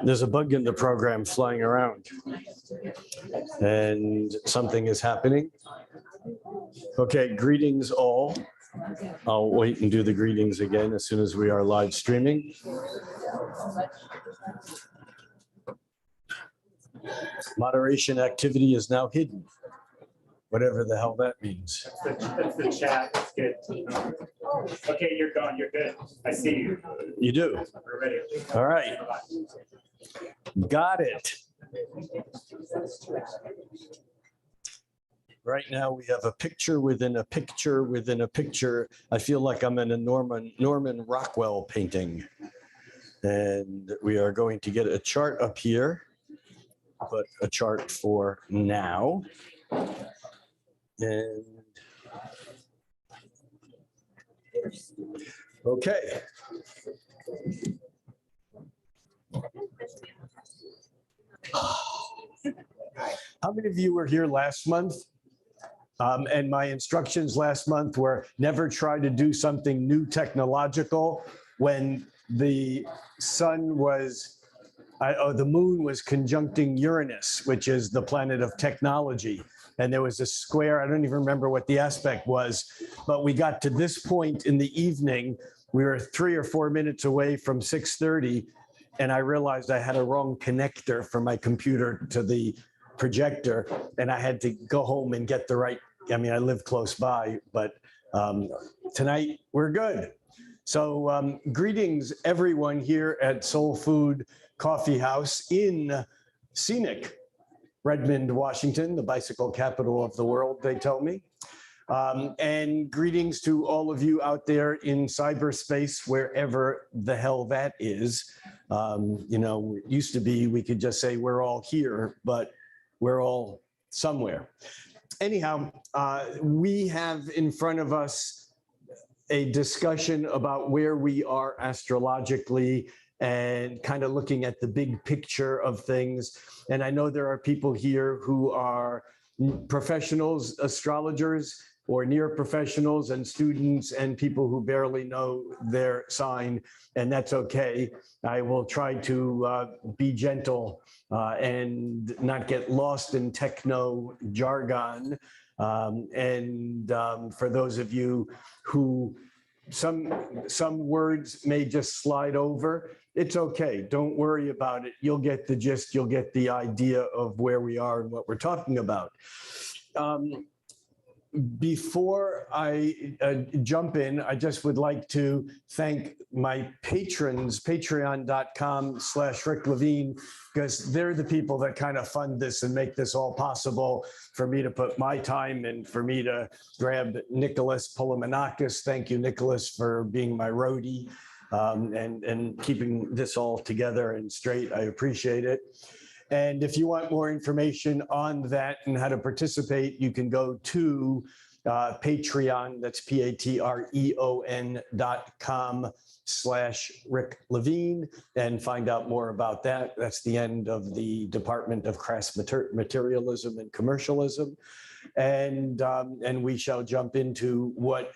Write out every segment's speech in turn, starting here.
There's a bug in the program flying around, and something is happening. Okay, greetings all. I'll wait and do the greetings again as soon as we are live streaming. Moderation activity is now hidden, whatever the hell that means. That's the chat. It's good. Okay, you're gone. You're good. I see you. You do? We're ready. All right. Got it. Right now we have a picture within a picture within a picture. I feel like I'm in a Norman Rockwell painting. And we are going to get a chart up here, but a chart for now. And okay. How many of you were here last month? And my instructions last month were never try to do something new technological when the sun was, the moon was conjuncting Uranus, which is the planet of technology. And there was a square, I don't even remember what the aspect was, but we got to this point in the evening, we were 3 or 4 minutes away from 6:30, and I realized I had a wrong connector from my computer to the projector, and I had to go home and get the right, I mean, I live close by, but tonight we're good. So greetings everyone here at SoulFood Coffeehouse in scenic Redmond, Washington, the bicycle capital of the world, they tell me. And greetings to all of you out there in cyberspace, wherever the hell that is. You know, it used to be we could just say we're all here, but we're all somewhere. Anyhow, we have in front of us a discussion about where we are astrologically and kind of looking at the big picture of things. And I know there are people here who are professionals, astrologers, or near professionals, and students, and people who barely know their sign, and that's okay. I will try to be gentle and not get lost in techno jargon. For those of you who some words may just slide over, it's okay. Don't worry about it. You'll get the gist. You'll get the idea of where we are and what we're talking about. Before I jump in, I just would like to thank my patrons, patreon.com/Rick Levine, because they're the people that kind of fund this and make this all possible for me to put my time and for me to grab Nicholas Polomenakis. Thank you, Nicholas, for being my roadie and keeping this all together and straight. I appreciate it. And if you want more information on that and how to participate, you can go to Patreon, that's patreon.com/Rick Levine, and find out more about that. That's the end of the Department of Crass Materialism and Commercialism. And we shall jump into what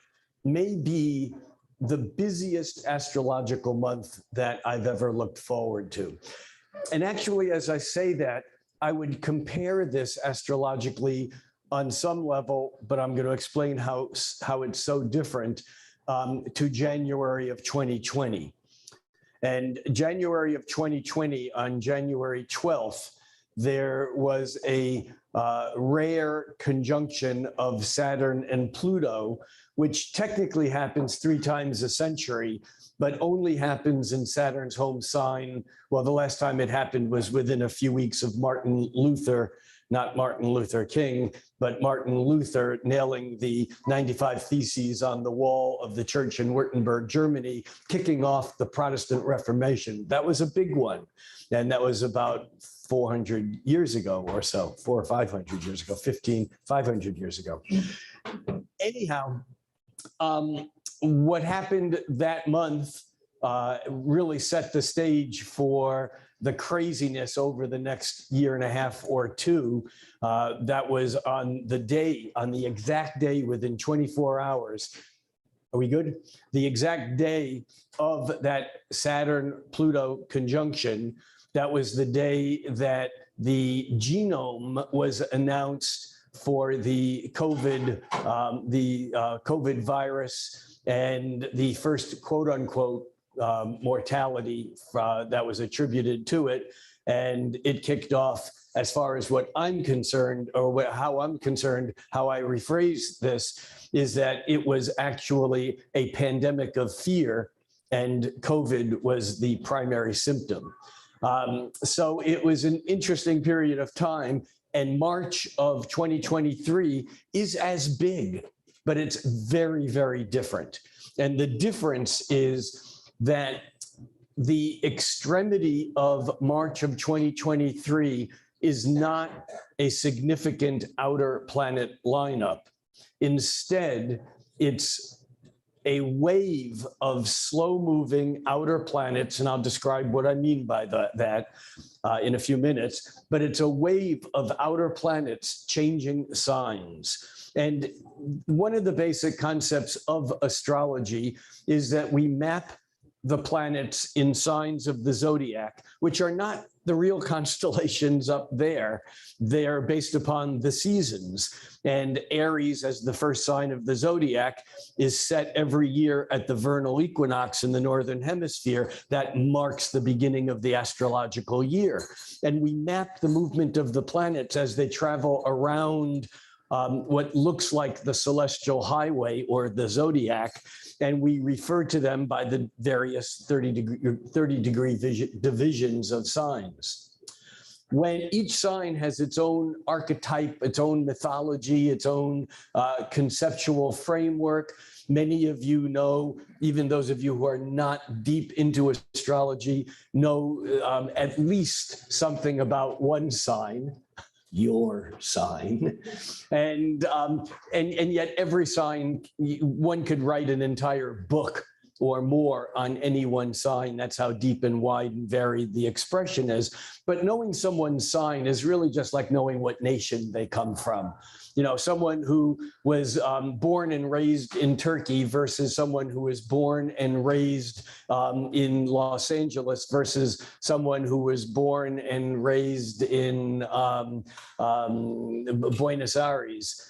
may be the busiest astrological month that I've ever looked forward to. And actually, as I say that, I would compare this astrologically on some level, but I'm going to explain how it's so different to January of 2020. And January of 2020, on January 12th, there was a rare conjunction of Saturn and Pluto, which technically happens 3 times a century, but only happens in Saturn's home sign. Well, the last time it happened was within a few weeks of Martin Luther, not Martin Luther King, but Martin Luther nailing the 95 Theses on the wall of the church in Württemberg, Germany, kicking off the Protestant Reformation. That was a big one. And that was about 400 years ago or so, 400 or 500 years ago, 500 years ago. Anyhow, what happened that month really set the stage for the craziness over the next year and a half or two. That was on the exact day, within 24 hours, Are we good? The exact day of that Saturn-Pluto conjunction, that was the day that the genome was announced for the COVID virus, and the first quote unquote mortality that was attributed to it. And it kicked off, as far as what I'm concerned, or how I'm concerned, how I rephrase this, is that it was actually a pandemic of fear, and COVID was the primary symptom. So it was an interesting period of time, and March of 2023 is as big, but it's very, very different. And the difference is that the extremity of March of 2023 is not a significant outer planet lineup. Instead, it's a wave of slow-moving outer planets, and I'll describe what I mean by that in a few minutes, but it's a wave of outer planets changing signs. And one of the basic concepts of astrology is that we map the planets in signs of the zodiac, which are not the real constellations up there. They're based upon the seasons. And Aries, as the first sign of the zodiac, is set every year at the vernal equinox in the northern hemisphere. That marks the beginning of the astrological year. And we map the movement of the planets as they travel around what looks like the celestial highway or the zodiac, and we refer to them by the various 30-degree divisions of signs. When each sign has its own archetype, its own mythology, its own conceptual framework, many of you know, even those of you who are not deep into astrology, know at least something about one sign, your sign, and yet every sign, one could write an entire book or more on any one sign. That's how deep and wide and varied the expression is. But knowing someone's sign is really just like knowing what nation they come from. You know, someone who was born and raised in Turkey versus someone who was born and raised in Los Angeles versus someone who was born and raised in Buenos Aires.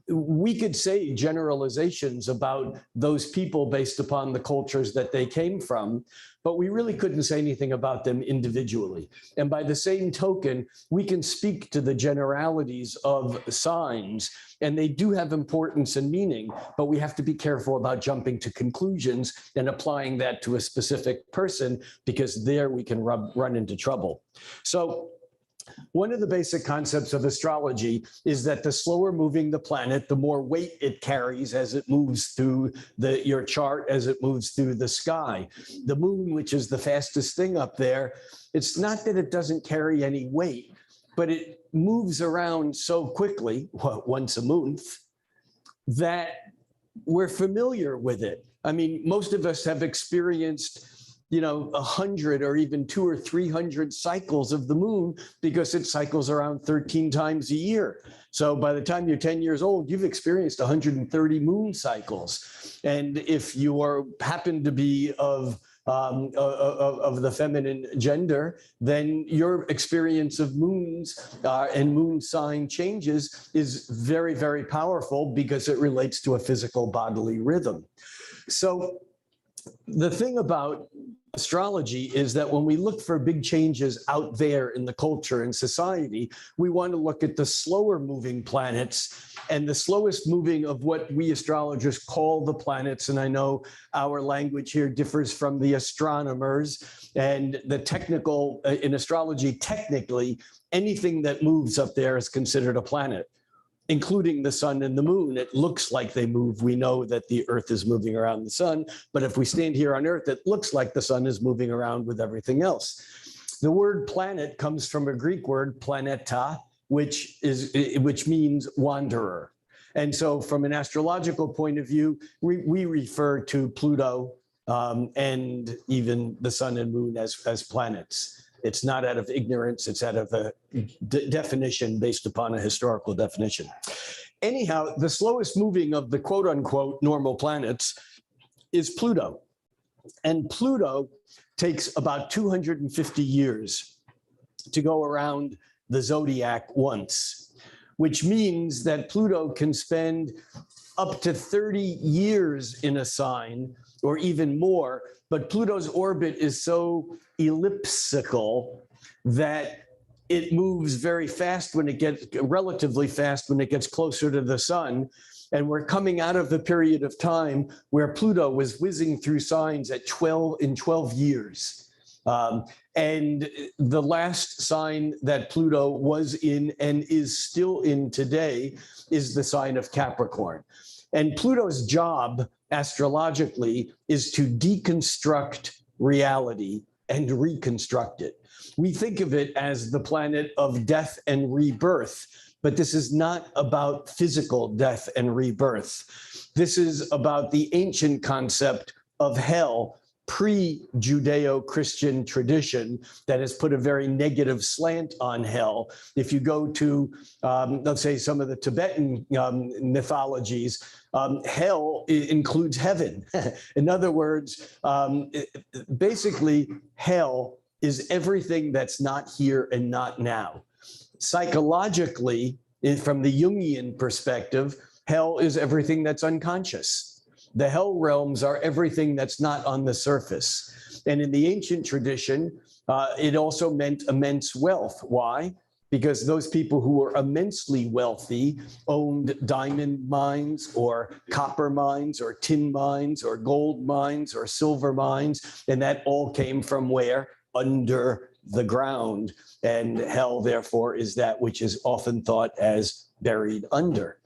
We could say generalizations about those people based upon the cultures that they came from, but we really couldn't say anything about them individually. And by the same token, we can speak to the generalities of signs, and they do have importance and meaning, but we have to be careful about jumping to conclusions and applying that to a specific person, because there we can run into trouble. So one of the basic concepts of astrology is that the slower moving the planet, the more weight it carries as it moves through your chart, as it moves through the sky. The moon, which is the fastest thing up there, it's not that it doesn't carry any weight, but it moves around so quickly, once a month, that we're familiar with it. I mean, most of us have experienced 100 or even 200 or 300 cycles of the moon, because it cycles around 13 times a year. So by the time you're 10 years old, you've experienced 130 moon cycles. And if you happen to be of the feminine gender, then your experience of moons and moon sign changes is very, very powerful, because it relates to a physical bodily rhythm. So the thing about astrology is that when we look for big changes out there in the culture and society, we want to look at the slower moving planets, and the slowest moving of what we astrologers call the planets. And I know our language here differs from the astronomers, and the technical in astrology, technically, anything that moves up there is considered a planet, including the sun and the moon. It looks like they move. We know that the earth is moving around the sun, but if we stand here on earth, it looks like the sun is moving around with everything else. The word planet comes from a Greek word, planeta, which means wanderer. And so from an astrological point of view, we refer to Pluto and even the sun and moon as planets. It's not out of ignorance, it's out of a definition based upon a historical definition. Anyhow, the slowest moving of the quote unquote normal planets is Pluto. And Pluto takes about 250 years to go around the zodiac once, which means that Pluto can spend up to 30 years in a sign or even more. But Pluto's orbit is so elliptical that it moves very fast when it gets, relatively fast when it gets closer to the sun. And we're coming out of the period of time where Pluto was whizzing through signs in 12 years. And the last sign that Pluto was in and is still in today is the sign of Capricorn. And Pluto's job, astrologically, is to deconstruct reality and reconstruct it. We think of it as the planet of death and rebirth, but this is not about physical death and rebirth. This is about the ancient concept of hell, pre-Judeo-Christian tradition that has put a very negative slant on hell. If you go to, let's say, some of the Tibetan mythologies, hell includes heaven. In other words, basically, hell is everything that's not here and not now. Psychologically, from the Jungian perspective, hell is everything that's unconscious. The hell realms are everything that's not on the surface. And in the ancient tradition, it also meant immense wealth. Why? Because those people who were immensely wealthy owned diamond mines or copper mines or tin mines or gold mines or silver mines. And that all came from where? Under the ground. And hell, therefore, is that which is often thought as buried under.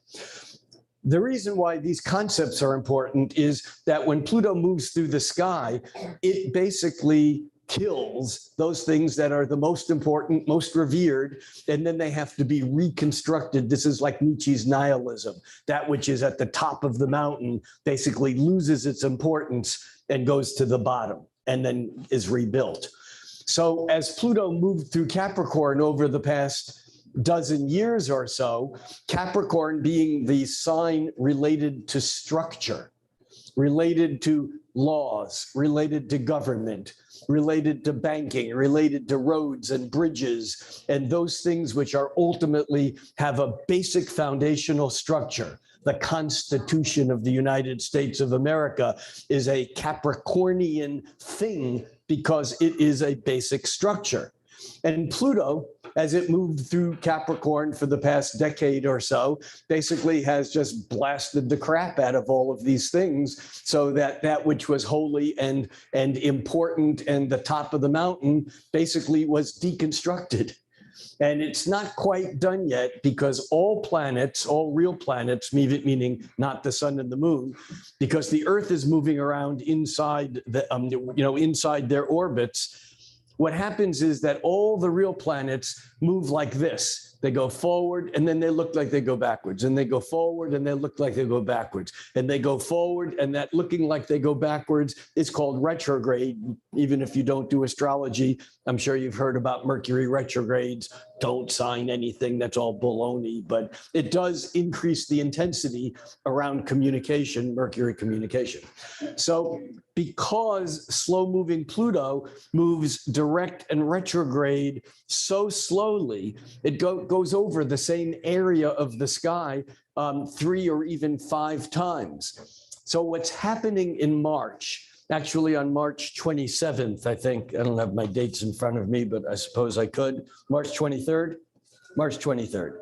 The reason why these concepts are important is that when Pluto moves through the sky, it basically kills those things that are the most important, most revered, and then they have to be reconstructed. This is like Nietzsche's nihilism. That which is at the top of the mountain basically loses its importance and goes to the bottom and then is rebuilt. So as Pluto moved through Capricorn over the past dozen years or so, Capricorn being the sign related to structure, related to laws, related to government, related to banking, related to roads and bridges, and those things which are ultimately have a basic foundational structure. The Constitution of the United States of America is a Capricornian thing because it is a basic structure. And Pluto, as it moved through Capricorn for the past decade or so, basically has just blasted the crap out of all of these things so that that which was holy and important and the top of the mountain basically was deconstructed. And it's not quite done yet because all planets, all real planets, meaning not the sun and the moon, because the Earth is moving around inside the, inside their orbits. What happens is that all the real planets move like this. They go forward and then they look like they go backwards, and they go forward and they look like they go backwards, and they go forward, and that looking like they go backwards is called retrograde. Even if you don't do astrology, I'm sure you've heard about Mercury retrogrades. Don't sign anything, that's all baloney, but it does increase the intensity around communication, Mercury communication. So because slow-moving Pluto moves direct and retrograde so slowly, it goes over the same area of the sky 3 or even 5 times. So what's happening in March, actually on March 27th, I think, I don't have my dates in front of me, but I suppose I could, March 23rd, March 23rd.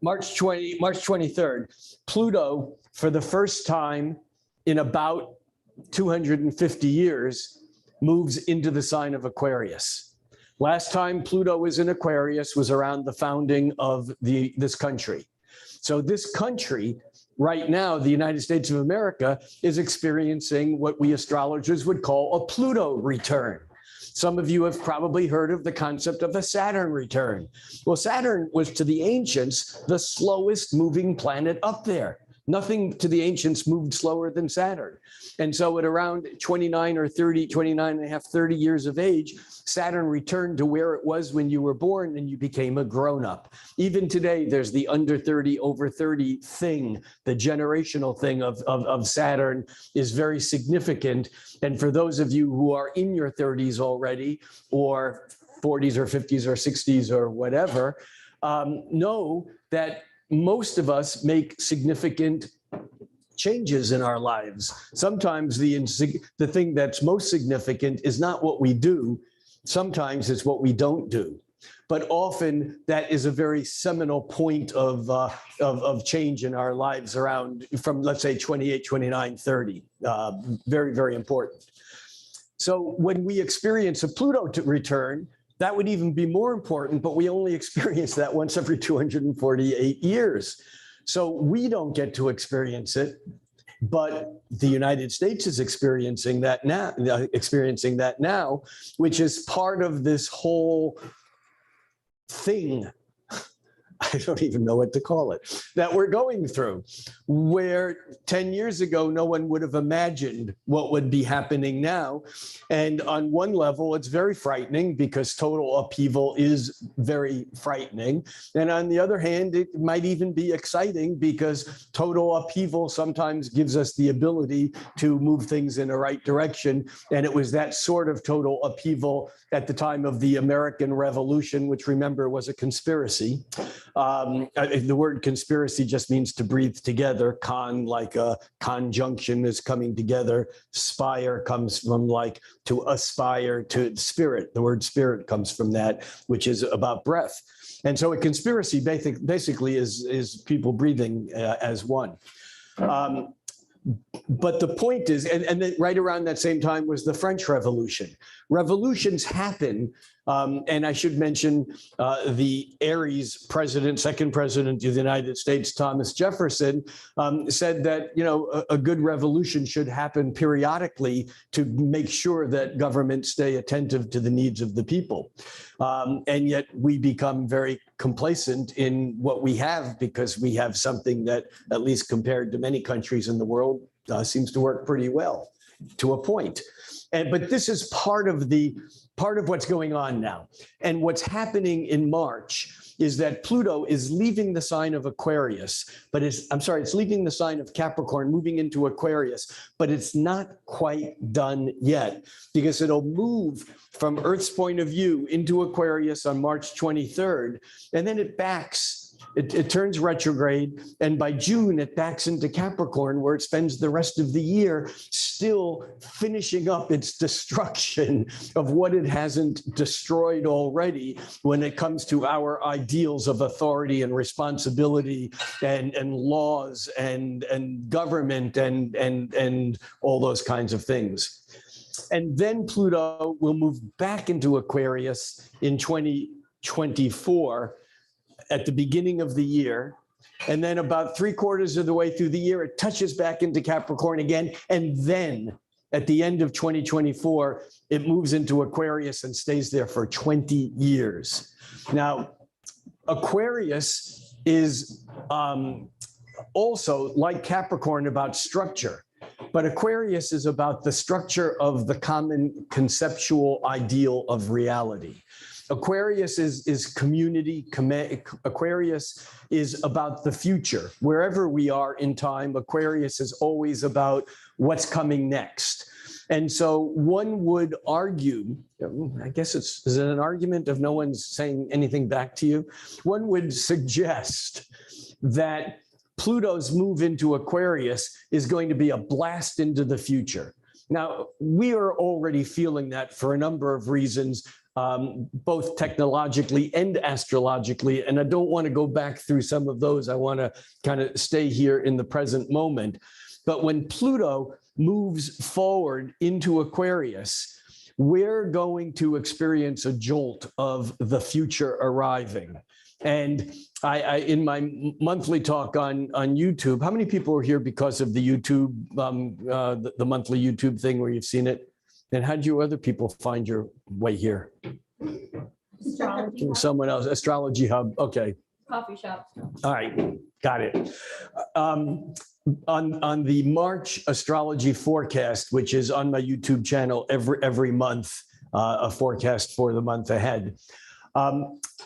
March 23rd, Pluto, for the first time in about 250 years, moves into the sign of Aquarius. Last time Pluto was in Aquarius was around the founding of this country. So this country, right now, the United States of America, is experiencing what we astrologers would call a Pluto return. Some of you have probably heard of the concept of a Saturn return. Well, Saturn was, to the ancients, the slowest moving planet up there. Nothing to the ancients moved slower than Saturn. And so at around 29 or 30, 29 and a half, 30 years of age, Saturn returned to where it was when you were born and you became a grown-up. Even today, there's the under 30, over 30 thing. The generational thing of Saturn is very significant. And for those of you who are in your 30s already, or 40s or 50s or 60s or whatever, know that most of us make significant changes in our lives. Sometimes the thing that's most significant is not what we do. Sometimes it's what we don't do. But often that is a very seminal point of change in our lives around from, let's say, 28, 29, 30. Very, very important. So when we experience a Pluto return, that would even be more important, but we only experience that once every 248 years. So we don't get to experience it, but the United States is experiencing that now, which is part of this whole thing. I don't even know what to call it, that we're going through, where 10 years ago, no one would have imagined what would be happening now. And on one level, it's very frightening because total upheaval is very frightening. And on the other hand, it might even be exciting because total upheaval sometimes gives us the ability to move things in the right direction. And it was that sort of total upheaval at the time of the American Revolution, which, remember, was a conspiracy. The word conspiracy just means to breathe together. Con, like a conjunction, is coming together. Spire comes from like to aspire to spirit. The word spirit comes from that, which is about breath. And so a conspiracy basically is people breathing as one. But the point is, and then right around that same time was the French Revolution. Revolutions happen, and I should mention the Aries president, second president of the United States, Thomas Jefferson, said that, you know, a good revolution should happen periodically to make sure that governments stay attentive to the needs of the people. And yet we become very complacent in what we have because we have something that, at least compared to many countries in the world, seems to work pretty well to a point. But this is part of what's going on now. And what's happening in March is that Pluto is leaving the sign of Aquarius, but it's leaving the sign of Capricorn, moving into Aquarius, but it's not quite done yet because it'll move from Earth's point of view into Aquarius on March 23rd, and then it backs. It turns retrograde, and by June, it backs into Capricorn, where it spends the rest of the year still finishing up its destruction of what it hasn't destroyed already when it comes to our ideals of authority and responsibility and laws and government and all those kinds of things. And then Pluto will move back into Aquarius in 2024 at the beginning of the year. And then about 3/4 of the way through the year, it touches back into Capricorn again. And then at the end of 2024, it moves into Aquarius and stays there for 20 years. Now, Aquarius is also, like Capricorn, about structure. But Aquarius is about the structure of the common conceptual ideal of reality. Aquarius is community. Aquarius is about the future. Wherever we are in time, Aquarius is always about what's coming next. And so one would argue, I guess is it an argument if no one's saying anything back to you? One would suggest that Pluto's move into Aquarius is going to be a blast into the future. Now, we are already feeling that for a number of reasons, both technologically and astrologically. And I don't want to go back through some of those. I want to kind of stay here in the present moment. But when Pluto moves forward into Aquarius, we're going to experience a jolt of the future arriving. And I in my monthly talk on YouTube, how many people are here because of the YouTube, the monthly YouTube thing where you've seen it? And how did you other people find your way here? Astrology. Someone else, Astrology Hub. Okay. Coffee shop. All right. Got it. on the March astrology forecast, which is on my YouTube channel every month, a forecast for the month ahead,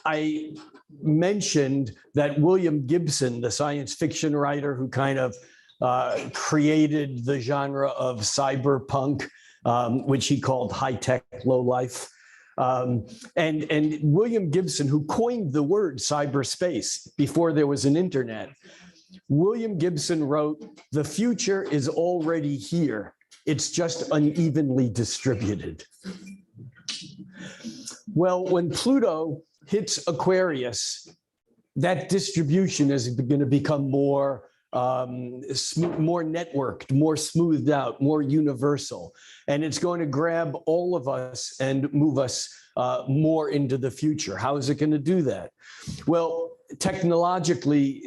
I mentioned that William Gibson, the science fiction writer who kind of created the genre of cyberpunk, which he called high-tech low-life. And William Gibson, who coined the word cyberspace before there was an internet, William Gibson wrote, "The future is already here. It's just unevenly distributed." Well, when Pluto hits Aquarius, that distribution is going to become more networked, more smoothed out, more universal. And it's going to grab all of us and move us more into the future. How is it going to do that? Well, technologically,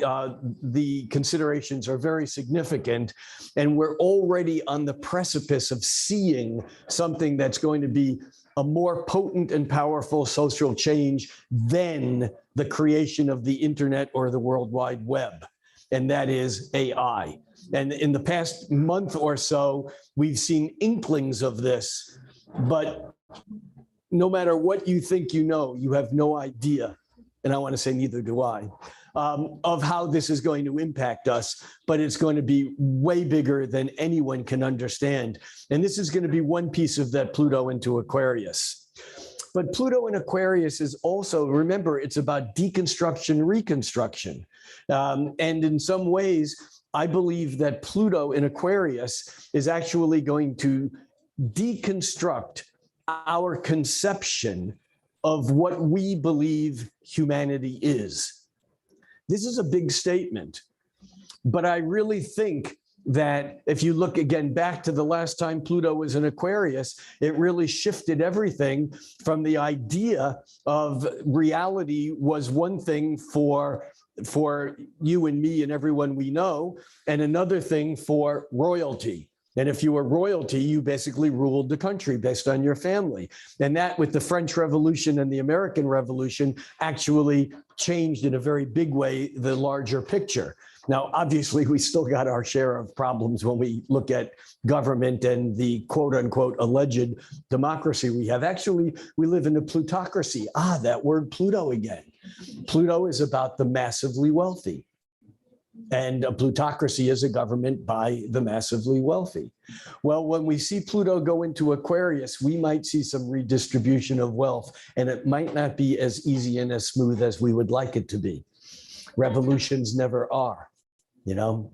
the considerations are very significant, and we're already on the precipice of seeing something that's going to be a more potent and powerful social change than the creation of the internet or the World Wide Web, and that is AI. And in the past month or so, we've seen inklings of this, but no matter what you think you know, you have no idea, and I want to say neither do I, of how this is going to impact us, but it's going to be way bigger than anyone can understand. And this is going to be one piece of that Pluto into Aquarius. But Pluto in Aquarius is also, remember, it's about deconstruction, reconstruction. And in some ways, I believe that Pluto in Aquarius is actually going to deconstruct our conception of what we believe humanity is. This is a big statement, but I really think that if you look again back to the last time Pluto was in Aquarius, it really shifted everything from the idea of reality was one thing for you and me and everyone we know, and another thing for royalty. And if you were royalty, you basically ruled the country based on your family. And that, with the French Revolution and the American Revolution, actually changed in a very big way the larger picture. Now, obviously, we still got our share of problems when we look at government and the quote unquote alleged democracy we have. Actually, we live in a plutocracy. That word Pluto again. Pluto is about the massively wealthy. And a plutocracy is a government by the massively wealthy. Well, when we see Pluto go into Aquarius, we might see some redistribution of wealth, and it might not be as easy and as smooth as we would like it to be. Revolutions never are, you know?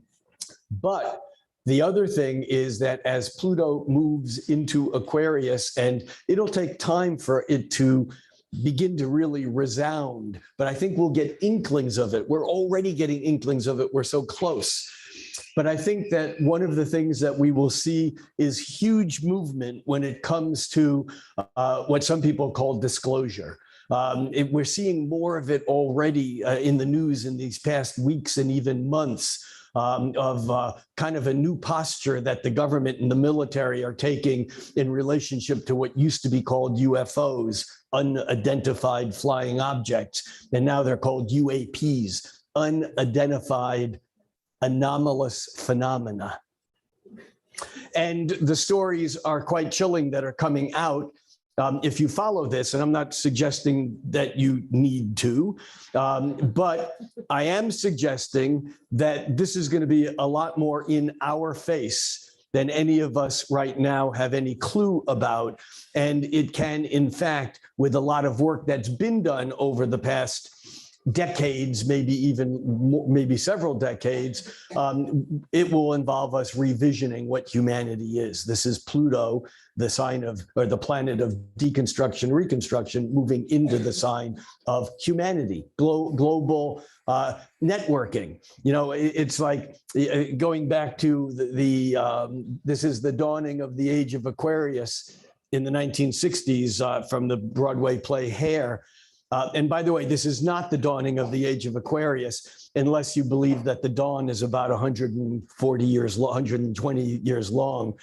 But the other thing is that as Pluto moves into Aquarius, and it'll take time for it to begin to really resound, but I think we'll get inklings of it. We're already getting inklings of it. We're so close. But I think that one of the things that we will see is huge movement when it comes to what some people call disclosure. We're seeing more of it already in the news in these past weeks and even months. Of kind of a new posture that the government and the military are taking in relationship to what used to be called UFOs, unidentified flying objects, and now they're called UAPs, unidentified anomalous phenomena. And the stories are quite chilling that are coming out. If you follow this, and I'm not suggesting that you need to, but I am suggesting that this is going to be a lot more in our face than any of us right now have any clue about. And it can, in fact, with a lot of work that's been done over the past decades, maybe even maybe several decades, it will involve us revisioning what humanity is. This is Pluto, the sign of, or the planet of deconstruction, reconstruction, moving into the sign of humanity, global networking. You know, it's like going back to this is the dawning of the age of Aquarius in the 1960s from the Broadway play Hair. And by the way, this is not the dawning of the age of Aquarius, unless you believe that the dawn is about 140 years, 120 years long,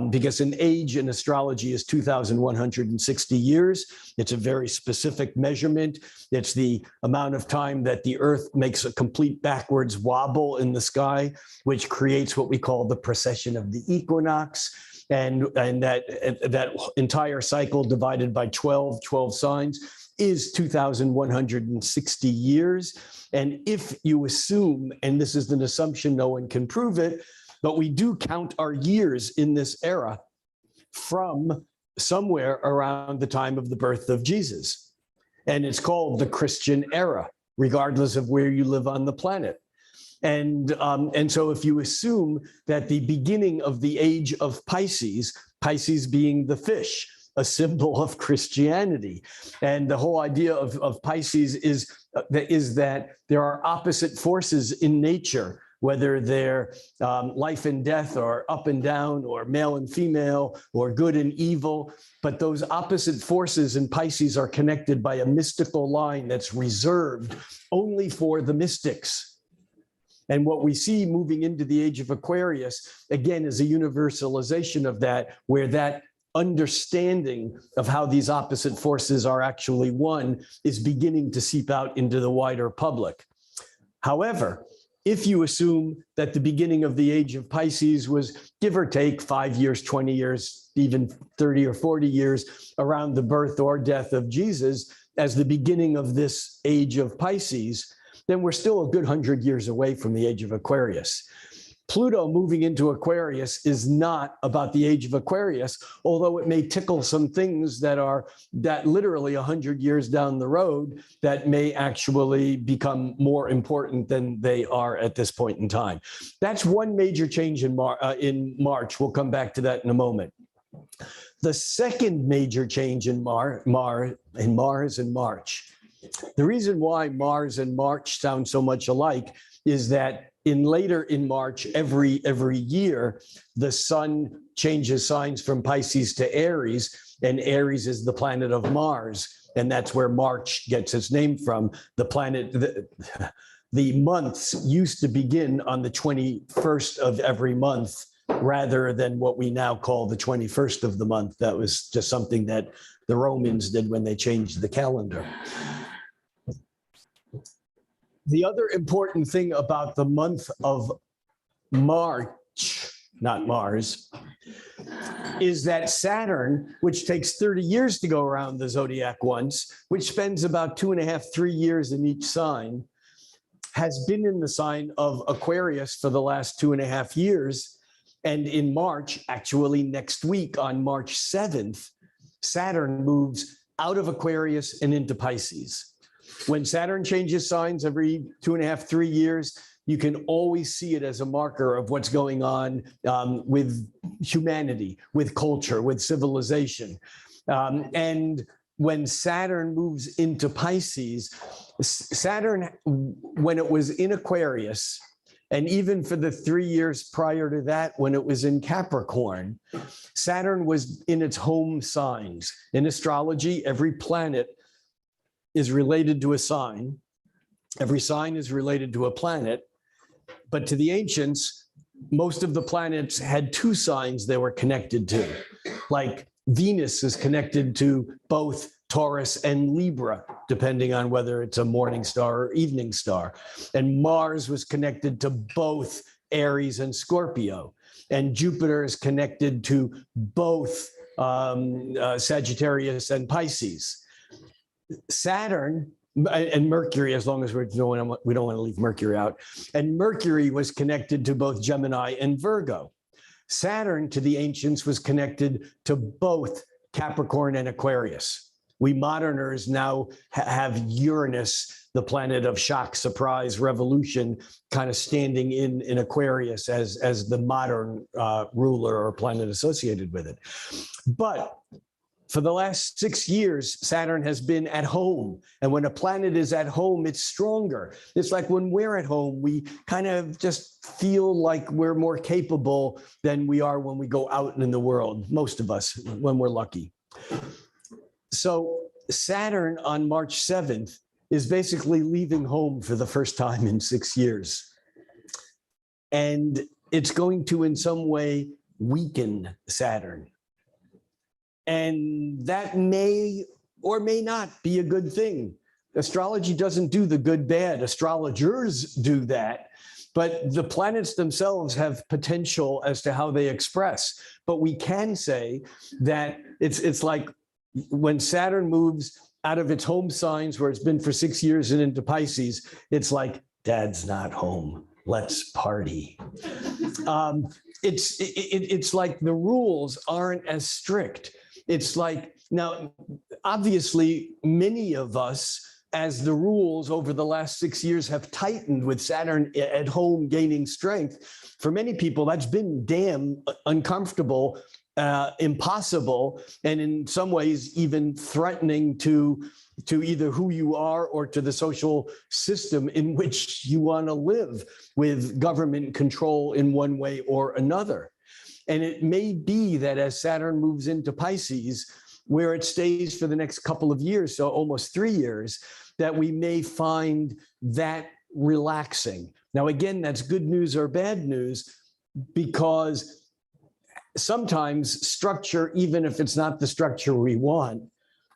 because an age in astrology is 2,160 years. It's a very specific measurement. It's the amount of time that the Earth makes a complete backwards wobble in the sky, which creates what we call the precession of the equinox. And that entire cycle divided by 12 signs is 2,160 years. And if you assume, and this is an assumption, no one can prove it, but we do count our years in this era from somewhere around the time of the birth of Jesus. And it's called the Christian era, regardless of where you live on the planet. And so if you assume that the beginning of the age of Pisces, Pisces being the fish, a symbol of Christianity. And the whole idea of Pisces is that there are opposite forces in nature, whether they're life and death or up and down or male and female or good and evil. But those opposite forces in Pisces are connected by a mystical line that's reserved only for the mystics. And what we see moving into the age of Aquarius, again, is a universalization of that, where that understanding of how these opposite forces are actually one is beginning to seep out into the wider public. However, if you assume that the beginning of the age of Pisces was give or take 5 years, 20 years, even 30 or 40 years around the birth or death of Jesus as the beginning of this age of Pisces, then we're still a good 100 years away from the age of Aquarius. Pluto moving into Aquarius is not about the age of Aquarius, although it may tickle some things that literally 100 years down the road that may actually become more important than they are at this point in time. That's one major change in March. We'll come back to that in a moment. The second major change in Mars in March. The reason why Mars and March sound so much alike is that later in March, every year, the sun changes signs from Pisces to Aries, and Aries is the planet of Mars. And that's where March gets its name from. The planet, the months used to begin on the 21st of every month, rather than what we now call the 21st of the month. That was just something that the Romans did when they changed the calendar. The other important thing about the month of March, not Mars, is that Saturn, which takes 30 years to go around the zodiac once, which spends about 2.5, 3 years in each sign, has been in the sign of Aquarius for the last 2.5 years. And in March, actually next week on March 7th, Saturn moves out of Aquarius and into Pisces. When Saturn changes signs every 2.5, 3 years, you can always see it as a marker of what's going on with humanity, with culture, with civilization. And when Saturn moves into Pisces, Saturn, when it was in Aquarius, and even for the 3 years prior to that, when it was in Capricorn, Saturn was in its home signs. In astrology, every planet is related to a sign. Every sign is related to a planet. But to the ancients, most of the planets had 2 signs they were connected to. Like Venus is connected to both Taurus and Libra, depending on whether it's a morning star or evening star. And Mars was connected to both Aries and Scorpio. And Jupiter is connected to both Sagittarius and Pisces. Saturn and Mercury, as long as we don't want to leave Mercury out, and Mercury was connected to both Gemini and Virgo. Saturn, to the ancients, was connected to both Capricorn and Aquarius. We moderners now have Uranus, the planet of shock, surprise, revolution, kind of standing in Aquarius as the modern ruler or planet associated with it. But for the last 6 years, Saturn has been at home. And when a planet is at home, it's stronger. It's like when we're at home, we kind of just feel like we're more capable than we are when we go out in the world, most of us, when we're lucky. So Saturn on March 7th is basically leaving home for the first time in 6 years. And it's going to, in some way, weaken Saturn. And that may or may not be a good thing. Astrology doesn't do the good bad. Astrologers do that. But the planets themselves have potential as to how they express. But we can say that it's like when Saturn moves out of its home signs where it's been for 6 years and into Pisces, it's like, Dad's not home. Let's party. It's like the rules aren't as strict. It's like, now, obviously, many of us, as the rules over the last 6 years have tightened with Saturn at home gaining strength, for many people, that's been damn uncomfortable, impossible, and in some ways even threatening to either who you are or to the social system in which you want to live, with government control in one way or another. And it may be that as Saturn moves into Pisces, where it stays for the next couple of years, so almost 3 years, that we may find that relaxing. Now, again, that's good news or bad news, because sometimes structure, even if it's not the structure we want,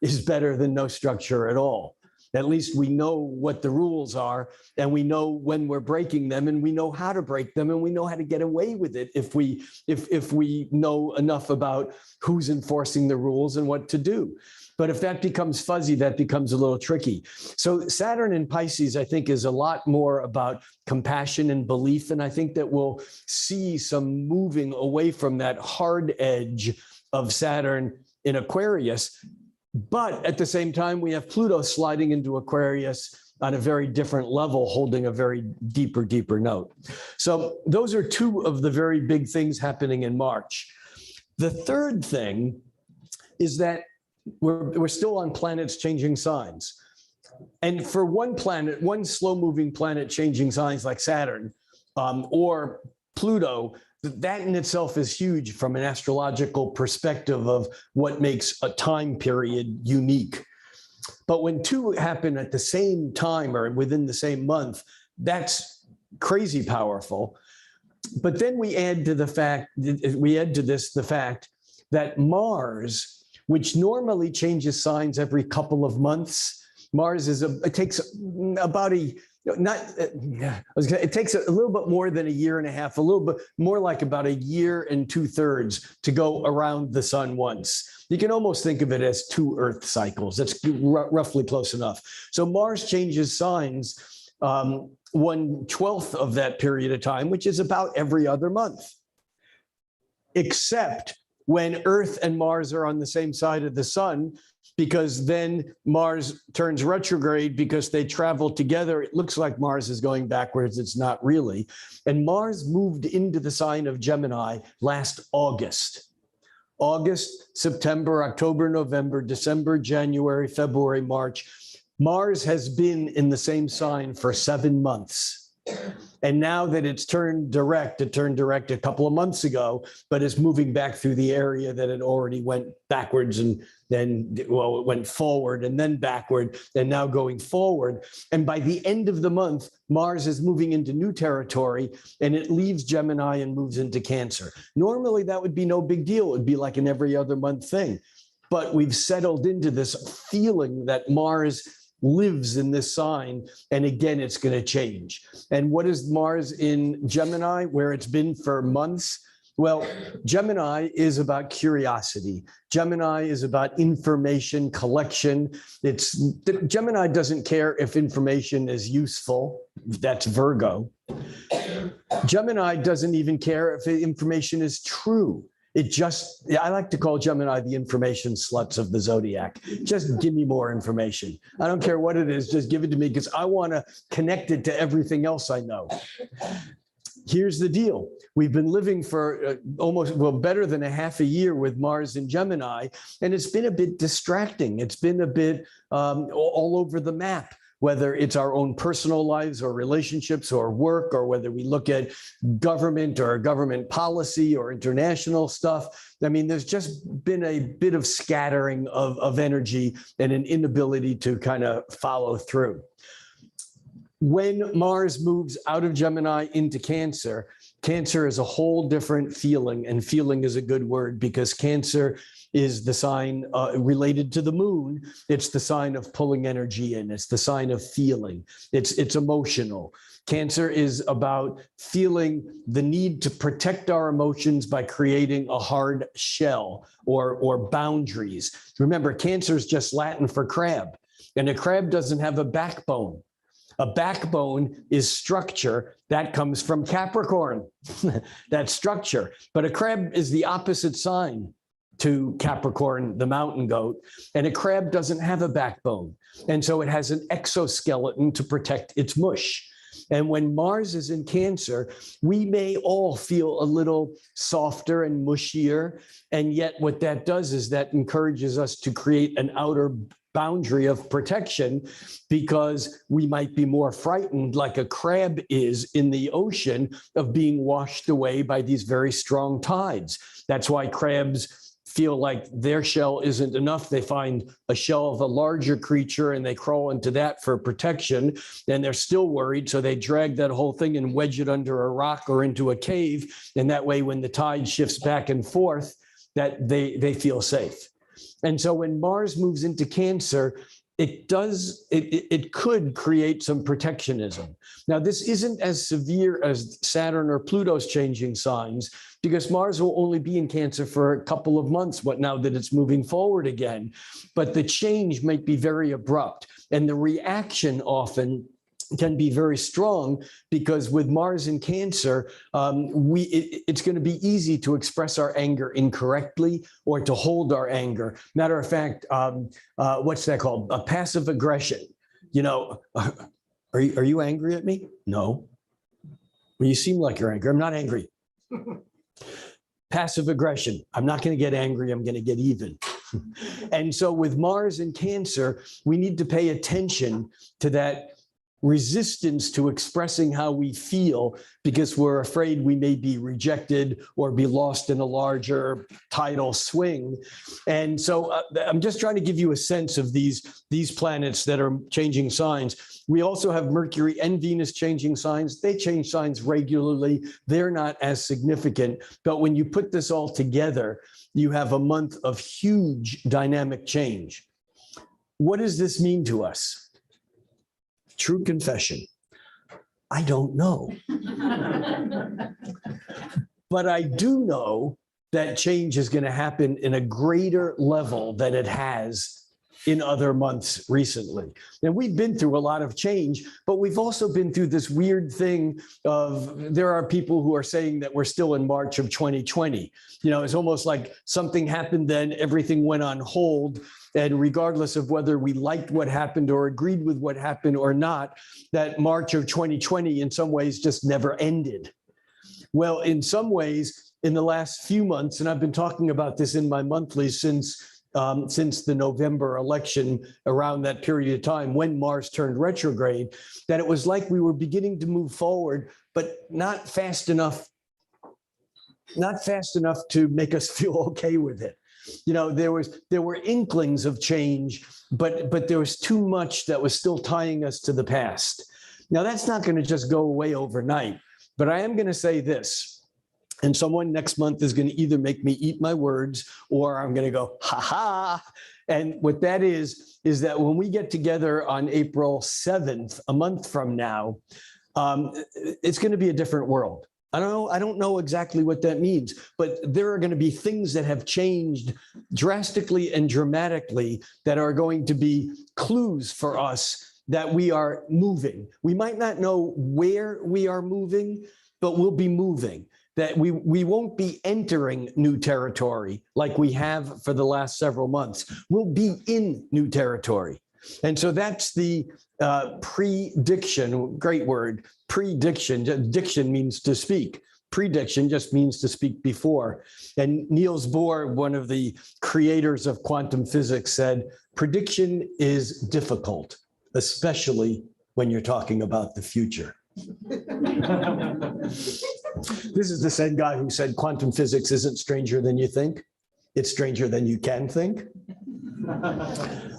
is better than no structure at all. At least we know what the rules are, and we know when we're breaking them, and we know how to break them, and we know how to get away with it if we know enough about who's enforcing the rules and what to do. But if that becomes fuzzy, that becomes a little tricky. So Saturn in Pisces, I think, is a lot more about compassion and belief. And I think that we'll see some moving away from that hard edge of Saturn in Aquarius. But at the same time, we have Pluto sliding into Aquarius on a very different level, holding a very deeper note. So those are two of the very big things happening in March. The third thing is that we're still on planets changing signs. And for one planet, one slow-moving planet changing signs like Saturn or Pluto, that in itself is huge from an astrological perspective of what makes a time period unique. But when two happen at the same time or within the same month, that's crazy powerful. But then we add to the fact that Mars, which normally changes signs every couple of months, Mars it takes about it takes a little bit more than a year and a half, a little bit more like about a year and 2/3 to go around the sun once. You can almost think of it as 2 Earth cycles. That's roughly close enough. So Mars changes signs 1/12 of that period of time, which is about every other month, except when Earth and Mars are on the same side of the sun, because then Mars turns retrograde because they travel together. It looks like Mars is going backwards. It's not really. And Mars moved into the sign of Gemini last August. August, September, October, November, December, January, February, March. Mars has been in the same sign for 7 months. And now that it's turned direct, it turned direct a couple of months ago, but is moving back through the area that it already went backwards and then, well, it went forward and then backward and now going forward. And by the end of the month, Mars is moving into new territory and it leaves Gemini and moves into Cancer. Normally, that would be no big deal. It would be like an every other month thing. But we've settled into this feeling that Mars lives in this sign, and again, it's going to change. And what is Mars in Gemini, where it's been for months? Well, Gemini is about curiosity. Gemini is about information collection. Gemini doesn't care if information is useful. That's Virgo. Gemini doesn't even care if information is true. I like to call Gemini the information sluts of the zodiac. Just give me more information. I don't care what it is, just give it to me because I want to connect it to everything else I know. Here's the deal. We've been living for better than a half a year with Mars in Gemini, and it's been a bit distracting. It's been a bit all over the map. whether it's our own personal lives or relationships or work, or whether we look at government or government policy or international stuff. I mean, there's just been a bit of scattering of energy and an inability to kind of follow through. When Mars moves out of Gemini into Cancer, Cancer is a whole different feeling, and feeling is a good word because Cancer is the sign related to the moon. It's the sign of pulling energy in. It's the sign of feeling. It's emotional. Cancer is about feeling the need to protect our emotions by creating a hard shell or boundaries. Remember, Cancer is just Latin for crab, and a crab doesn't have a backbone. A backbone is structure. That comes from Capricorn, that structure. But a crab is the opposite sign to Capricorn, the mountain goat. And a crab doesn't have a backbone. And so it has an exoskeleton to protect its mush. And when Mars is in Cancer, we may all feel a little softer and mushier. And yet what that does is that encourages us to create an outer boundary of protection, because we might be more frightened, like a crab is in the ocean, of being washed away by these very strong tides. That's why crabs feel like their shell isn't enough. They find a shell of a larger creature and they crawl into that for protection. And they're still worried, so they drag that whole thing and wedge it under a rock or into a cave. And that way, when the tide shifts back and forth, that they feel safe. And so when Mars moves into Cancer, it could create some protectionism. Now, this isn't as severe as Saturn or Pluto's changing signs, because Mars will only be in Cancer for a couple of months, now that it's moving forward again. But the change might be very abrupt, and the reaction often can be very strong, because with Mars in Cancer, it's going to be easy to express our anger incorrectly or to hold our anger. Matter of fact, what's that called? A passive aggression. You know, are you angry at me? No. Well, you seem like you're angry. I'm not angry. Passive aggression. I'm not going to get angry. I'm going to get even. And so with Mars in Cancer, we need to pay attention to that resistance to expressing how we feel, because we're afraid we may be rejected or be lost in a larger tidal swing. And so I'm just trying to give you a sense of these planets that are changing signs. We also have Mercury and Venus changing signs. They change signs regularly. They're not as significant. But when you put this all together, you have a month of huge dynamic change. What does this mean to us? True confession, I don't know. But I do know that change is going to happen in a greater level than it has in other months recently. And we've been through a lot of change, but we've also been through this weird thing of, there are people who are saying that we're still in March of 2020. You know, it's almost like something happened then, everything went on hold. And regardless of whether we liked what happened or agreed with what happened or not, that March of 2020 in some ways just never ended. Well, in some ways, in the last few months, and I've been talking about this in my monthlies since the November election, around that period of time when Mars turned retrograde, that it was like we were beginning to move forward, but not fast enough to make us feel okay with it. You know, there were inklings of change, but there was too much that was still tying us to the past. Now, that's not going to just go away overnight, but I am going to say this, and someone next month is going to either make me eat my words, or I'm going to go, ha ha. And what that is that when we get together on April 7th, a month from now, it's going to be a different world. I don't know exactly what that means, but there are going to be things that have changed drastically and dramatically that are going to be clues for us that we are moving. We might not know where we are moving, but we'll be moving. That we won't be entering new territory like we have for the last several months. We'll be in new territory. And so that's the prediction, great word, prediction. Diction means to speak. Prediction just means to speak before. And Niels Bohr, one of the creators of quantum physics, said, prediction is difficult. especially when you're talking about the future. This is the same guy who said quantum physics isn't stranger than you think. It's stranger than you can think.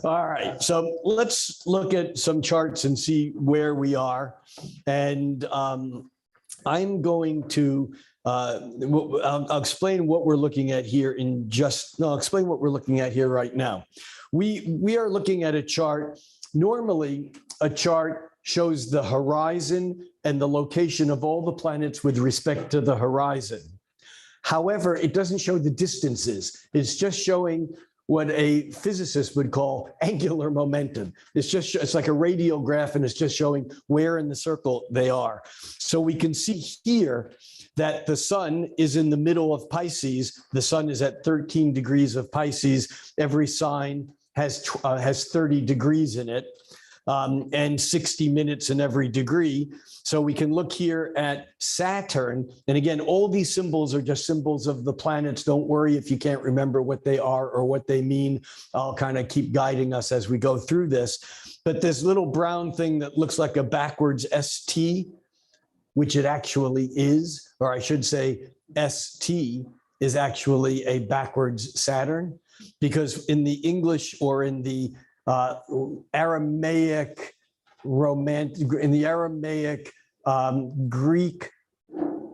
All right, so let's look at some charts and see where we are. And I'm going to, I'll explain what we're looking at here in just, no, I'll explain what we're looking at here right now. We are looking at a chart. Normally, a chart shows the horizon and the location of all the planets with respect to the horizon. However, it doesn't show the distances. It's just showing what a physicist would call angular momentum. It's like a radial graph, and it's just showing where in the circle they are. So we can see here that the sun is in the middle of Pisces. The sun is at 13 degrees of Pisces. Every sign has 30 degrees in it, and 60 minutes in every degree. So we can look here at Saturn. And again, all these symbols are just symbols of the planets. Don't worry if you can't remember what they are or what they mean. I'll kind of keep guiding us as we go through this. But this little brown thing that looks like a backwards ST, which it actually is, or I should say ST is actually a backwards Saturn, because in the English or in the Aramaic, Greek,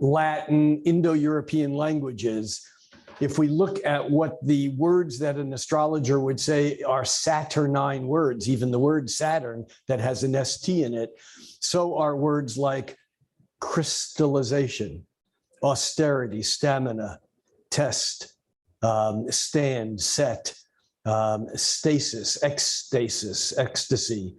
Latin, Indo-European languages, if we look at what the words that an astrologer would say are Saturnine words, even the word Saturn that has an ST in it, so are words like crystallization, austerity, stamina, test, stand, set, stasis, ecstasis, ecstasy,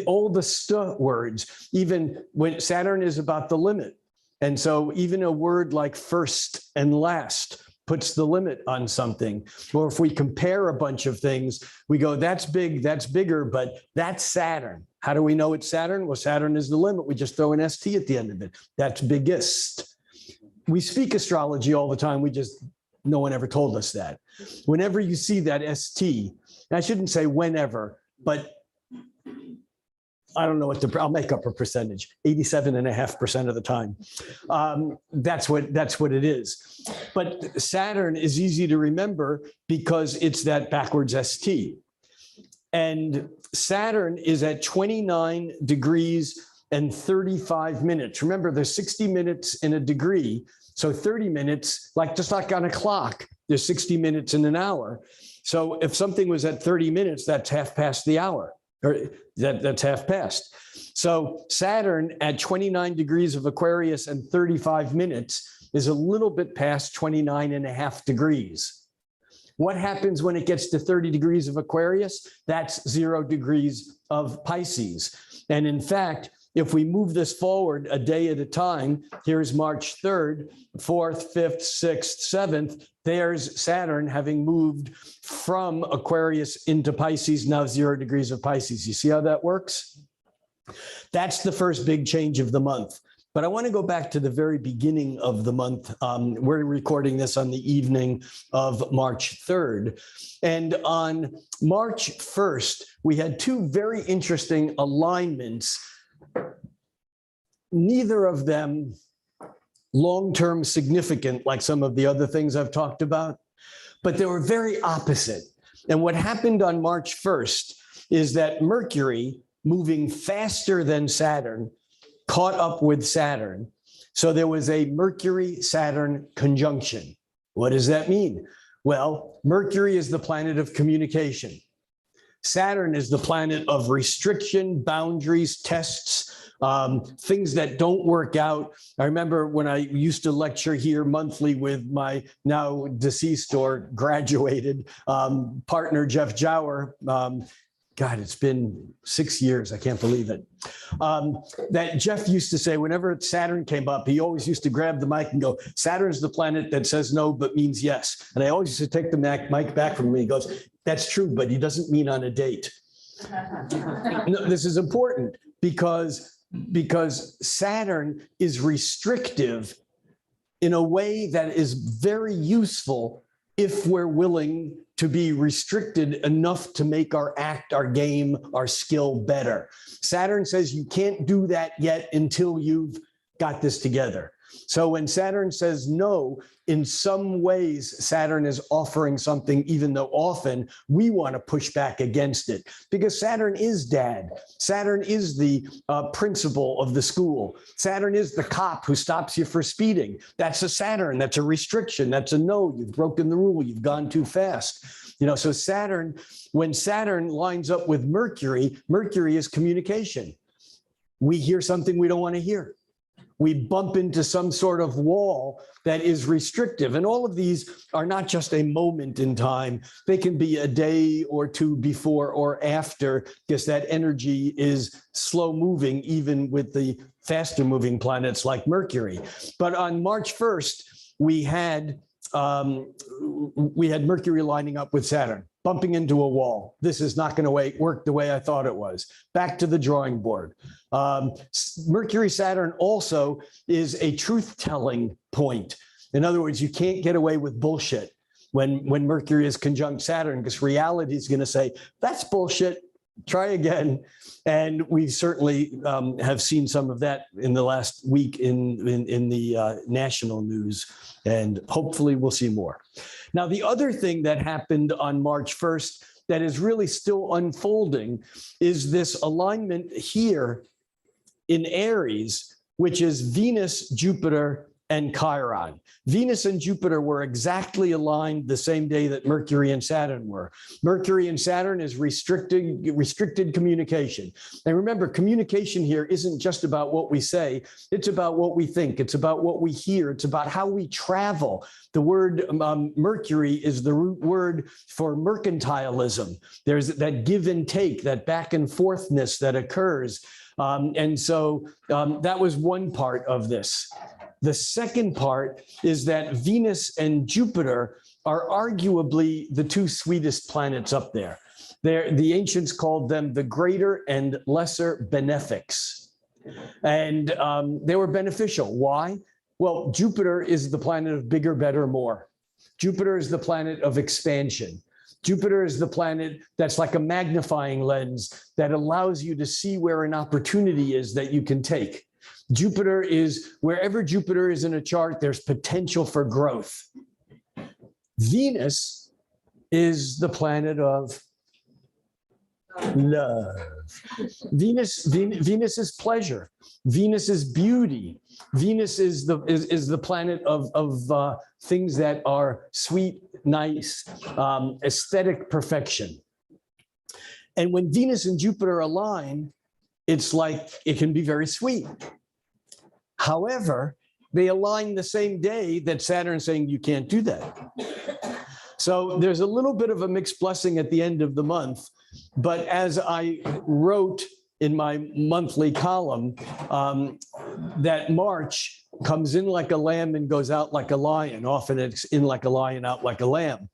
all the words, even when Saturn is about the limit. And so even a word like first and last puts the limit on something. Or if we compare a bunch of things, we go, that's big, that's bigger, but that's Saturn. How do we know it's Saturn? Well, Saturn is the limit. We just throw an ST at the end of it. That's biggest. We speak astrology all the time. No one ever told us that. Whenever you see that ST, and I shouldn't say whenever, but I don't know what I'll make up a percentage, 87.5% of the time. That's what it is. But Saturn is easy to remember because it's that backwards ST. And Saturn is at 29 degrees and 35 minutes. Remember, there's 60 minutes in a degree. So 30 minutes, just like on a clock, there's 60 minutes in an hour. So if something was at 30 minutes, that's half past the hour, or that's half past. So Saturn at 29 degrees of Aquarius and 35 minutes is a little bit past 29.5 degrees. What happens when it gets to 30 degrees of Aquarius? That's 0 degrees of Pisces. And in fact, if we move this forward a day at a time, here's March 3rd, 4th, 5th, 6th, 7th, there's Saturn having moved from Aquarius into Pisces, now 0 degrees of Pisces. You see how that works? That's the first big change of the month. But I want to go back to the very beginning of the month. We're recording this on the evening of March 3rd. And on March 1st, we had two very interesting alignments. Neither of them long-term significant like some of the other things I've talked about, but they were very opposite. And what happened on March 1st is that Mercury, moving faster than Saturn, caught up with Saturn. So there was a Mercury-Saturn conjunction. What does that mean? Well, Mercury is the planet of communication. Saturn is the planet of restriction, boundaries, tests, things that don't work out. I remember when I used to lecture here monthly with my now deceased or graduated partner, Jeff Jower. God, it's been 6 years. I can't believe it. That Jeff used to say, whenever Saturn came up, he always used to grab the mic and go, Saturn's the planet that says no, but means yes. And I always used to take the mic back from him. He goes, that's true, but he doesn't mean on a date. No, this is important because Saturn is restrictive in a way that is very useful if we're willing to be restricted enough to make our act, our game, our skill better. Saturn says you can't do that yet until you've got this together. So when Saturn says no, in some ways, Saturn is offering something, even though often we want to push back against it, because Saturn is dad. Saturn is the principal of the school. Saturn is the cop who stops you for speeding. That's a Saturn. That's a restriction. That's a no. You've broken the rule. You've gone too fast. You know, so Saturn, when Saturn lines up with Mercury, Mercury is communication. We hear something we don't want to hear. We bump into some sort of wall that is restrictive. And all of these are not just a moment in time. They can be a day or two before or after, because that energy is slow moving, even with the faster moving planets like Mercury. But on March 1st, we had Mercury lining up with Saturn, bumping into a wall. This is not going to work the way I thought it was. Back to the drawing board. Mercury Saturn also is a truth-telling point. In other words, you can't get away with bullshit when Mercury is conjunct Saturn, because reality is going to say, that's bullshit, try again. And we certainly have seen some of that in the last week in the national news, and hopefully we'll see more. Now, the other thing that happened on March 1st that is really still unfolding is this alignment here in Aries, which is Venus, Jupiter, and Chiron. Venus and Jupiter were exactly aligned the same day that Mercury and Saturn were. Mercury and Saturn is restricted communication. And remember, communication here isn't just about what we say, it's about what we think, it's about what we hear, it's about how we travel. The word Mercury is the root word for mercantilism. There's that give and take, that back and forthness that occurs. And so that was one part of this. The second part is that Venus and Jupiter are arguably the two sweetest planets up there. The ancients called them the greater and lesser benefics. And they were beneficial. Why? Well, Jupiter is the planet of bigger, better, more. Jupiter is the planet of expansion. Jupiter is the planet that's like a magnifying lens that allows you to see where an opportunity is that you can take. Jupiter is, wherever Jupiter is in a chart, there's potential for growth. Venus is the planet of love. Venus is pleasure. Venus is beauty. Venus is the planet of things that are sweet, nice, aesthetic perfection. And when Venus and Jupiter align, it's like it can be very sweet. However, they align the same day that Saturn's saying you can't do that. So there's a little bit of a mixed blessing at the end of the month. But as I wrote in my monthly column, that March comes in like a lamb and goes out like a lion. Often it's in like a lion, out like a lamb.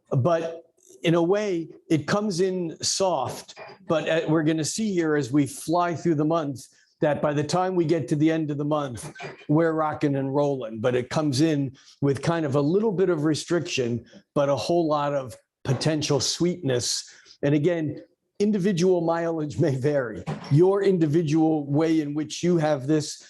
But in a way, it comes in soft. But we're going to see here as we fly through the month that by the time we get to the end of the month, we're rocking and rolling. But it comes in with kind of a little bit of restriction, but a whole lot of potential sweetness. And again, individual mileage may vary. Your individual way in which you have this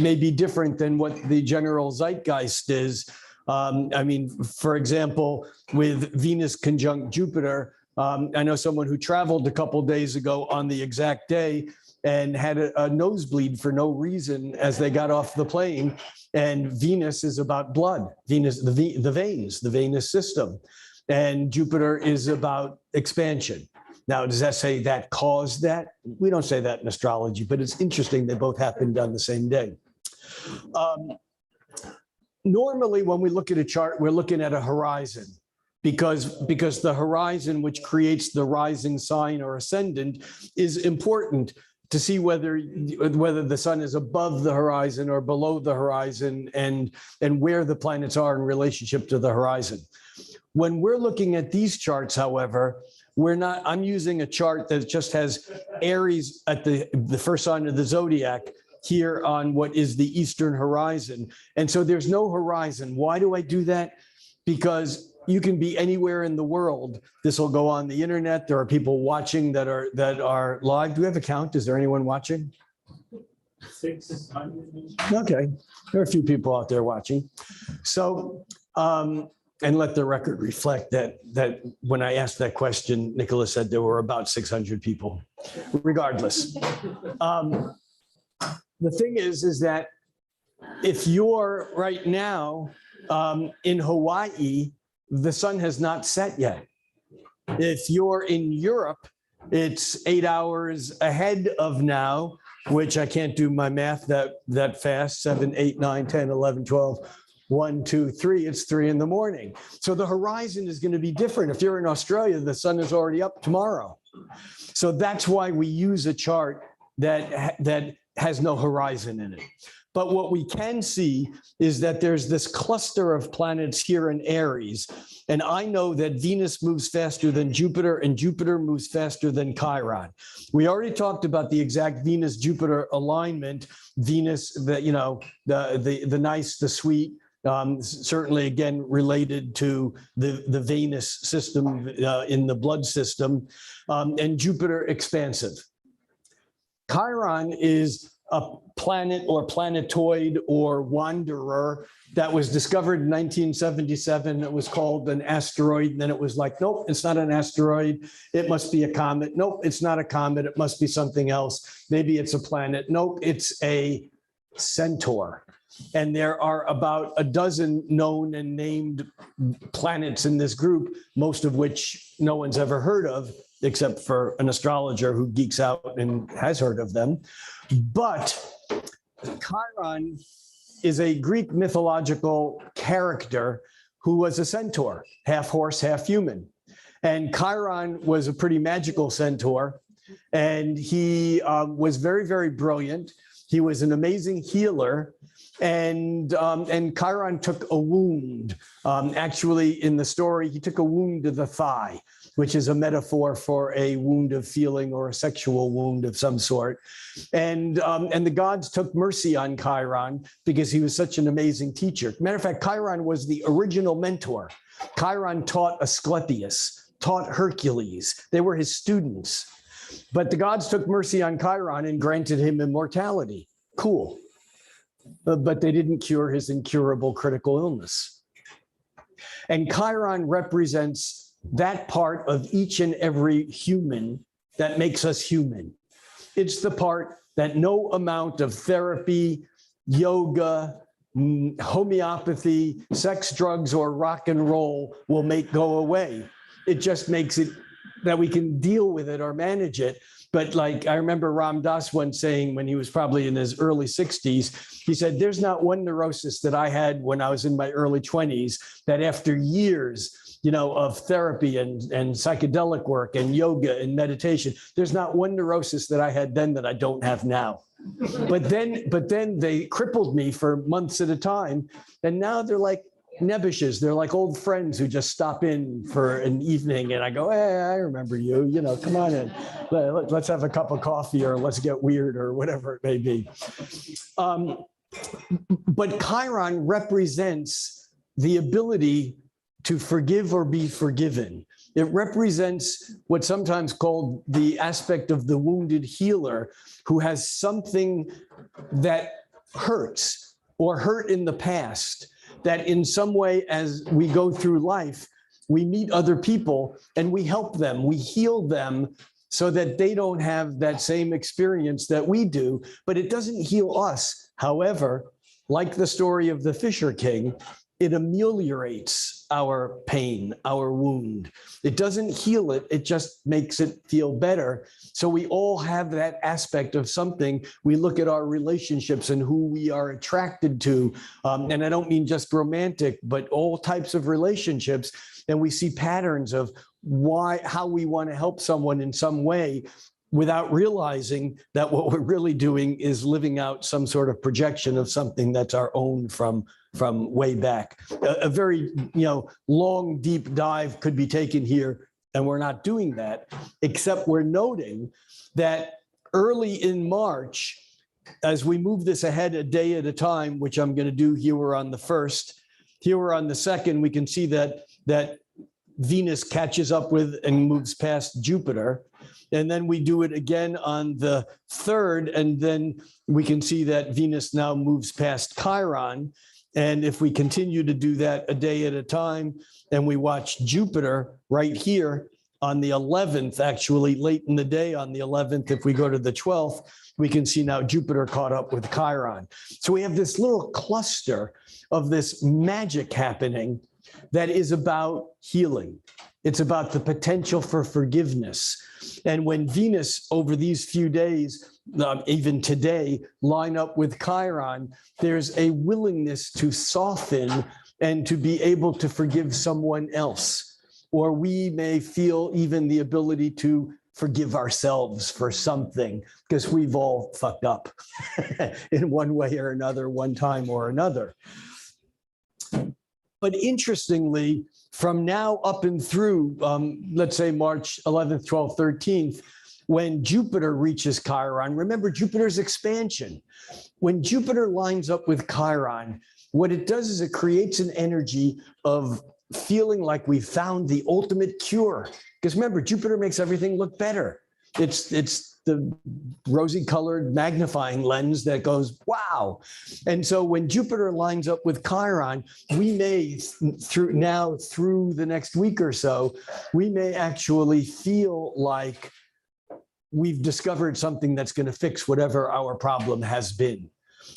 may be different than what the general zeitgeist is. I mean, for example, with Venus conjunct Jupiter, I know someone who traveled a couple days ago on the exact day and had a nosebleed for no reason as they got off the plane. And Venus is about blood. Venus, the veins, the venous system. And Jupiter is about expansion. Now, does that say that caused that? We don't say that in astrology, but it's interesting they both happened on the same day. Normally, when we look at a chart, we're looking at a horizon because the horizon, which creates the rising sign or ascendant, is important to see whether the sun is above the horizon or below the horizon and where the planets are in relationship to the horizon. When we're looking at these charts, however, I'm using a chart that just has Aries at the first sign of the zodiac here on what is the eastern horizon. And so there's no horizon. Why do I do that? Because you can be anywhere in the world. This will go on the internet. There are people watching that are live. Do we have a count? Is there anyone watching? 600. Okay, there are a few people out there watching. So, and let the record reflect that when I asked that question, Nicholas said there were about 600 people. Regardless, the thing is that if you're right now in Hawaii, the sun has not set yet. If you're in Europe, it's 8 hours ahead of now, which I can't do my math that fast. 7, 8, 9, 10, 11, 12, 1, 2, 3. It's 3 in the morning. So the horizon is going to be different. If you're in Australia, the sun is already up tomorrow. So that's why we use a chart that has no horizon in it. But what we can see is that there's this cluster of planets here in Aries. And I know that Venus moves faster than Jupiter and Jupiter moves faster than Chiron. We already talked about the exact Venus-Jupiter alignment. Venus, the nice, the sweet, certainly again related to the venous system in the blood system, and Jupiter expansive. Chiron is a planet or planetoid or wanderer that was discovered in 1977. It was called an asteroid. And then it was like, nope, it's not an asteroid. It must be a comet. Nope, it's not a comet. It must be something else. Maybe it's a planet. Nope, it's a centaur. And there are about a dozen known and named planets in this group, most of which no one's ever heard of, except for an astrologer who geeks out and has heard of them. But Chiron is a Greek mythological character who was a centaur, half horse, half human. And Chiron was a pretty magical centaur, and he was very, very brilliant. He was an amazing healer. And Chiron took a wound. Actually, in the story, he took a wound to the thigh, which is a metaphor for a wound of feeling or a sexual wound of some sort. And the gods took mercy on Chiron because he was such an amazing teacher. Matter of fact, Chiron was the original mentor. Chiron taught Asclepius, taught Hercules. They were his students. But the gods took mercy on Chiron and granted him immortality. Cool. But they didn't cure his incurable critical illness. And Chiron represents that part of each and every human that makes us human. It's the part that no amount of therapy, yoga, homeopathy, sex, drugs, or rock and roll will make go away. It just makes it that we can deal with it or manage it. But like I remember Ram Dass once saying when he was probably in his early 60s, he said, there's not one neurosis that I had when I was in my early 20s that after years, of therapy and psychedelic work and yoga and meditation, there's not one neurosis that I had then that I don't have now. But then they crippled me for months at a time. And now they're like nebbishes. They're like old friends who just stop in for an evening. And I go, hey, I remember you, come on in. Let's have a cup of coffee or let's get weird or whatever it may be. But Chiron represents the ability to forgive or be forgiven. It represents what's sometimes called the aspect of the wounded healer who has something that hurts or hurt in the past, that in some way as we go through life, we meet other people and we help them, we heal them so that they don't have that same experience that we do, but it doesn't heal us. However, like the story of the Fisher King, it ameliorates our pain, our wound. It doesn't heal it, it just makes it feel better. So we all have that aspect of something. We look at our relationships and who we are attracted to. And I don't mean just romantic, but all types of relationships. And we see patterns of how we want to help someone in some way without realizing that what we're really doing is living out some sort of projection of something that's our own from way back. A very long, deep dive could be taken here, and we're not doing that, except we're noting that early in March, as we move this ahead a day at a time, which I'm going to do here on the 1st, Here we're on the 2nd, we can see that Venus catches up with and moves past Jupiter. And then we do it again on the 3rd, and then we can see that Venus now moves past Chiron. And if we continue to do that a day at a time, and we watch Jupiter right here on the 11th, actually late in the day on the 11th, if we go to the 12th, we can see now Jupiter caught up with Chiron. So we have this little cluster of this magic happening that is about healing. It's about the potential for forgiveness. And when Venus over these few days, even today, line up with Chiron, there's a willingness to soften and to be able to forgive someone else. Or we may feel even the ability to forgive ourselves for something, because we've all fucked up in one way or another, one time or another. But interestingly, from now up and through, let's say March 11th, 12th, 13th, when Jupiter reaches Chiron, remember Jupiter's expansion. When Jupiter lines up with Chiron, what it does is it creates an energy of feeling like we found the ultimate cure. Because remember, Jupiter makes everything look better. It's the rosy colored magnifying lens that goes, wow. And so when Jupiter lines up with Chiron, we may, through the next week or so, we may actually feel like we've discovered something that's going to fix whatever our problem has been.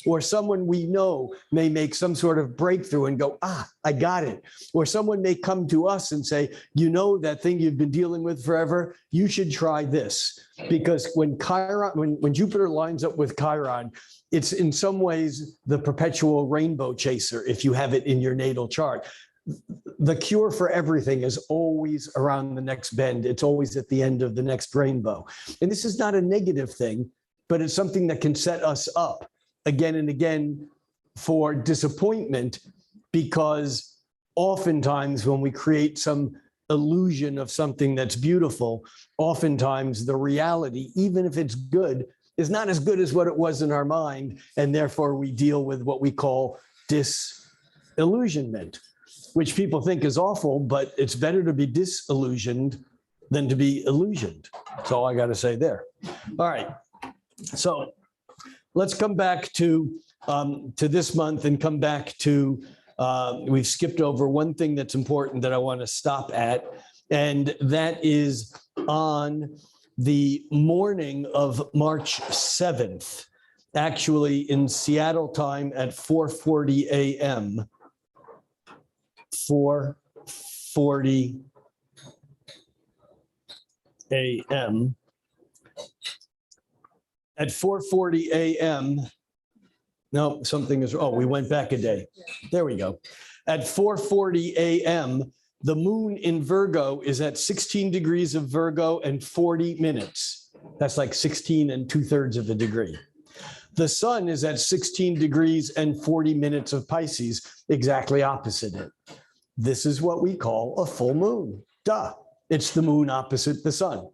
Or someone we know may make some sort of breakthrough and go, I got it. Or someone may come to us and say, you know, that thing you've been dealing with forever, you should try this. Because when Jupiter lines up with Chiron, it's in some ways the perpetual rainbow chaser, if you have it in your natal chart. The cure for everything is always around the next bend. It's always at the end of the next rainbow. And this is not a negative thing, but it's something that can set us up again and again for disappointment, because oftentimes when we create some illusion of something that's beautiful, oftentimes the reality, even if it's good, is not as good as what it was in our mind. And therefore we deal with what we call disillusionment, which people think is awful, but it's better to be disillusioned than to be illusioned. That's all I got to say there. All right. So let's come back to this month and come back to, we've skipped over one thing that's important that I want to stop at, and that is on the morning of March 7th, actually in Seattle time at 4:40 a.m. 4:40 a.m. At 4:40 a.m. No, something is, we went back a day. There we go. At 4:40 a.m., the moon in Virgo is at 16 degrees of Virgo and 40 minutes. That's like 16 2/3 of a degree. The sun is at 16 degrees and 40 minutes of Pisces, exactly opposite it. This is what we call a full moon. Duh. It's the moon opposite the sun.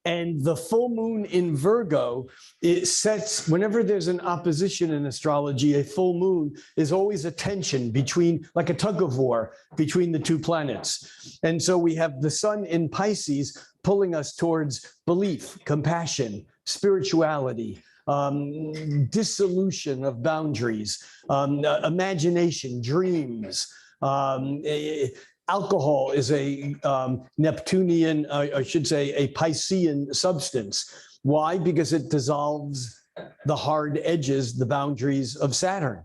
And the full moon in Virgo, it sets, whenever there's an opposition in astrology, a full moon is always a tension between, like a tug of war between the two planets. And so we have the sun in Pisces pulling us towards belief, compassion, spirituality, dissolution of boundaries, imagination, dreams. Alcohol is a Neptunian, I should say, a Piscean substance. Why? Because it dissolves the hard edges, the boundaries of Saturn.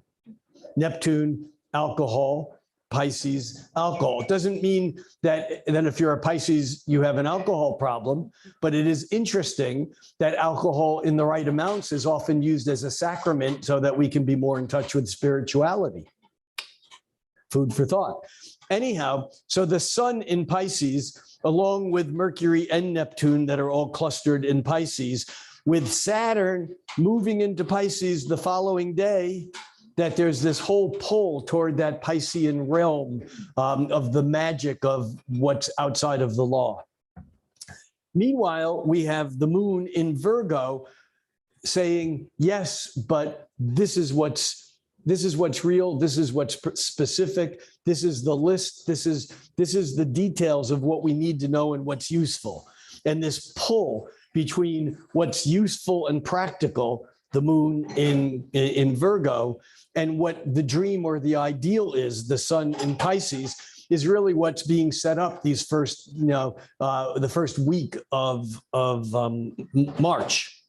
Neptune, alcohol, Pisces, alcohol. It doesn't mean that if you're a Pisces, you have an alcohol problem, but it is interesting that alcohol in the right amounts is often used as a sacrament so that we can be more in touch with spirituality. Food for thought. Anyhow, so the sun in Pisces, along with Mercury and Neptune that are all clustered in Pisces, with Saturn moving into Pisces the following day, that there's this whole pull toward that Piscean realm of the magic of what's outside of the law. Meanwhile, we have the moon in Virgo saying, yes, but this is what's this is what's real, this is what's specific, this is the list, this is the details of what we need to know and what's useful. And this pull between what's useful and practical, the moon in Virgo, and what the dream or the ideal is, the sun in Pisces, is really what's being set up these first, the first week of March.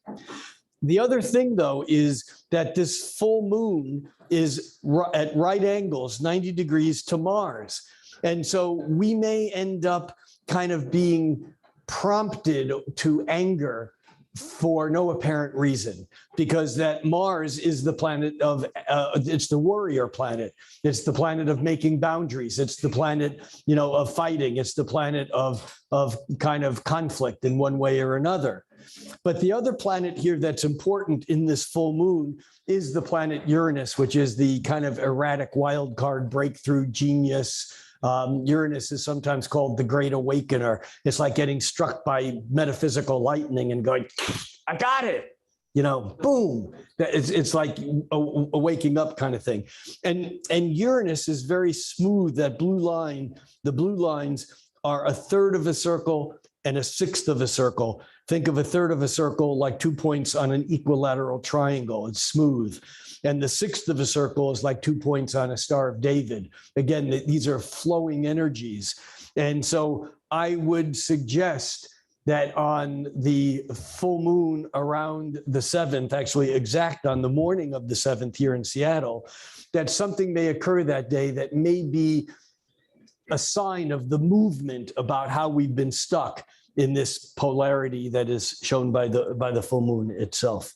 The other thing, though, is that this full moon is at right angles, 90 degrees to Mars. And so we may end up kind of being prompted to anger for no apparent reason, because that Mars is the planet of, it's the warrior planet. It's the planet of making boundaries. It's the planet, of fighting. It's the planet of kind of conflict in one way or another. But the other planet here that's important in this full moon is the planet Uranus, which is the kind of erratic wild card breakthrough genius. Uranus is sometimes called the Great Awakener. It's like getting struck by metaphysical lightning and going, I got it, boom. It's like a waking up kind of thing. And Uranus is very smooth. That blue line, the blue lines are a third of a circle and a sixth of a circle. Think of a third of a circle like 2 points on an equilateral triangle. It's smooth. And the sixth of a circle is like 2 points on a Star of David. Again, these are flowing energies. And so I would suggest that on the full moon around the 7th, actually exact on the morning of the 7th here in Seattle, that something may occur that day that may be a sign of the movement about how we've been stuck in this polarity that is shown by the full moon itself.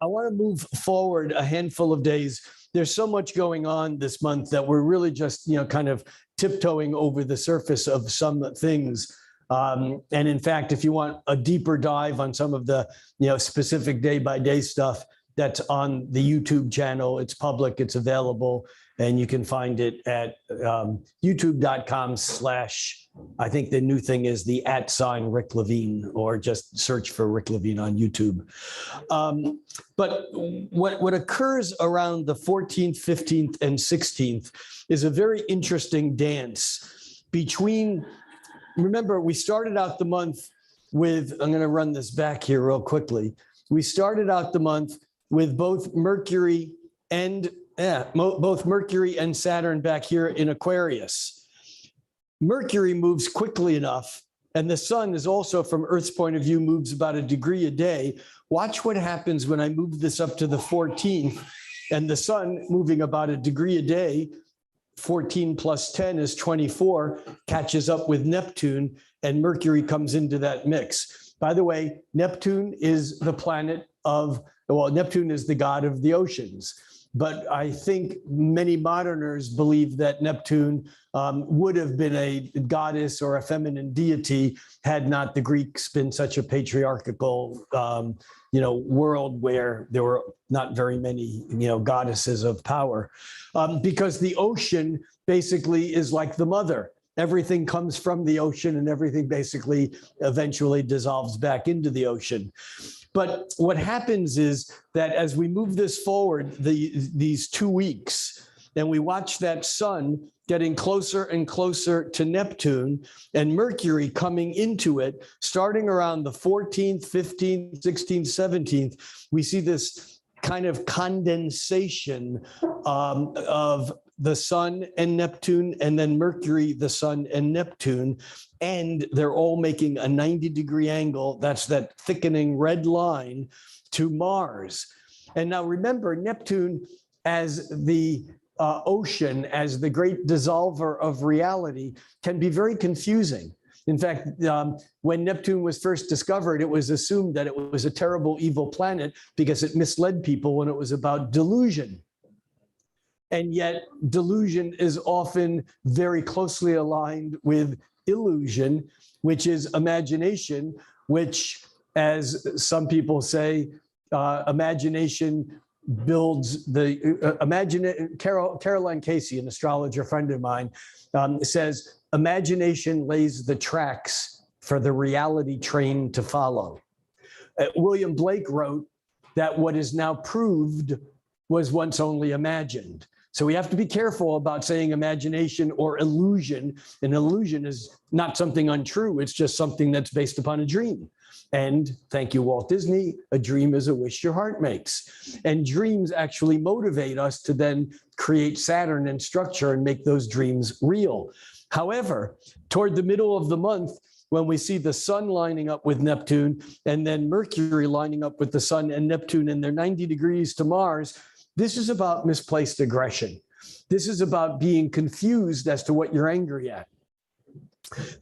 I want to move forward a handful of days. There's so much going on this month that we're really just, kind of tiptoeing over the surface of some things. And in fact, if you want a deeper dive on some of the, specific day-by-day stuff, that's on the YouTube channel. It's public, it's available, and you can find it at youtube.com/ I think the new thing is the @ Rick Levine, or just search for Rick Levine on YouTube. But what occurs around the 14th, 15th, and 16th is a very interesting dance between, remember, we started out the month with, I'm going to run this back here real quickly. We started out the month with both Mercury and Saturn back here in Aquarius. Mercury moves quickly enough, and the sun is also, from Earth's point of view, moves about a degree a day. Watch what happens when I move this up to the 14th, and the sun moving about a degree a day, 14 plus 10 is 24, catches up with Neptune, and Mercury comes into that mix. By the way, Neptune is the planet of, Neptune is the god of the oceans. But I think many moderners believe that Neptune would have been a goddess or a feminine deity had not the Greeks been such a patriarchal, world where there were not very many, goddesses of power. Because the ocean basically is like the mother. Everything comes from the ocean, and everything basically eventually dissolves back into the ocean. But what happens is that as we move this forward, these 2 weeks, and we watch that sun getting closer and closer to Neptune, and Mercury coming into it, starting around the 14th, 15th, 16th, 17th, we see this kind of condensation of the sun and Neptune, and then Mercury, the sun, and Neptune, and they're all making a 90-degree angle. That's that thickening red line to Mars. And now remember, Neptune as the ocean, as the great dissolver of reality, can be very confusing. In fact, when Neptune was first discovered, it was assumed that it was a terrible, evil planet because it misled people when it was about delusion. And yet delusion is often very closely aligned with illusion, which is imagination, which, as some people say, imagination builds the, Caroline Casey, an astrologer friend of mine, says, imagination lays the tracks for the reality train to follow. William Blake wrote that what is now proved was once only imagined. So we have to be careful about saying imagination or illusion. An illusion is not something untrue. It's just something that's based upon a dream. And thank you, Walt Disney, a dream is a wish your heart makes. And dreams actually motivate us to then create Saturn and structure and make those dreams real. However, toward the middle of the month, when we see the sun lining up with Neptune and then Mercury lining up with the sun and Neptune, and they're 90 degrees to Mars, this is about misplaced aggression. This is about being confused as to what you're angry at.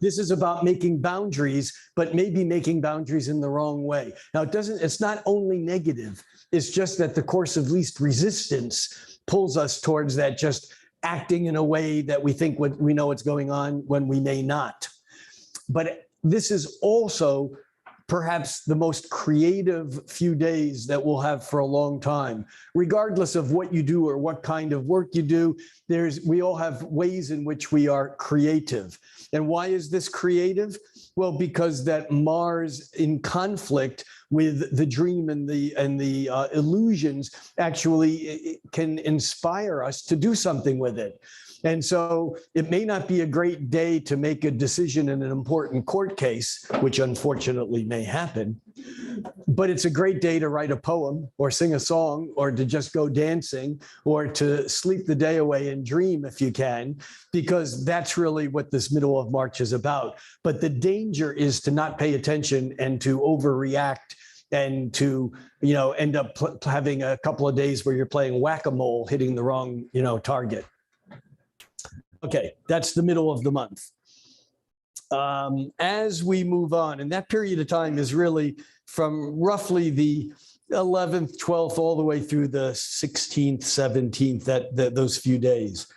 This is about making boundaries, but maybe making boundaries in the wrong way. Now, it's not only negative. It's just that the course of least resistance pulls us towards that, just acting in a way that we think we know what's going on when we may not. But this is also perhaps the most creative few days that we'll have for a long time. Regardless of what you do or what kind of work you do, we all have ways in which we are creative. And why is this creative? Well, because that Mars in conflict with the dream and the illusions actually can inspire us to do something with it. And so it may not be a great day to make a decision in an important court case, which unfortunately may happen, but it's a great day to write a poem or sing a song or to just go dancing or to sleep the day away and dream if you can, because that's really what this middle of March is about. But the danger is to not pay attention and to overreact and to, end up having a couple of days where you're playing whack-a-mole, hitting the wrong, target. Okay, that's the middle of the month. As we move on, and that period of time is really from roughly the 11th, 12th, all the way through the 16th, 17th, those few days.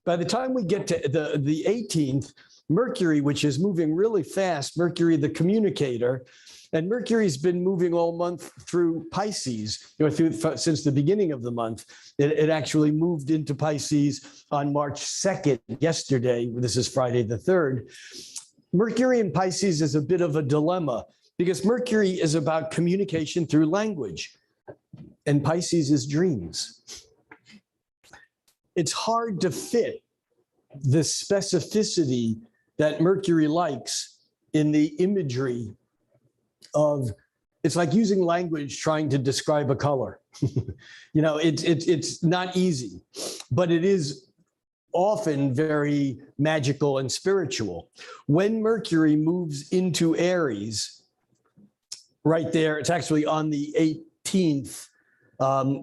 By the time we get to the 18th, Mercury, which is moving really fast, Mercury the communicator, and Mercury's been moving all month through Pisces, since the beginning of the month. It actually moved into Pisces on March 2nd, yesterday. This is Friday the 3rd. Mercury in Pisces is a bit of a dilemma because Mercury is about communication through language, and Pisces is dreams. It's hard to fit the specificity that Mercury likes in the imagery of, it's like using language trying to describe a color. It's not easy, but it is often very magical and spiritual. When Mercury moves into Aries, right there, it's actually on the 18th,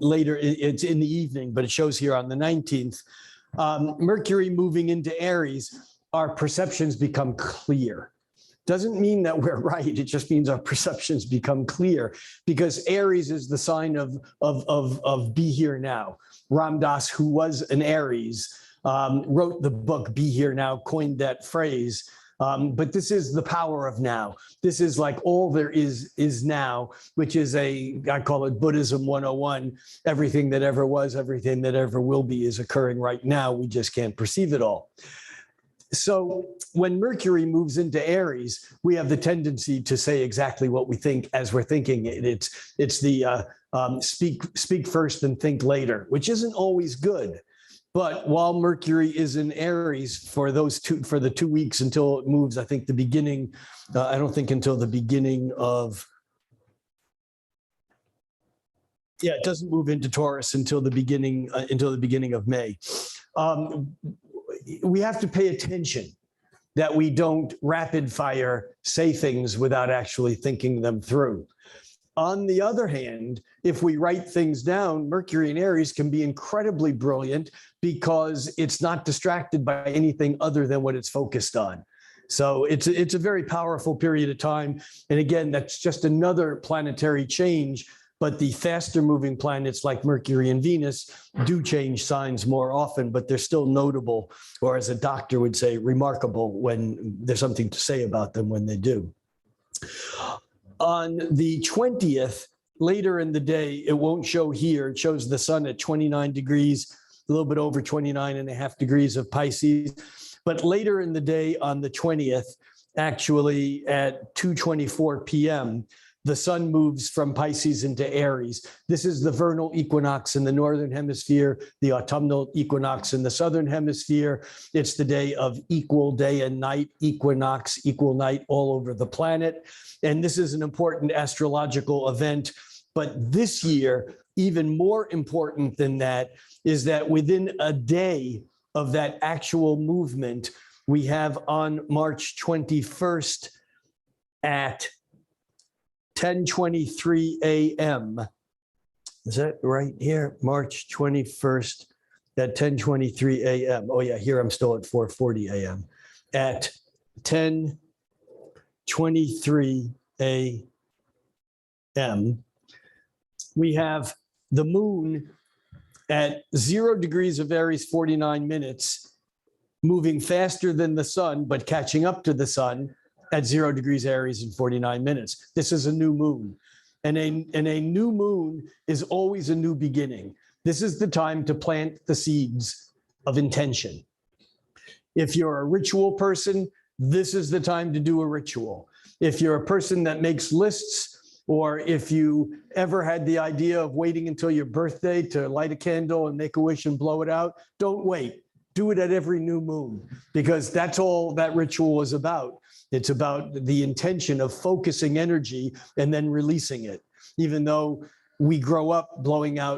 later, it's in the evening, but it shows here on the 19th. Mercury moving into Aries, our perceptions become clear. Doesn't mean that we're right. It just means our perceptions become clear, because Aries is the sign of be here now. Ram Dass, who was an Aries, wrote the book Be Here Now, coined that phrase. But this is the power of now. This is like all there is now, which is I call it Buddhism 101. Everything that ever was, everything that ever will be is occurring right now. We just can't perceive it all. So when Mercury moves into Aries, we have the tendency to say exactly what we think as we're thinking it. It's the speak first and think later, which isn't always good. But while Mercury is in Aries for the 2 weeks until it moves, I think the beginning, I don't think until the beginning of, it doesn't move into Taurus until the beginning of May. We have to pay attention that we don't rapid fire say things without actually thinking them through. On the other hand, if we write things down, Mercury in Aries can be incredibly brilliant because it's not distracted by anything other than what it's focused on. So it's a very powerful period of time. And again, that's just another planetary change. But the faster moving planets like Mercury and Venus do change signs more often, but they're still notable, or as a doctor would say, remarkable when there's something to say about them when they do. On the 20th, later in the day, it won't show here. It shows the sun at 29 degrees, a little bit over 29.5 degrees of Pisces. But later in the day on the 20th, actually at 2:24 p.m., the sun moves from Pisces into Aries. This is the vernal equinox in the northern hemisphere, the autumnal equinox in the southern hemisphere. It's the day of equal day and night, equinox, equal night all over the planet. And this is an important astrological event. But this year, even more important than that, is that within a day of that actual movement, we have on March 21st at 10:23 a.m. Is that right here? March 21st at 10:23 a.m. Oh yeah, here I'm still at 4:40 a.m. At 10:23 a.m. we have the moon at 0 degrees of Aries, 49 minutes, moving faster than the sun, but catching up to the sun at 0 degrees Aries in 49 minutes. This is a new moon. And a new moon is always a new beginning. This is the time to plant the seeds of intention. If you're a ritual person, this is the time to do a ritual. If you're a person that makes lists, or if you ever had the idea of waiting until your birthday to light a candle and make a wish and blow it out, don't wait. Do it at every new moon, because that's all that ritual is about. It's about the intention of focusing energy and then releasing it. Even though we grow up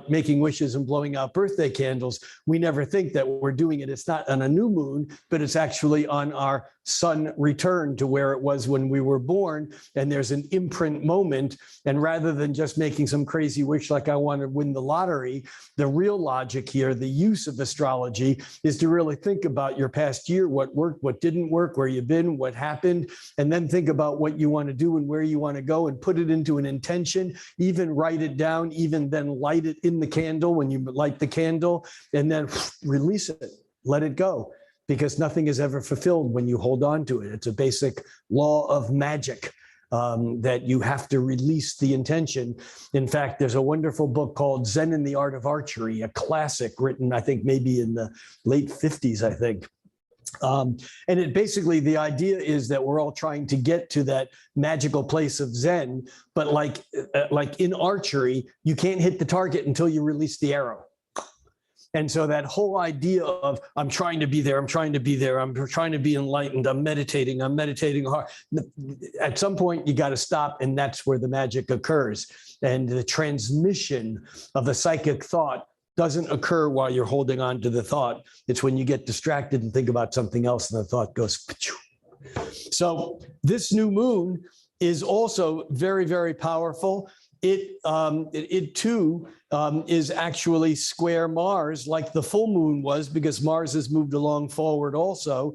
making wishes and blowing out birthday candles, we never think that we're doing it. It's not on a new moon, but it's actually on our sun return to where it was when we were born. And there's an imprint moment. And rather than just making some crazy wish like I want to win the lottery, the real logic here, the use of astrology, is to really think about your past year, what worked, what didn't work, where you've been, what happened, and then think about what you want to do and where you want to go and put it into an intention, even write it down, even then light it in the candle when you light the candle, and then release it, let it go. Because nothing is ever fulfilled when you hold on to it. It's a basic law of magic that you have to release the intention. In fact, there's a wonderful book called Zen and the Art of Archery, a classic written, I think, maybe in the late 50s, I think. And it basically, the idea is that we're all trying to get to that magical place of Zen, but like in archery, you can't hit the target until you release the arrow. And so that whole idea of I'm trying to be there, I'm trying to be there, I'm trying to be enlightened, I'm meditating hard. At some point, you got to stop, and that's where the magic occurs. And the transmission of a psychic thought doesn't occur while you're holding on to the thought. It's when you get distracted and think about something else, and the thought goes. So this new moon is also very, very powerful. It too is actually square Mars, like the full moon was, because Mars has moved along forward also.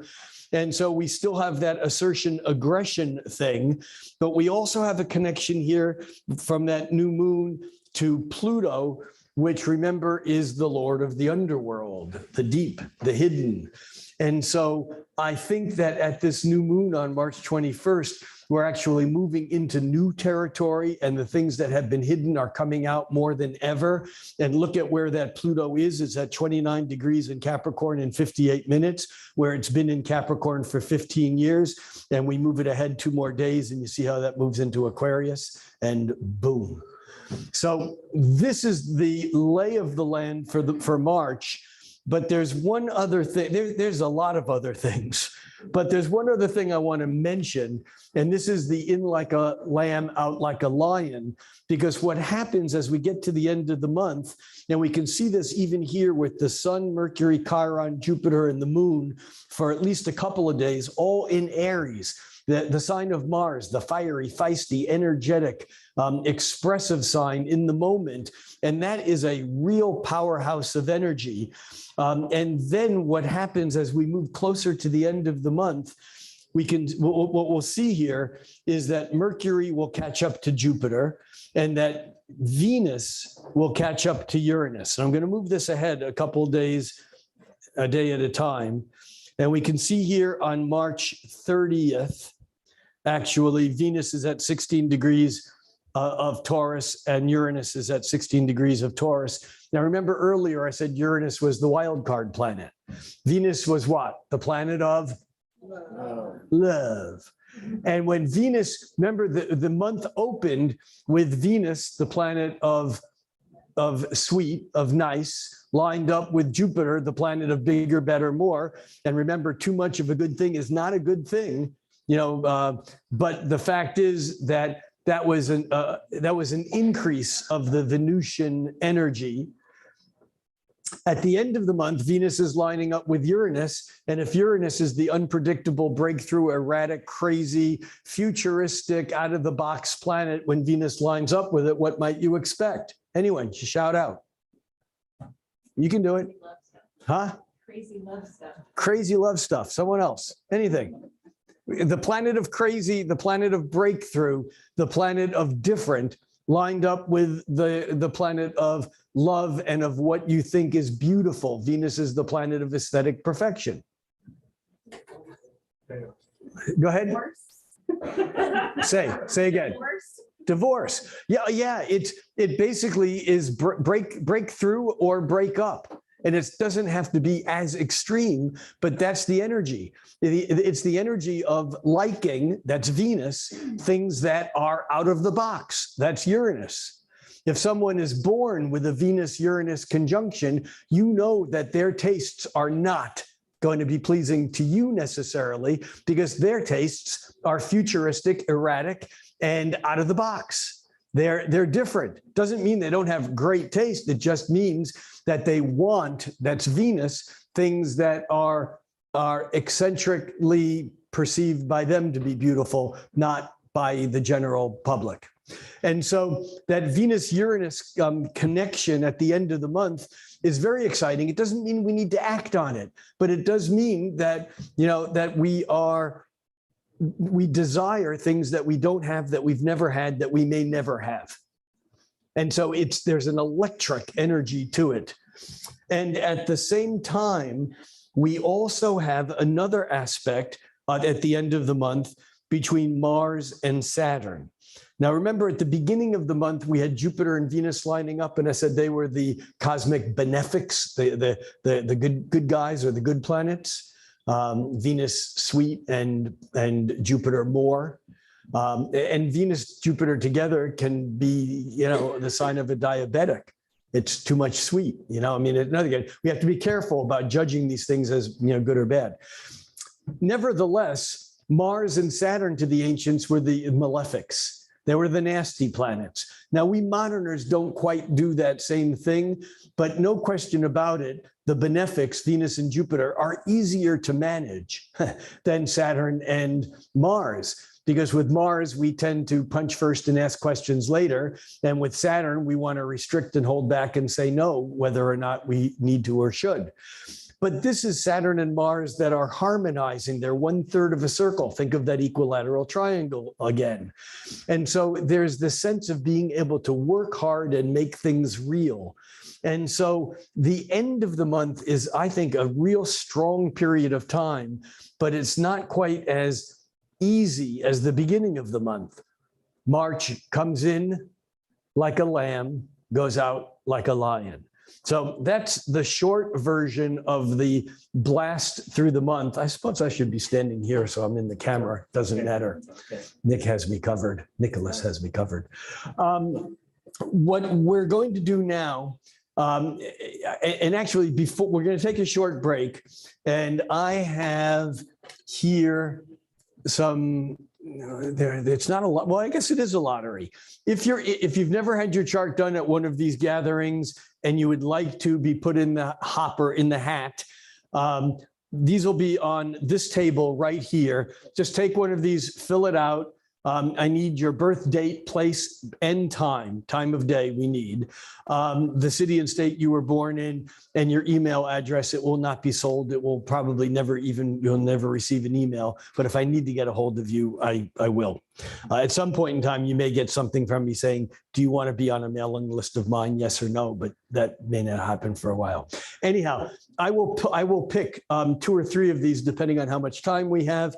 And so we still have that assertion aggression thing, but we also have a connection here from that new moon to Pluto, which, remember, is the lord of the underworld, the deep, the hidden. And so I think that at this new moon on March 21st, we're actually moving into new territory, and the things that have been hidden are coming out more than ever. And look at where that Pluto is. It's at 29 degrees in Capricorn in 58 minutes, where it's been in Capricorn for 15 years. And we move it ahead 2 more days, and you see how that moves into Aquarius, and boom. So this is the lay of the land for March. But there's one other thing. There's a lot of other things, but there's one other thing I want to mention, and this is the in like a lamb, out like a lion, because what happens as we get to the end of the month, and we can see this even here with the sun, Mercury, Chiron, Jupiter, and the moon for at least a couple of days, all in Aries. The sign of Mars, the fiery, feisty, energetic, expressive sign in the moment. And that is a real powerhouse of energy. And then what happens as we move closer to the end of the month, what we'll see here is that Mercury will catch up to Jupiter, and that Venus will catch up to Uranus. And I'm going to move this ahead a couple of days, a day at a time. And we can see here on March 30th, actually, Venus is at 16 degrees of Taurus, and Uranus is at 16 degrees of Taurus. Now, remember earlier I said Uranus was the wild card planet. Venus was what? The planet of love. And when Venus, remember the month opened with Venus, the planet of sweet, of nice, lined up with Jupiter, the planet of bigger, better, more. And remember, too much of a good thing is not a good thing, but the fact is that that was an increase of the Venusian energy. At the end of the month, Venus is lining up with Uranus. And if Uranus is the unpredictable, breakthrough, erratic, crazy, futuristic, out of the box planet, when Venus lines up with it, what might you expect? Anyone, shout out. You can do it. Huh? Crazy love stuff. Crazy love stuff. Someone else. Anything. The planet of crazy, the planet of breakthrough, the planet of different, lined up with the planet of love and of what you think is beautiful. Venus is the planet of aesthetic perfection. Go ahead. Say again. Divorce. Yeah. It basically is breakthrough or break up. And it doesn't have to be as extreme, but that's the energy. It's the energy of liking, that's Venus, things that are out of the box, that's Uranus. If someone is born with a Venus-Uranus conjunction, you know that their tastes are not going to be pleasing to you necessarily, because their tastes are futuristic, erratic, and out of the box. They're different. Doesn't mean they don't have great taste. It just means that they want, that's Venus, things that are eccentrically perceived by them to be beautiful, not by the general public. And so that Venus-Uranus connection at the end of the month is very exciting. It doesn't mean we need to act on it, but it does mean that, that we desire things that we don't have, that we've never had, that we may never have. And so there's an electric energy to it. And at the same time, we also have another aspect at the end of the month between Mars and Saturn. Now, remember, at the beginning of the month, we had Jupiter and Venus lining up, and I said they were the cosmic benefics, the good guys or the good planets. Venus sweet and Jupiter more. And Venus, Jupiter together can be, the sign of a diabetic. It's too much sweet, we have to be careful about judging these things as, good or bad. Nevertheless, Mars and Saturn to the ancients were the malefics. They were the nasty planets. Now, we moderners don't quite do that same thing, but no question about it, the benefics, Venus and Jupiter, are easier to manage than Saturn and Mars. Because with Mars, we tend to punch first and ask questions later. And with Saturn, we want to restrict and hold back and say no, whether or not we need to or should. But this is Saturn and Mars that are harmonizing. They're 1/3 of a circle. Think of that equilateral triangle again. And so there's the sense of being able to work hard and make things real. And so the end of the month is, I think, a real strong period of time, but it's not quite as easy as the beginning of the month. March comes in like a lamb, goes out like a lion. So that's the short version of the blast through the month. I suppose I should be standing here, so I'm in the camera. Doesn't matter. Nick has me covered. Nicholas has me covered. What we're going to do now, and actually before, we're going to take a short break, and I have here some, it's not a lot. Well, I guess it is a lottery. If you've never had your chart done at one of these gatherings and you would like to be put in the hopper, in the hat, these will be on this table right here. Just take one of these, fill it out. I need your birth date, place, and time of day we need. The city and state you were born in, and your email address. It will not be sold. It will probably you'll never receive an email. But if I need to get a hold of you, I will. At some point in time, you may get something from me saying, do you want to be on a mailing list of mine? Yes or no, but that may not happen for a while. Anyhow, I will pick 2 or 3 of these depending on how much time we have.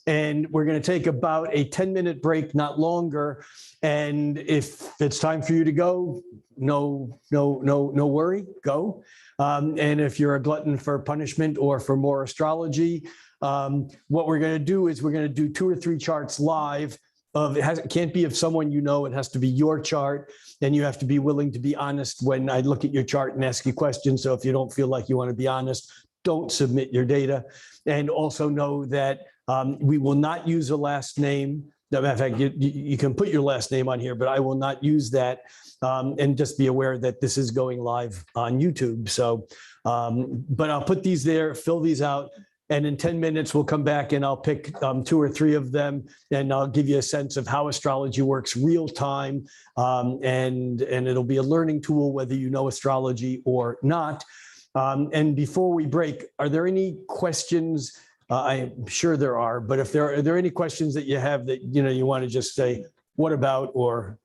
And we're going to take about a 10-minute break, not longer. And if it's time for you to go, no worry, go. And if you're a glutton for punishment or for more astrology, what we're going to do is we're going to do 2 or 3 charts live. It can't be of someone you know. It has to be your chart. And you have to be willing to be honest when I look at your chart and ask you questions. So if you don't feel like you want to be honest, don't submit your data. And also know that we will not use a last name. As a matter of fact, you can put your last name on here, but I will not use that. And just be aware that this is going live on YouTube. So, but I'll put these there, fill these out. And in 10 minutes, we'll come back and I'll pick 2 or 3 of them. And I'll give you a sense of how astrology works real time. And it'll be a learning tool, whether you know astrology or not. And before we break, are there any questions? I'm sure there are, but if are there any questions that you have that, you want to just say, what about, or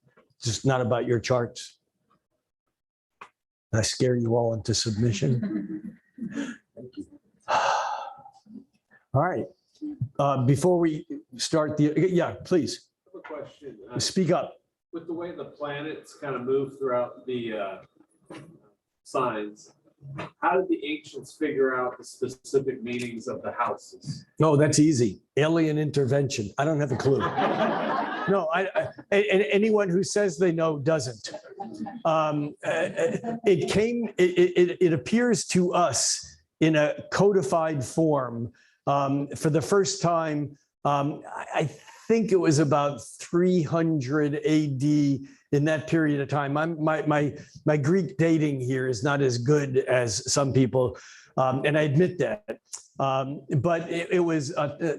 just not about your charts? I scare you all into submission. Thank you. All right. Before we start yeah, please. I have a question. Speak up. With the way the planets kind of move throughout the signs, how did the ancients figure out the specific meanings of the houses? No, that's easy. Alien intervention. I don't have a clue. No, and anyone who says they know doesn't. It appears to us in a codified form for the first time. I think it was about 300 AD, in that period of time. My Greek dating here is not as good as some people, and I admit that. But it was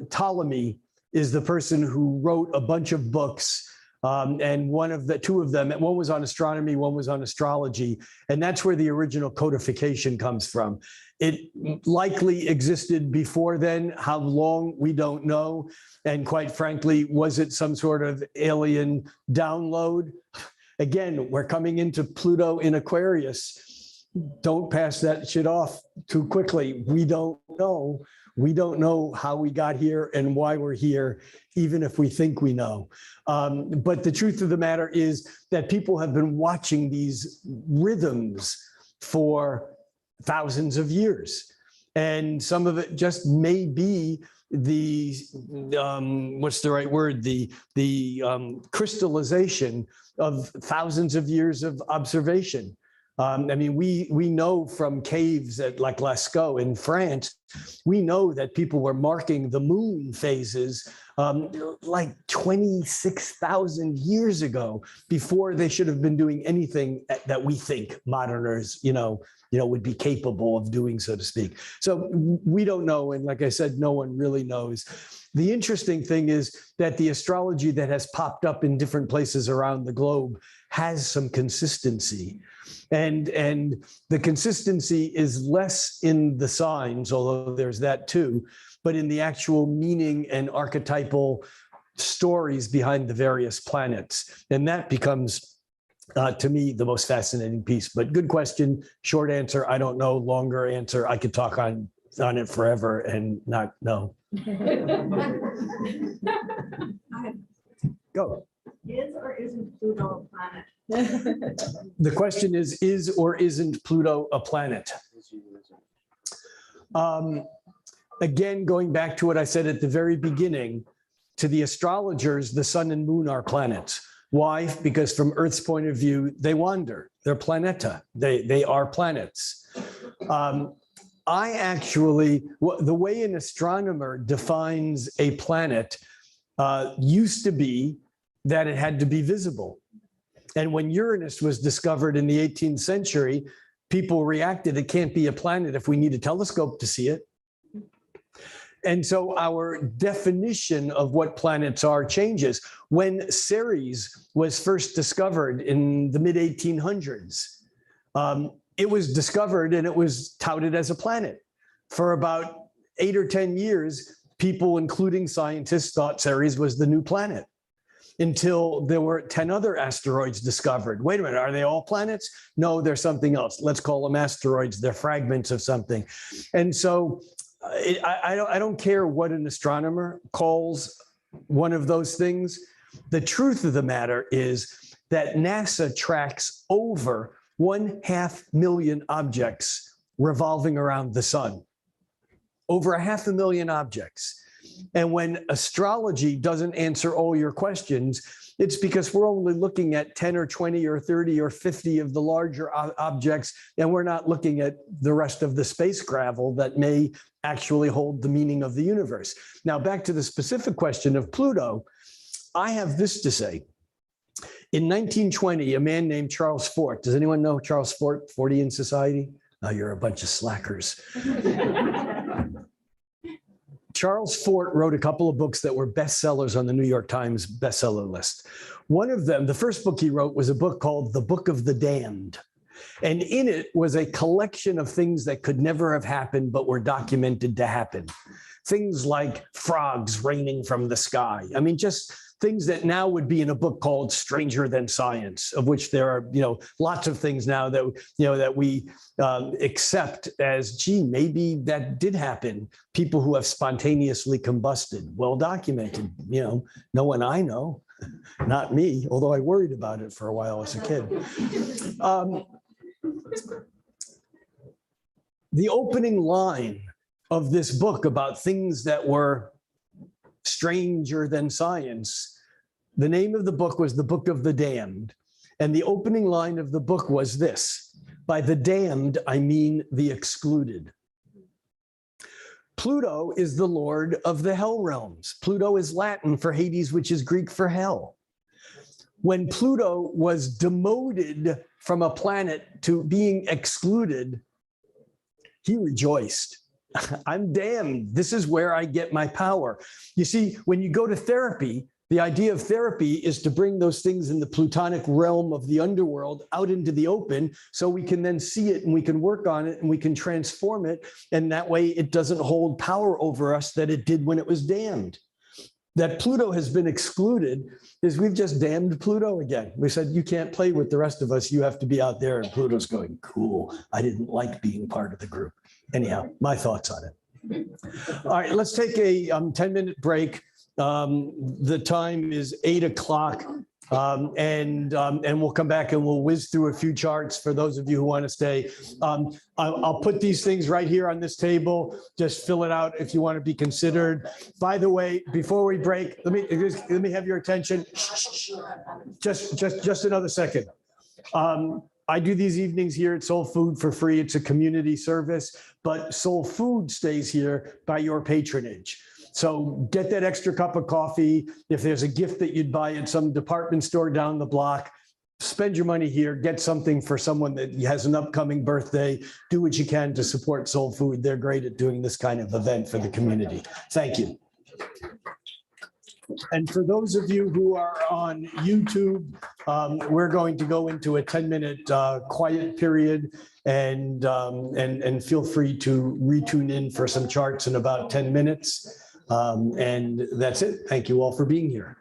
Ptolemy is the person who wrote a bunch of books, and 2 of them, one was on astronomy, one was on astrology, and that's where the original codification comes from. It likely existed before then. How long, we don't know. And quite frankly, was it some sort of alien download? Again, we're coming into Pluto in Aquarius. Don't pass that shit off too quickly. We don't know. We don't know how we got here and why we're here, even if we think we know. But the truth of the matter is that people have been watching these rhythms for thousands of years. And some of it just may be the what's the right word? The crystallization of thousands of years of observation. I mean, we know from caves at like Lascaux in France, we know that people were marking the moon phases like 26,000 years ago, before they should have been doing anything that we think moderners, would be capable of doing, so to speak. So we don't know. And like I said, no one really knows. The interesting thing is that the astrology that has popped up in different places around the globe has some consistency. And the consistency is less in the signs, although there's that too, but in the actual meaning and archetypal stories behind the various planets. And that becomes, to me, the most fascinating piece. But good question, short answer, I don't know. Longer answer, I could talk on it forever and not know. Go. Is or isn't Pluto a planet? The question is or isn't Pluto a planet? Again, going back to what I said at the very beginning, to the astrologers, the sun and moon are planets. Why? Because from Earth's point of view, they wander. They're planeta. They are planets. I actually, the way an astronomer defines a planet used to be that it had to be visible. And when Uranus was discovered in the 18th century, people reacted, it can't be a planet if we need a telescope to see it. And so our definition of what planets are changes. When Ceres was first discovered in the mid-1800s, it was discovered and it was touted as a planet. For about 8 or 10 years, people, including scientists, thought Ceres was the new planet. until there were 10 other asteroids discovered. Wait a minute, are they all planets? No, they're something else. Let's call them asteroids. They're fragments of something. And so I don't care what an astronomer calls one of those things. The truth of the matter is that NASA tracks over 500,000 objects revolving around the sun. Over 500,000 objects. And when astrology doesn't answer all your questions, it's because we're only looking at 10 or 20 or 30 or 50 of the larger objects, and we're not looking at the rest of the space gravel that may actually hold the meaning of the universe. Now, back to the specific question of Pluto, I have this to say. In 1920, a man named Charles Fort, does anyone know Charles Fort, 40 in Society? Oh, you're a bunch of slackers. Charles Fort wrote a couple of books that were bestsellers on the New York Times bestseller list. One of them, the first book he wrote, was a book called The Book of the Damned. And in it was a collection of things that could never have happened, but were documented to happen. Things like frogs raining from the sky. I mean, just things that now would be in a book called Stranger Than Science, of which there are, lots of things now that, that we accept as, gee, maybe that did happen. People who have spontaneously combusted, well documented, no one I know, not me, although I worried about it for a while as a kid. The opening line of this book about things that were stranger than science, the name of the book was The Book of the Damned. And the opening line of the book was this: by the damned, I mean the excluded. Pluto is the lord of the hell realms. Pluto is Latin for Hades, which is Greek for hell. When Pluto was demoted from a planet to being excluded, he rejoiced. I'm damned. This is where I get my power. You see, when you go to therapy, the idea of therapy is to bring those things in the plutonic realm of the underworld out into the open so we can then see it and we can work on it and we can transform it. And that way it doesn't hold power over us that it did when it was damned. That Pluto has been excluded is we've just damned Pluto again. We said, you can't play with the rest of us. You have to be out there. And Pluto's going, cool. I didn't like being part of the group. Anyhow, my thoughts on it. All right, let's take a 10-minute break. The time is 8 o'clock. And we'll come back and we'll whiz through a few charts for those of you who want to stay. I'll put these things right here on this table. Just fill it out if you want to be considered. By the way, before we break, let me have your attention. Just another second. I do these evenings here at Soul Food for free. It's a community service, but Soul Food stays here by your patronage. So get that extra cup of coffee. If there's a gift that you'd buy at some department store down the block, spend your money here, get something for someone that has an upcoming birthday. Do what you can to support Soul Food. They're great at doing this kind of event for the community. Thank you. And for those of you who are on YouTube, we're going to go into a 10-minute quiet period, and feel free to retune in for some charts in about 10 minutes. And that's it. Thank you all for being here.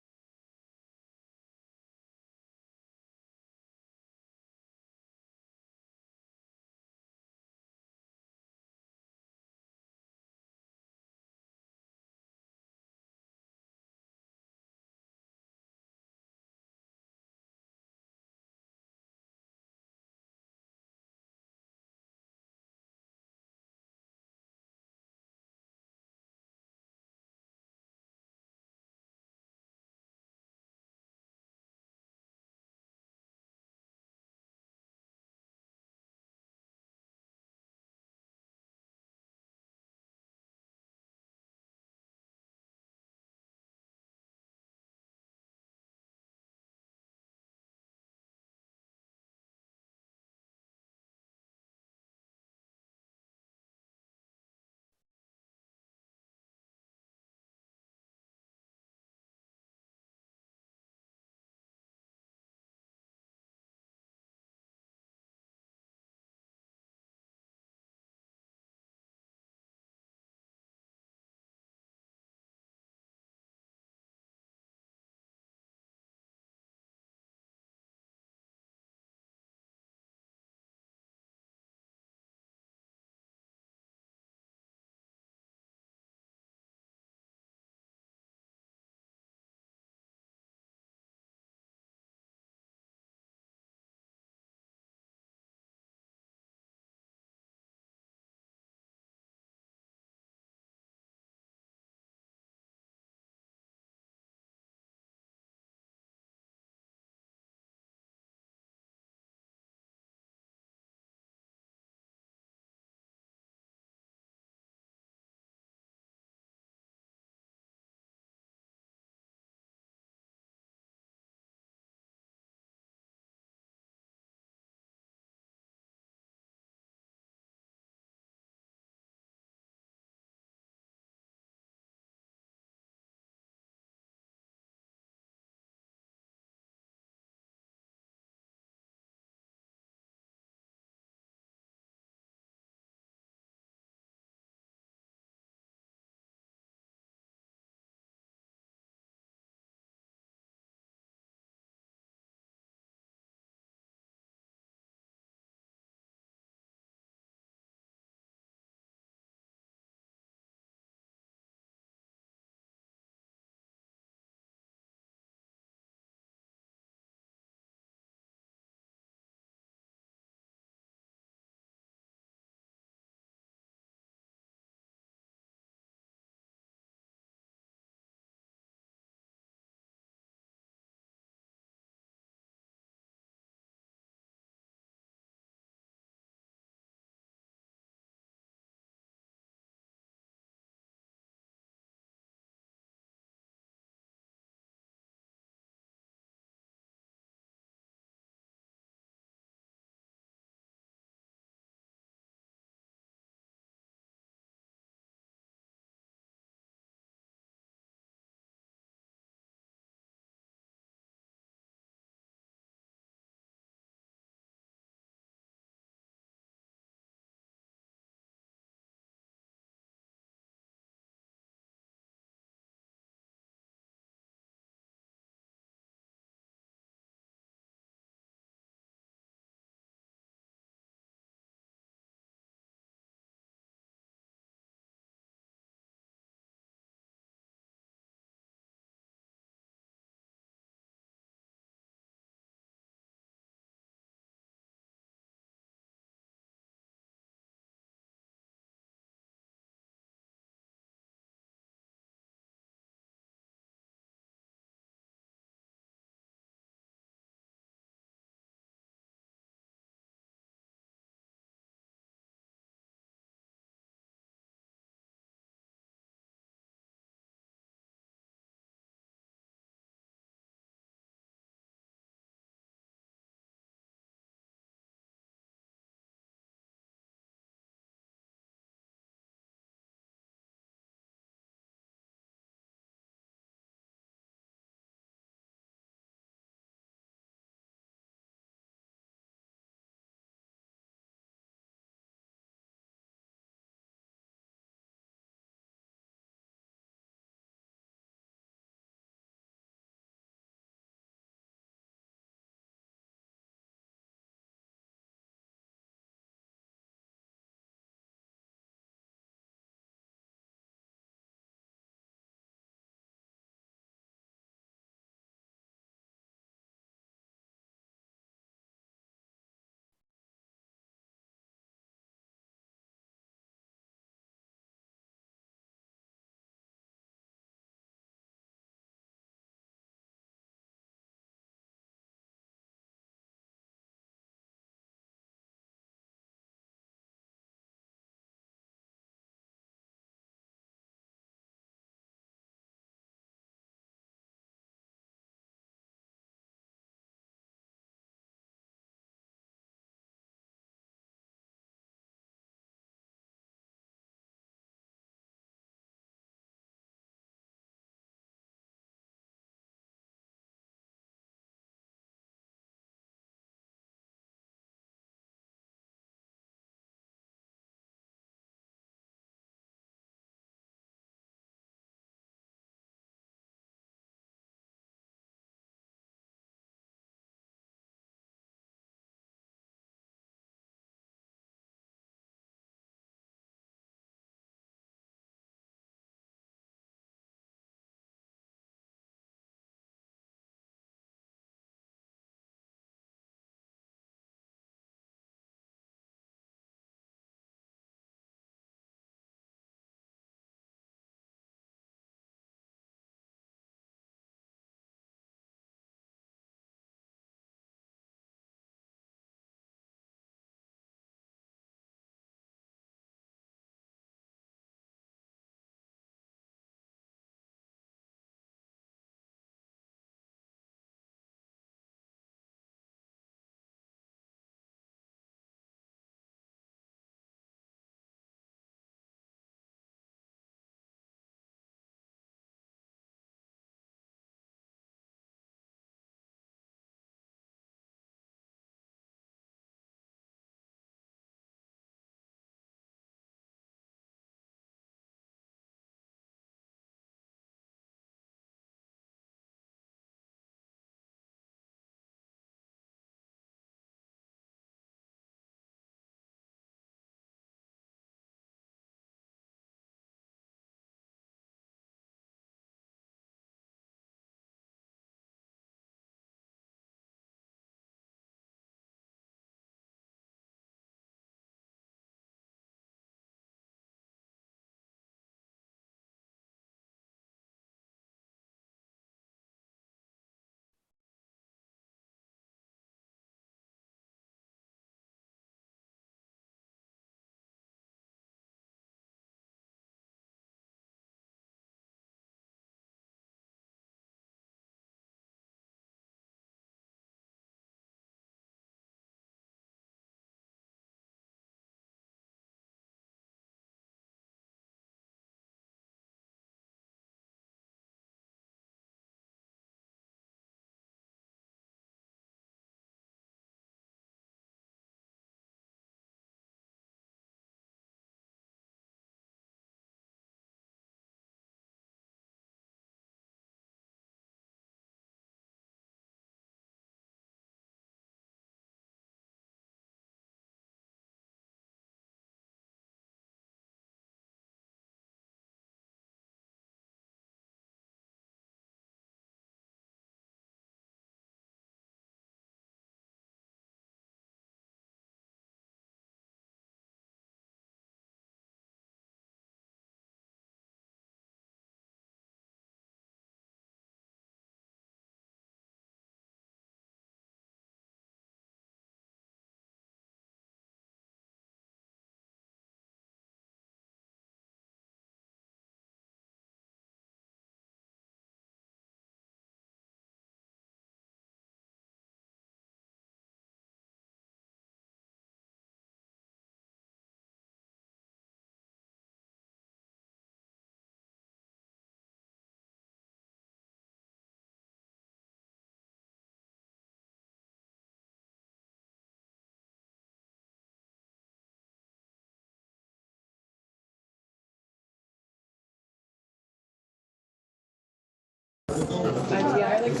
Yeah, I like to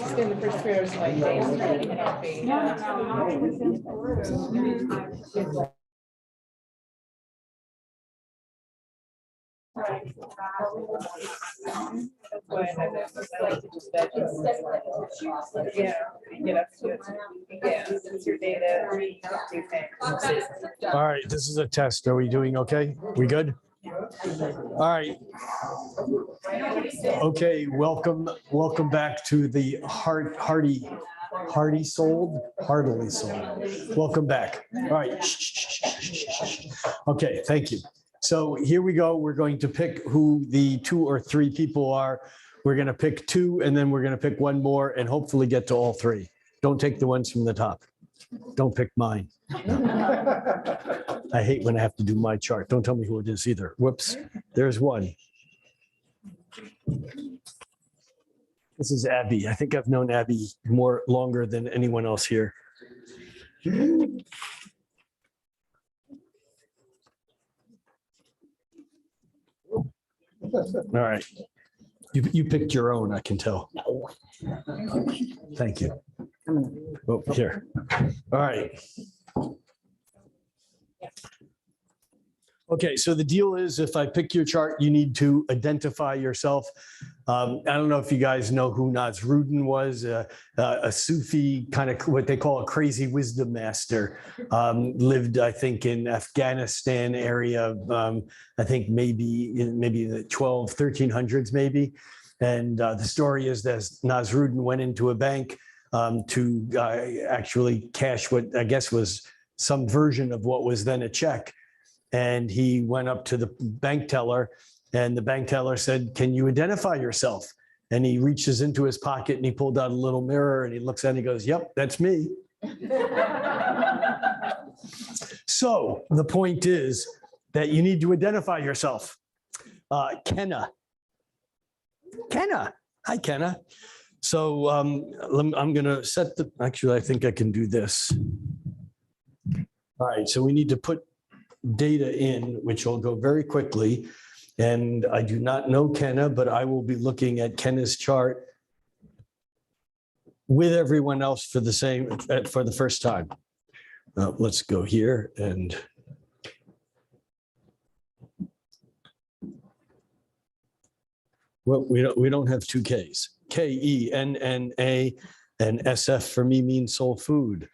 spend the first 3 hours of my day studying coffee. That's why I like to just veg. Yeah, get up to it. Yeah, it's your day to do things. All right, this is a test. Are we doing okay? We good? All right. Okay, welcome back to the heartily souled. Welcome back. All right. Okay, thank you. So here we go. We're going to pick who the 2 or 3 people are. We're going to pick 2 and then we're going to pick 1 more and hopefully get to all 3. Don't take the ones from the top. Don't pick mine. No. I hate when I have to do my chart. Don't tell me who it is either. Whoops. There's 1. This is Abby. I think I've known Abby longer than anyone else here. All right. You picked your own, I can tell. Thank you. Oh, here. All right. Okay, so the deal is if I pick your chart, you need to identify yourself. I don't know if you guys know who Nasruddin was, a Sufi kind of what they call a crazy wisdom master. Lived, I think, in Afghanistan area. I think maybe the 1300s maybe. And the story is that Nasruddin went into a bank to actually cash what I guess was some version of what was then a check. And he went up to the bank teller and the bank teller said, "Can you identify yourself?" And he reaches into his pocket and he pulled out a little mirror and he looks at it and he goes, "Yep, that's me." So the point is that you need to identify yourself. Kenna. Hi, Kenna. So I'm going to set actually, I think I can do this. All right, so we need to put data in, which will go very quickly. And I do not know Kenna, but I will be looking at Kenna's chart with everyone else for the first time. Let's go here and well, we don't have 2 Ks. KENNA and SF for me means soul food.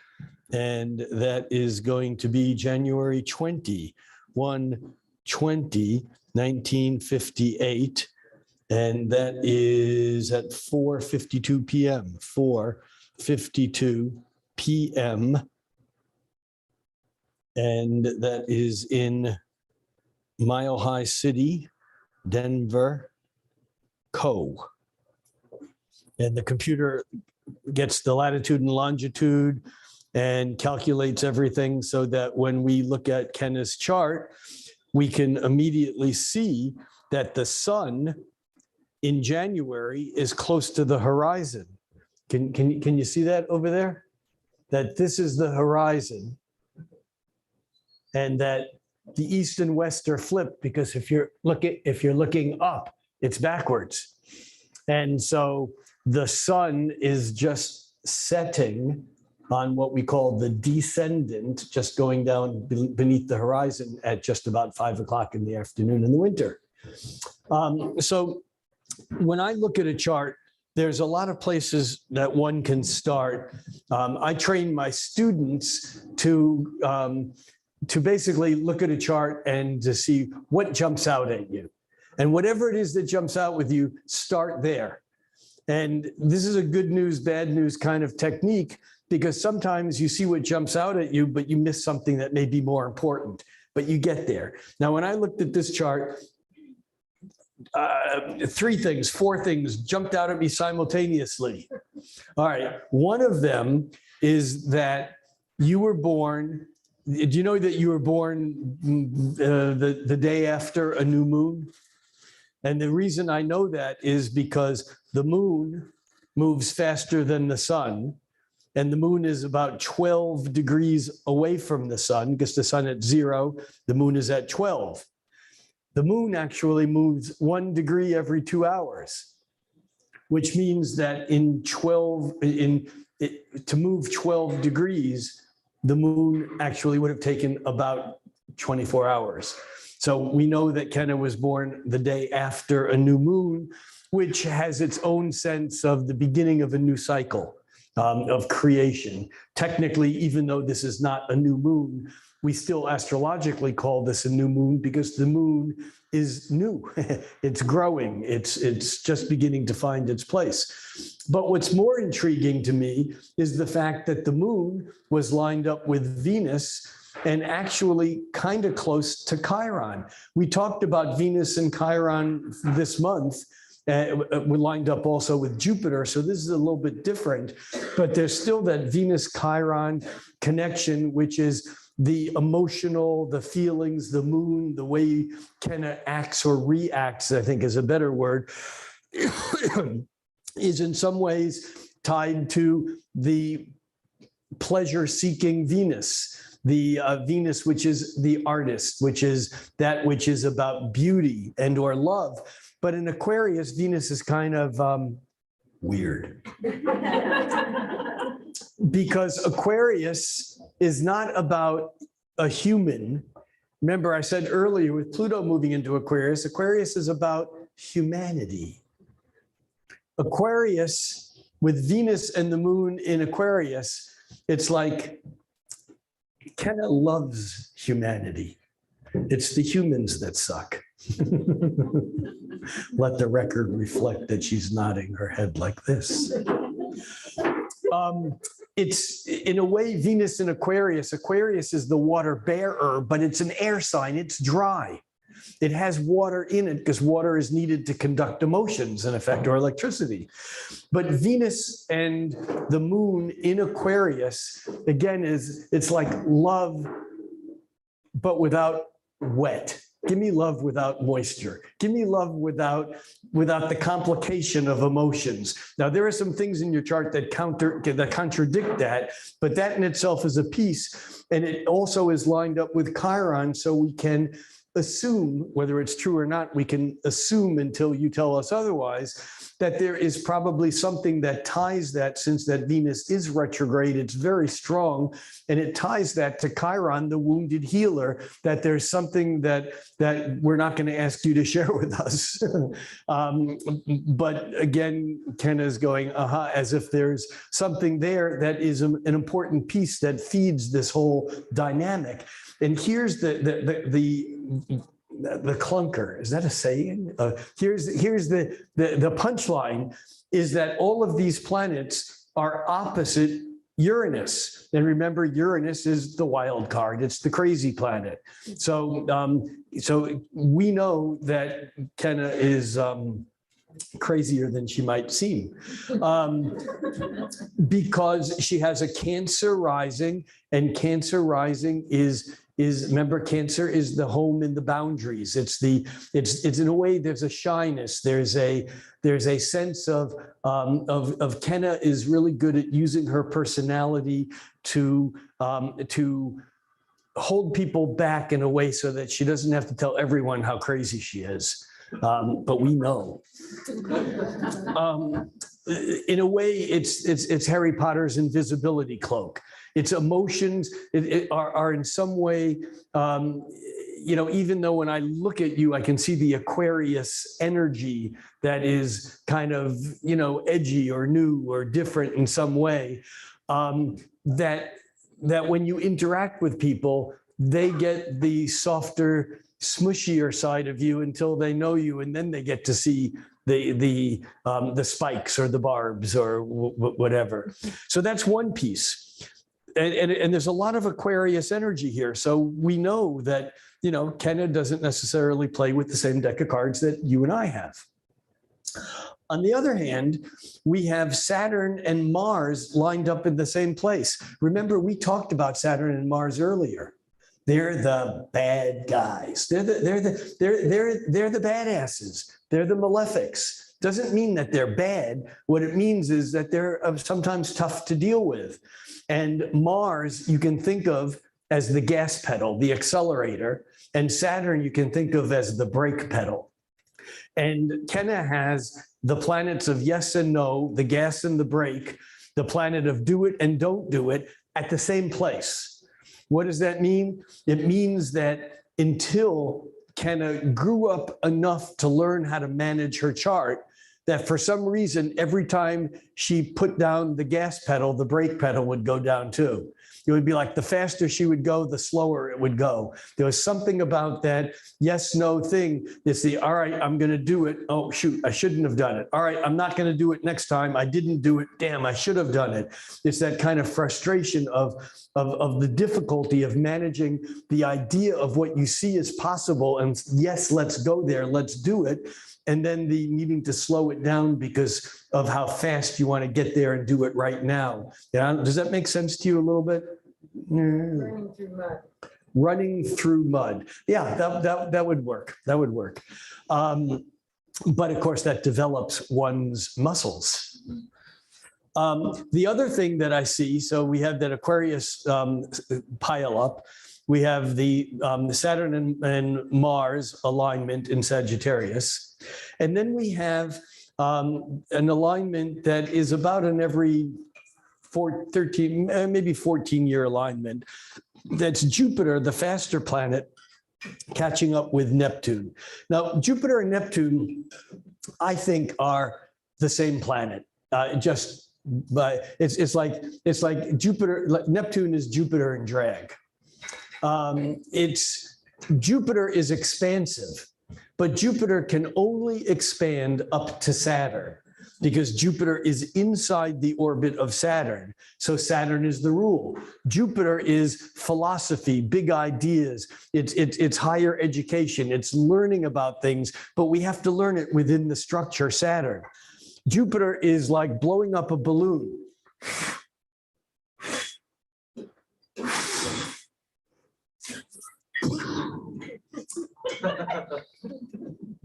And that is going to be January 20, 1958. And that is at 4:52 p.m. 4:52 p.m. And that is in Mile High City, Denver, Co. And the computer gets the latitude and longitude and calculates everything so that when we look at Kenna's chart, we can immediately see that the sun in January is close to the horizon. Can you see that over there? That this is the horizon and that the east and west are flipped because if you're looking up, it's backwards. And so the sun is just setting on what we call the descendant, just going down beneath the horizon at just about 5 o'clock in the afternoon in the winter. So when I look at a chart, there's a lot of places that one can start. I train my students to basically look at a chart and to see what jumps out at you. And whatever it is that jumps out with you, start there. And this is a good news, bad news kind of technique, because sometimes you see what jumps out at you, but you miss something that may be more important, but you get there. Now, when I looked at this chart, 4 things jumped out at me simultaneously. All right, one of them is that you were born, do you know that you were born the day after a new moon? And the reason I know that is because the moon moves faster than the sun. And the moon is about 12 degrees away from the sun because the sun at 0, the moon is at 12. The moon actually moves 1 degree every 2 hours, which means that in 12, to move 12 degrees, the moon actually would have taken about 24 hours. So we know that Kenna was born the day after a new moon, which has its own sense of the beginning of a new cycle of creation. Technically, even though this is not a new moon, we still astrologically call this a new moon because the moon is new. It's growing. It's just beginning to find its place. But what's more intriguing to me is the fact that the moon was lined up with Venus and actually kind of close to Chiron. We talked about Venus and Chiron this month. We lined up also with Jupiter, so this is a little bit different, but there's still that Venus-Chiron connection, which is the emotional, the feelings, the moon, the way Kenna acts or reacts, I think is a better word, is in some ways tied to the pleasure-seeking Venus, the Venus, which is the artist, which is that which is about beauty and or love. But in Aquarius, Venus is kind of weird. Because Aquarius is not about a human. Remember, I said earlier with Pluto moving into Aquarius, Aquarius is about humanity. Aquarius, with Venus and the moon in Aquarius, it's like Kenna loves humanity. It's the humans that suck. Let the record reflect that she's nodding her head like this. It's in a way Venus in Aquarius. Aquarius is the water bearer, but it's an air sign. It's dry. It has water in it because water is needed to conduct emotions, in effect, or electricity. But Venus and the moon in Aquarius, again, it's like love, but without wet. Give me love without moisture. Give me love without the complication of emotions. Now, there are some things in your chart that contradict that, but that in itself is a piece. And it also is lined up with Chiron, so we can assume, whether it's true or not, we can assume until you tell us otherwise, that there is probably something that ties that, since that Venus is retrograde, it's very strong, and it ties that to Chiron, the wounded healer, that there's something that we're not going to ask you to share with us. But again, Kenna's going, as if there's something there that is an important piece that feeds this whole dynamic. And here's the clunker. Is that a saying? Here's the punchline is that all of these planets are opposite Uranus. And remember, Uranus is the wild card. It's the crazy planet. So we know that Kenna is crazier than she might seem, because she has a Cancer rising, and Cancer rising is remember, Cancer is the home in the boundaries. It's in a way, there's a shyness. There's a sense of Kenna is really good at using her personality to hold people back in a way so that she doesn't have to tell everyone how crazy she is. But we know. In a way, it's Harry Potter's invisibility cloak. Its emotions are in some way, even though when I look at you, I can see the Aquarius energy that is kind of, edgy or new or different in some way, that when you interact with people, they get the softer, smushier side of you until they know you, and then they get to see the spikes or the barbs or whatever. So that's one piece. And there's a lot of Aquarius energy here. So we know that, Kenna doesn't necessarily play with the same deck of cards that you and I have. On the other hand, we have Saturn and Mars lined up in the same place. Remember, we talked about Saturn and Mars earlier. They're the bad guys. They're the badasses. They're the malefics. Doesn't mean that they're bad. What it means is that they're sometimes tough to deal with. And Mars, you can think of as the gas pedal, the accelerator, and Saturn, you can think of as the brake pedal. And Kenna has the planets of yes and no, the gas and the brake, the planet of do it and don't do it at the same place. What does that mean? It means that until Kenna grew up enough to learn how to manage her chart, that for some reason, every time she put down the gas pedal, the brake pedal would go down too. It would be like the faster she would go, the slower it would go. There was something about that yes, no thing. It's the, all right, I'm going to do it. Oh, shoot, I shouldn't have done it. All right, I'm not going to do it next time. I didn't do it. Damn, I should have done it. It's that kind of frustration of the difficulty of managing the idea of what you see as possible. And yes, let's go there. Let's do it. And then the needing to slow it down because of how fast you want to get there and do it right now. Yeah, does that make sense to you a little bit? Running through mud. Running through mud. Yeah, that would work. That would work. But of course, that develops one's muscles. The other thing that I see, so we have that Aquarius pile up. We have the Saturn and Mars alignment in Sagittarius. And then we have an alignment that is about an every 13, maybe 14-year alignment. That's Jupiter, the faster planet, catching up with Neptune. Now, Jupiter and Neptune, I think, are the same planet. But it's like Jupiter, like Neptune is Jupiter in drag. Jupiter is expansive, but Jupiter can only expand up to Saturn because Jupiter is inside the orbit of Saturn. So Saturn is the rule. Jupiter is philosophy, big ideas. It's higher education. It's learning about things, but we have to learn it within the structure Saturn. Jupiter is like blowing up a balloon.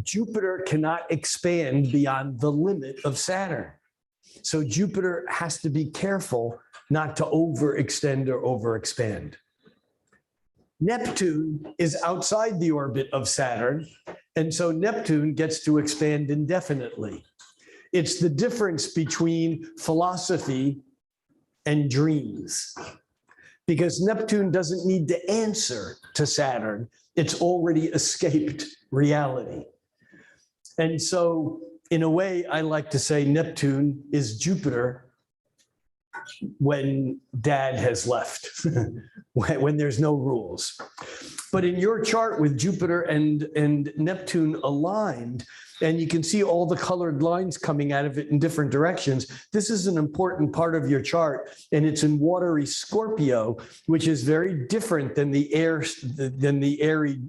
Jupiter cannot expand beyond the limit of Saturn. So Jupiter has to be careful not to overextend or overexpand. Neptune is outside the orbit of Saturn, and so Neptune gets to expand indefinitely. It's the difference between philosophy and dreams. Because Neptune doesn't need to answer to Saturn. It's already escaped reality. And so, in a way, I like to say Neptune is Jupiter when dad has left, when there's no rules. But in your chart with Jupiter and Neptune aligned, and you can see all the colored lines coming out of it in different directions. This is an important part of your chart, and it's in watery Scorpio, which is very different than the airy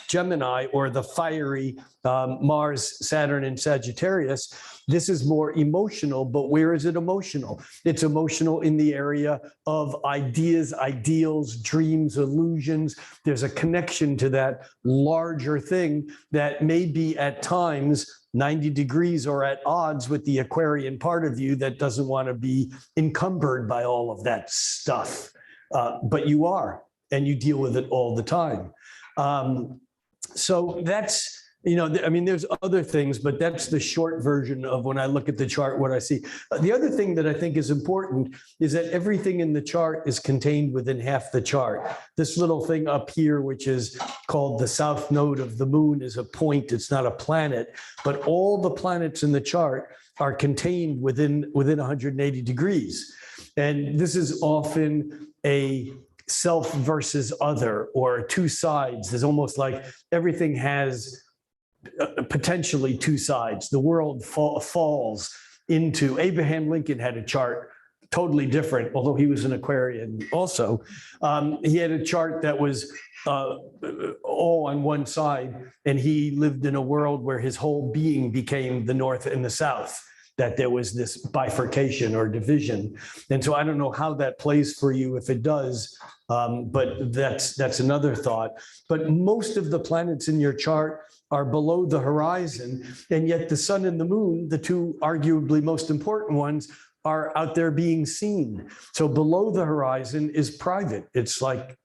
Gemini or the fiery Mars, Saturn, and Sagittarius. This is more emotional, but where is it emotional? It's emotional in the area of ideas, ideals, dreams, illusions. There's a connection to that larger thing that may be at times 90 degrees or at odds with the Aquarian part of you that doesn't want to be encumbered by all of that stuff. But you are, and you deal with it all the time. So that's, I mean, there's other things, but that's the short version of when I look at the chart, what I see. The other thing that I think is important is that everything in the chart is contained within half the chart. This little thing up here, which is called the south node of the moon, is a point. It's not a planet, but all the planets in the chart are contained within 180 degrees. And this is often a self versus other, or two sides. There's almost like everything has potentially two sides. The world falls into, Abraham Lincoln had a chart totally different, although he was an Aquarian also. He had a chart that was all on one side, and he lived in a world where his whole being became the North and the South, that there was this bifurcation or division. And so I don't know how that plays for you, if it does, but that's another thought. But most of the planets in your chart are below the horizon, and yet the sun and the moon, the two arguably most important ones, are out there being seen. So below the horizon is private. It's like,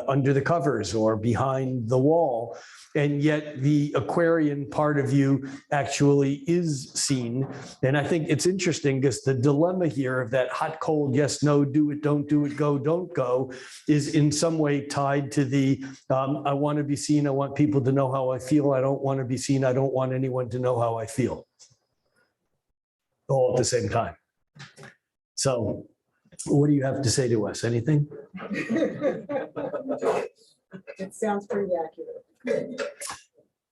under the covers or behind the wall. And yet the Aquarian part of you actually is seen. And I think it's interesting because the dilemma here of that hot, cold, yes, no, do it, don't do it, go, don't go, is in some way tied to the, I want to be seen. I want people to know how I feel. I don't want to be seen. I don't want anyone to know how I feel. All at the same time. So what do you have to say to us? Anything? It sounds pretty accurate.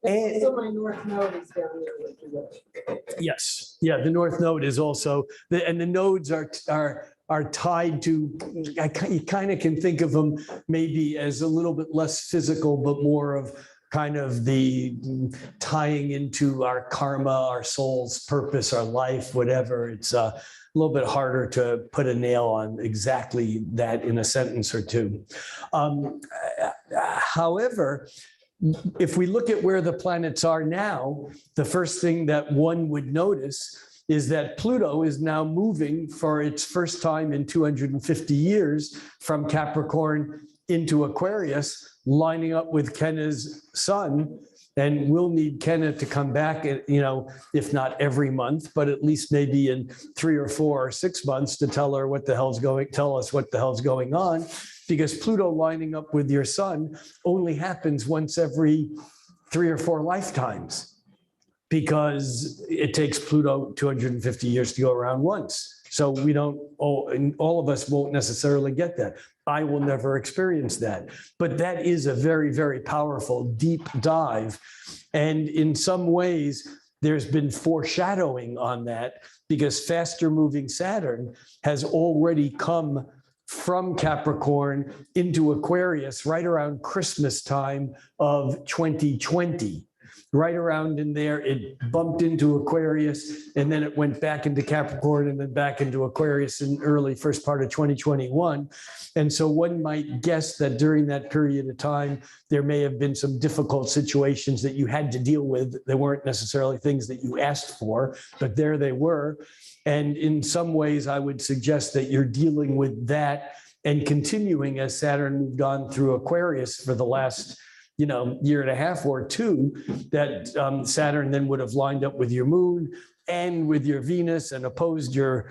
And- So my north node is down there with you. Yes, yeah, the North Node is also, and the nodes are tied to, you kind of can think of them maybe as a little bit less physical, but more of kind of the tying into our karma, our soul's purpose, our life, whatever. It's a little bit harder to put a nail on exactly that in a sentence or two. However, if we look at where the planets are now, the first thing that one would notice is that Pluto is now moving for its first time in 250 years from Capricorn into Aquarius, lining up with Kenna's sun. And we'll need Kenna to come back, if not every month, but at least maybe in 3 or 4 or 6 months to tell us what the hell's going on. Because Pluto lining up with your sun only happens once every 3 or 4 lifetimes, because it takes Pluto 250 years to go around once. So we don't, all of us won't necessarily get that. I will never experience that. But that is a very, very powerful deep dive. And in some ways, there's been foreshadowing on that, because faster moving Saturn has already come from Capricorn into Aquarius right around Christmas time of 2020. Right around in there, it bumped into Aquarius, and then it went back into Capricorn and then back into Aquarius in early first part of 2021. And so one might guess that during that period of time, there may have been some difficult situations that you had to deal with. They weren't necessarily things that you asked for, but there they were. And in some ways, I would suggest that you're dealing with that and continuing as Saturn moved on through Aquarius for the last year and a half or two, that Saturn then would have lined up with your moon and with your Venus and opposed your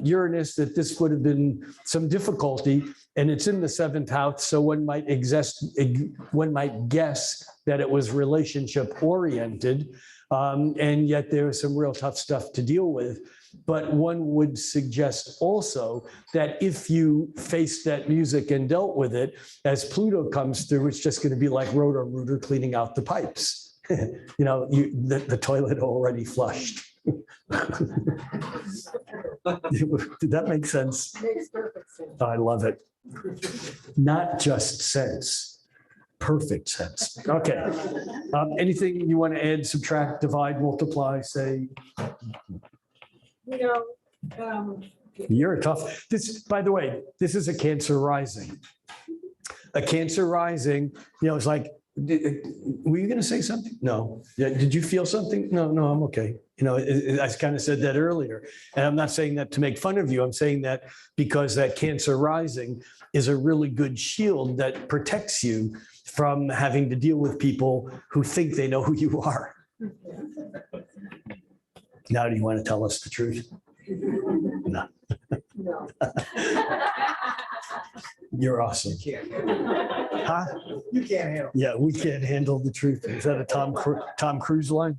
Uranus, that this would have been some difficulty. And it's in the 7th house, so one might guess that it was relationship oriented, and yet there was some real tough stuff to deal with. But one would suggest also that if you faced that music and dealt with it, as Pluto comes through, it's just going to be like Roto-Rooter cleaning out the pipes. The toilet already flushed. Did that make sense? Makes perfect sense. I love it. Not just sense, perfect sense. Okay. Anything you want to add, subtract, divide, multiply, say? You're a tough, by the way, this is a Cancer rising. A Cancer rising, it's like, were you going to say something? No. Yeah, did you feel something? No, I'm okay. I kind of said that earlier. And I'm not saying that to make fun of you. I'm saying that because that Cancer rising is a really good shield that protects you from having to deal with people who think they know who you are. Now, do you want to tell us the truth? No. No. You're awesome. Huh? You can't handle. Yeah, we can't handle the truth. Is that a Tom Cruise line?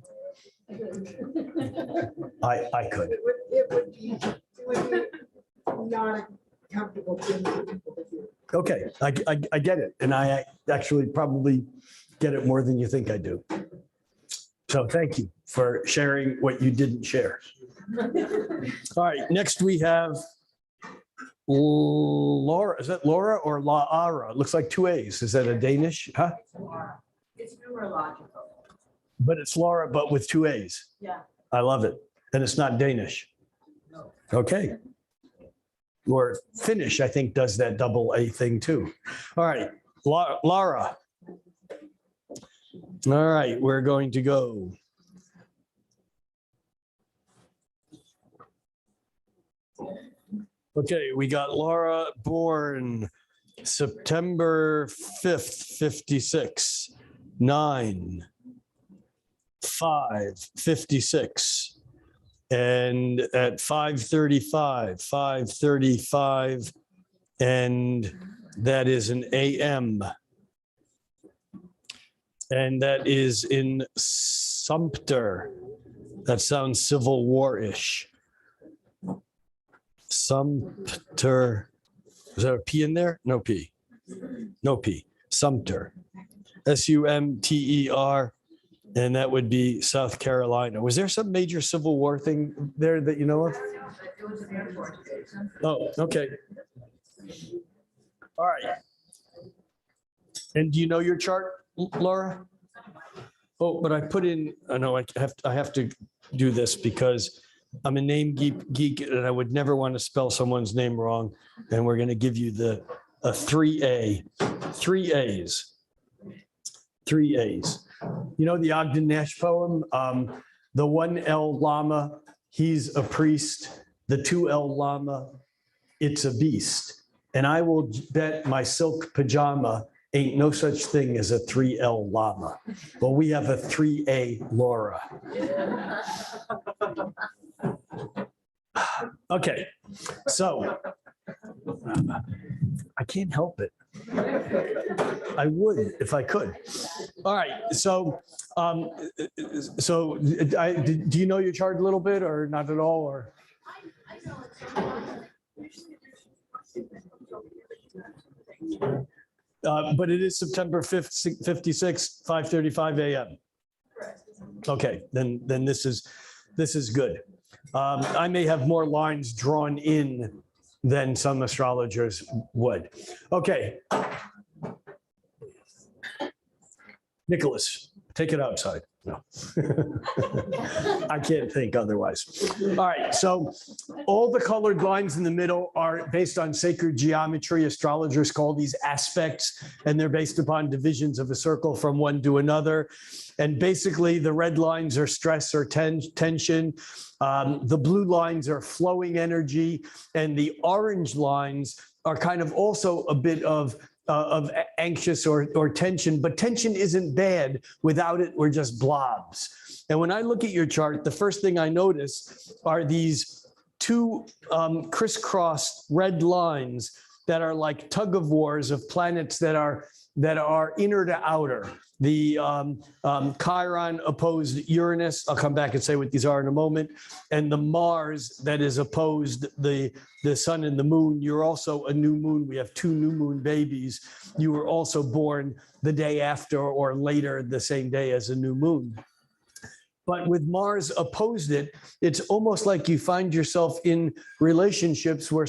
I could. It would be not a comfortable thing for people to do. Okay, I get it. And I actually probably get it more than you think I do. So thank you for sharing what you didn't share. All right, next we have Laura. Is that Laura or Laara? It looks like 2 A's. Is that a Danish? Huh? It's numerological. But it's Laura, but with 2 A's. Yeah. I love it. And it's not Danish. No. Okay. Or Finnish, I think, does that double A thing too. All right, Lara. All right, we're going to go. Okay, we got Laura born September 5th, 56, 9, 5, 56. And at 5:35, and that is an AM. And that is in Sumter. That sounds Civil War-ish. Sumter. Is there a P in there? No P. No P. Sumter. Sumter. And that would be South Carolina. Was there some major Civil War thing there that you know of? Oh, okay. All right. And do you know your chart, Laura? Oh, but I put in, I know I have to do this because I'm a name geek and I would never want to spell someone's name wrong. And we're going to give you a 3A, 3 A's, 3 A's. You know the Ogden Nash poem, the 1L Lama, he's a priest. The 2L Lama, it's a beast. And I will bet my silk pajama ain't no such thing as a 3L Lama. Well, we have a 3A Laura. Okay, so I can't help it. I would if I could. All right, so do you know your chart a little bit or not at all, or? But it is September 5th, 56, 5:35 a.m. Okay, then this is good. I may have more lines drawn in than some astrologers would. Okay. Nicholas, take it outside. No. I can't think otherwise. All right, so all the colored lines in the middle are based on sacred geometry. Astrologers call these aspects, and they're based upon divisions of a circle from one to another. And basically, the red lines are stress or tension. The blue lines are flowing energy, and the orange lines are kind of also a bit of anxious or tension, but tension isn't bad. Without it, we're just blobs. And when I look at your chart, the first thing I notice are these two crisscrossed red lines that are like tug of wars of planets that are inner to outer. The Chiron opposed Uranus. I'll come back and say what these are in a moment. And the Mars that is opposed the sun and the moon. You're also a new moon. We have 2 new moon babies. You were also born the day after or later the same day as a new moon. But with Mars opposed it, it's almost like you find yourself in relationships where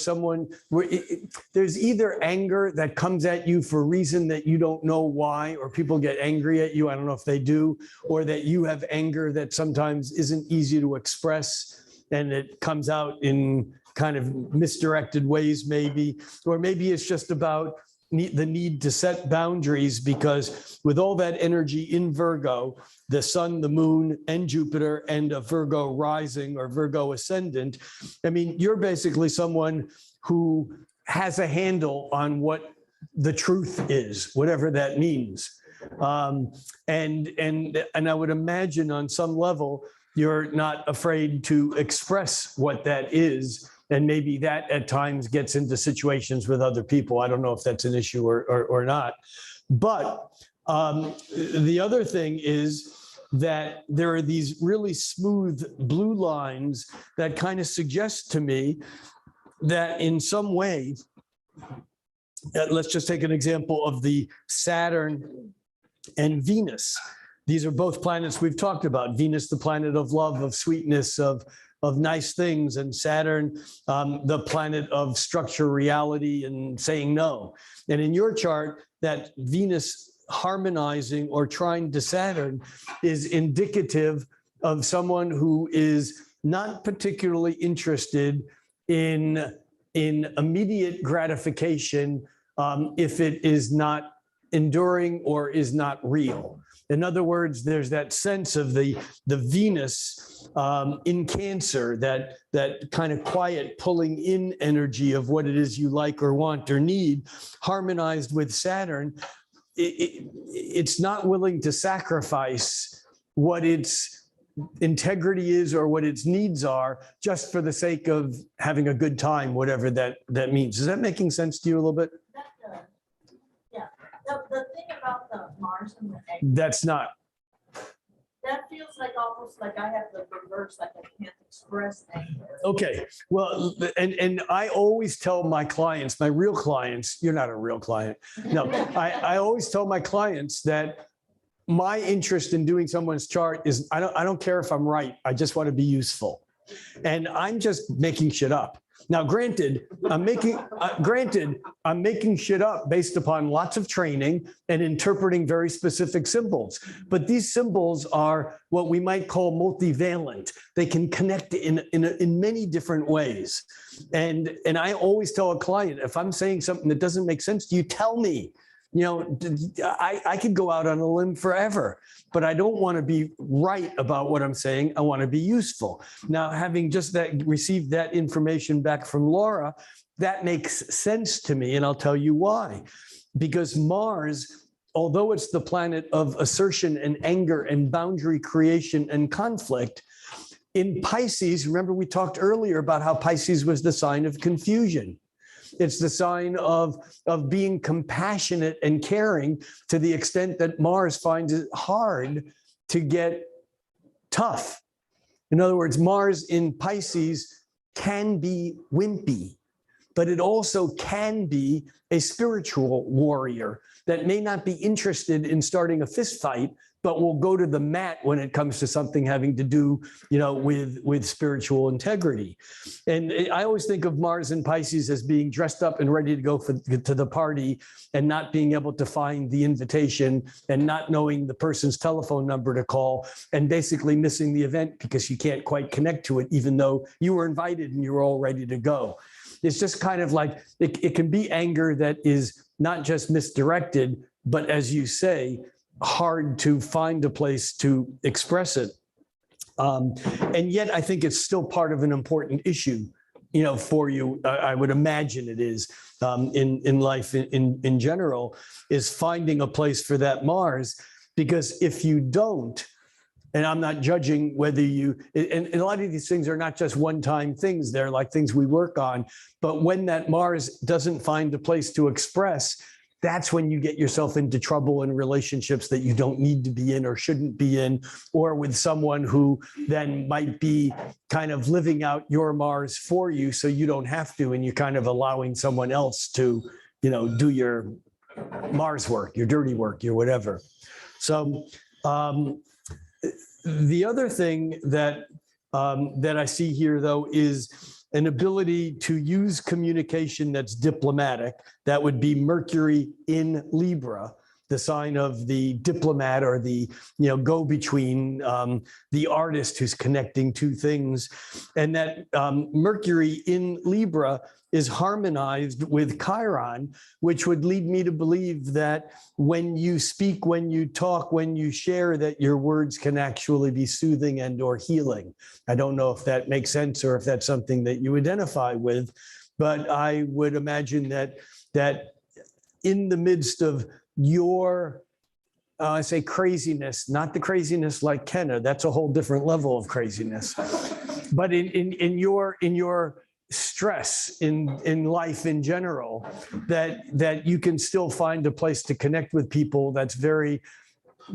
there's either anger that comes at you for a reason that you don't know why, or people get angry at you, I don't know if they do, or that you have anger that sometimes isn't easy to express and it comes out in kind of misdirected ways maybe, or maybe it's just about the need to set boundaries, because with all that energy in Virgo, the sun, the moon, and Jupiter, and a Virgo rising or Virgo ascendant, I mean, you're basically someone who has a handle on what the truth is, whatever that means. And I would imagine on some level, you're not afraid to express what that is. And maybe that at times gets into situations with other people. I don't know if that's an issue or not. But the other thing is that there are these really smooth blue lines that kind of suggest to me that in some way, let's just take an example of the Saturn and Venus. These are both planets we've talked about. Venus, the planet of love, of sweetness, of nice things, and Saturn, the planet of structure, reality, and saying no. And in your chart, that Venus harmonizing or trine to Saturn is indicative of someone who is not particularly interested in immediate gratification if it is not enduring or is not real. In other words, there's that sense of the Venus in Cancer, that kind of quiet pulling in energy of what it is you like or want or need, harmonized with Saturn. It's not willing to sacrifice what its integrity is or what its needs are just for the sake of having a good time, whatever that means. Is that making sense to you a little bit? That does. Yeah, the thing about the Mars and the egg, That's not. that feels like almost like I have the reverse, like I can't express anger. Okay, well, and I always tell my clients, my real clients, you're not a real client. No, I always tell my clients that my interest in doing someone's chart is I don't care if I'm right. I just want to be useful. And I'm just making shit up. Now, granted, I'm making shit up based upon lots of training and interpreting very specific symbols. But these symbols are what we might call multivalent. They can connect in many different ways. And I always tell a client, if I'm saying something that doesn't make sense to you, tell me. You know, I could go out on a limb forever, but I don't want to be right about what I'm saying. I want to be useful. Now, having just received that information back from Laura, that makes sense to me, and I'll tell you why. Because Mars, although it's the planet of assertion and anger and boundary creation and conflict, in Pisces, remember we talked earlier about how Pisces was the sign of confusion. It's the sign of being compassionate and caring to the extent that Mars finds it hard to get tough. In other words, Mars in Pisces can be wimpy, but it also can be a spiritual warrior that may not be interested in starting a fist fight, but will go to the mat when it comes to something having to do, you know, with spiritual integrity. And I always think of Mars in Pisces as being dressed up and ready to go to the party and not being able to find the invitation and not knowing the person's telephone number to call and basically missing the event because you can't quite connect to it, even though you were invited and you were all ready to go. It's just kind of like, it can be anger that is not just misdirected, but as you say, hard to find a place to express it. And yet I think it's still part of an important issue, you know, for you. I would imagine it is in life in general, is finding a place for that Mars, because if you don't, and I'm not judging whether you, and a lot of these things are not just one-time things, they're like things we work on, but when that Mars doesn't find a place to express, that's when you get yourself into trouble in relationships that you don't need to be in or shouldn't be in, or with someone who then might be kind of living out your Mars for you so you don't have to, and you're kind of allowing someone else to, you know, do your Mars work, your dirty work, your whatever. So the other thing that I see here, though, is an ability to use communication that's diplomatic. That would be Mercury in Libra, the sign of the diplomat or the, you know, go-between, the artist who's connecting two things. And that Mercury in Libra is harmonized with Chiron, which would lead me to believe that when you speak, when you talk, when you share, that your words can actually be soothing and or healing. I don't know if that makes sense or if that's something that you identify with, but I would imagine that in the midst of your, I say craziness, not the craziness like Kenna, that's a whole different level of craziness, but in your stress in life in general, that you can still find a place to connect with people that's very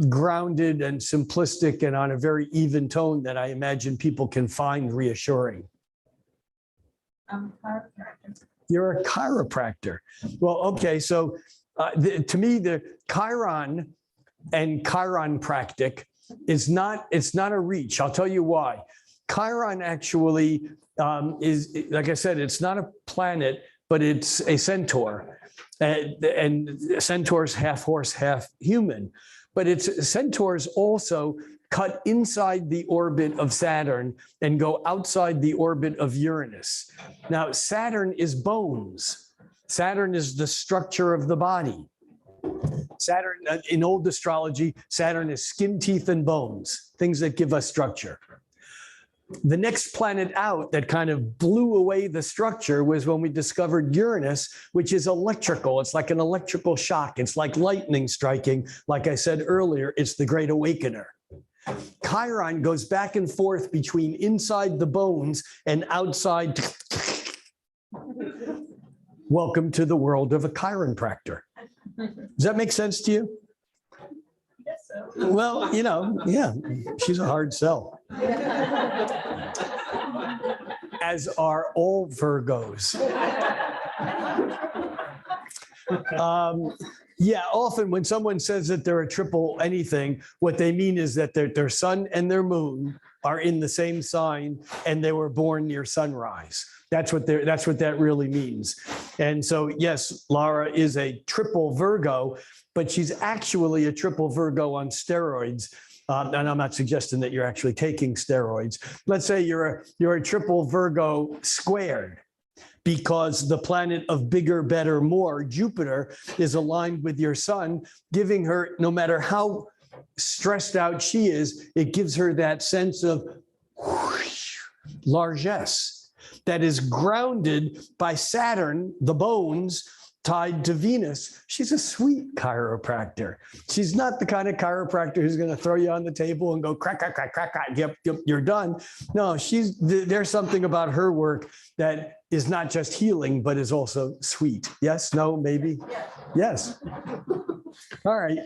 grounded and simplistic and on a very even tone that I imagine people can find reassuring. I'm a chiropractor. You're a chiropractor. Well, okay, so to me, the Chiron and chiropractic is not, it's not a reach. I'll tell you why. Chiron actually is, like I said, it's not a planet, but it's a centaur. And centaur's half horse, half human. But it's centaurs also cut inside the orbit of Saturn and go outside the orbit of Uranus. Now, Saturn is bones. Saturn is the structure of the body. Saturn, in old astrology, Saturn is skin, teeth, and bones, things that give us structure. The next planet out that kind of blew away the structure was when we discovered Uranus, which is electrical. It's like an electrical shock. It's like lightning striking. Like I said earlier, it's the great awakener. Chiron goes back and forth between inside the bones and outside. Welcome to the world of a chiropractor. Does that make sense to you? Yes, so. Well, you know, yeah, she's a hard sell. As are all Virgos. Yeah, often when someone says that they're a triple anything, what they mean is that their sun and their moon are in the same sign and they were born near sunrise. That's what that really means. And so, yes, Laura is a triple Virgo, but she's actually a triple Virgo on steroids. And I'm not suggesting that you're actually taking steroids. Let's say you're a triple Virgo squared, because the planet of bigger, better, more, Jupiter, is aligned with your sun, giving her, no matter how stressed out she is, it gives her that sense of whoosh, largesse that is grounded by Saturn, the bones, tied to Venus. She's a sweet chiropractor. She's not the kind of chiropractor who's going to throw you on the table and go crack, crack, crack, crack, crack, yep, you're done. No, there's something about her work that is not just healing, but is also sweet. Yes, no, maybe? Yes. All right.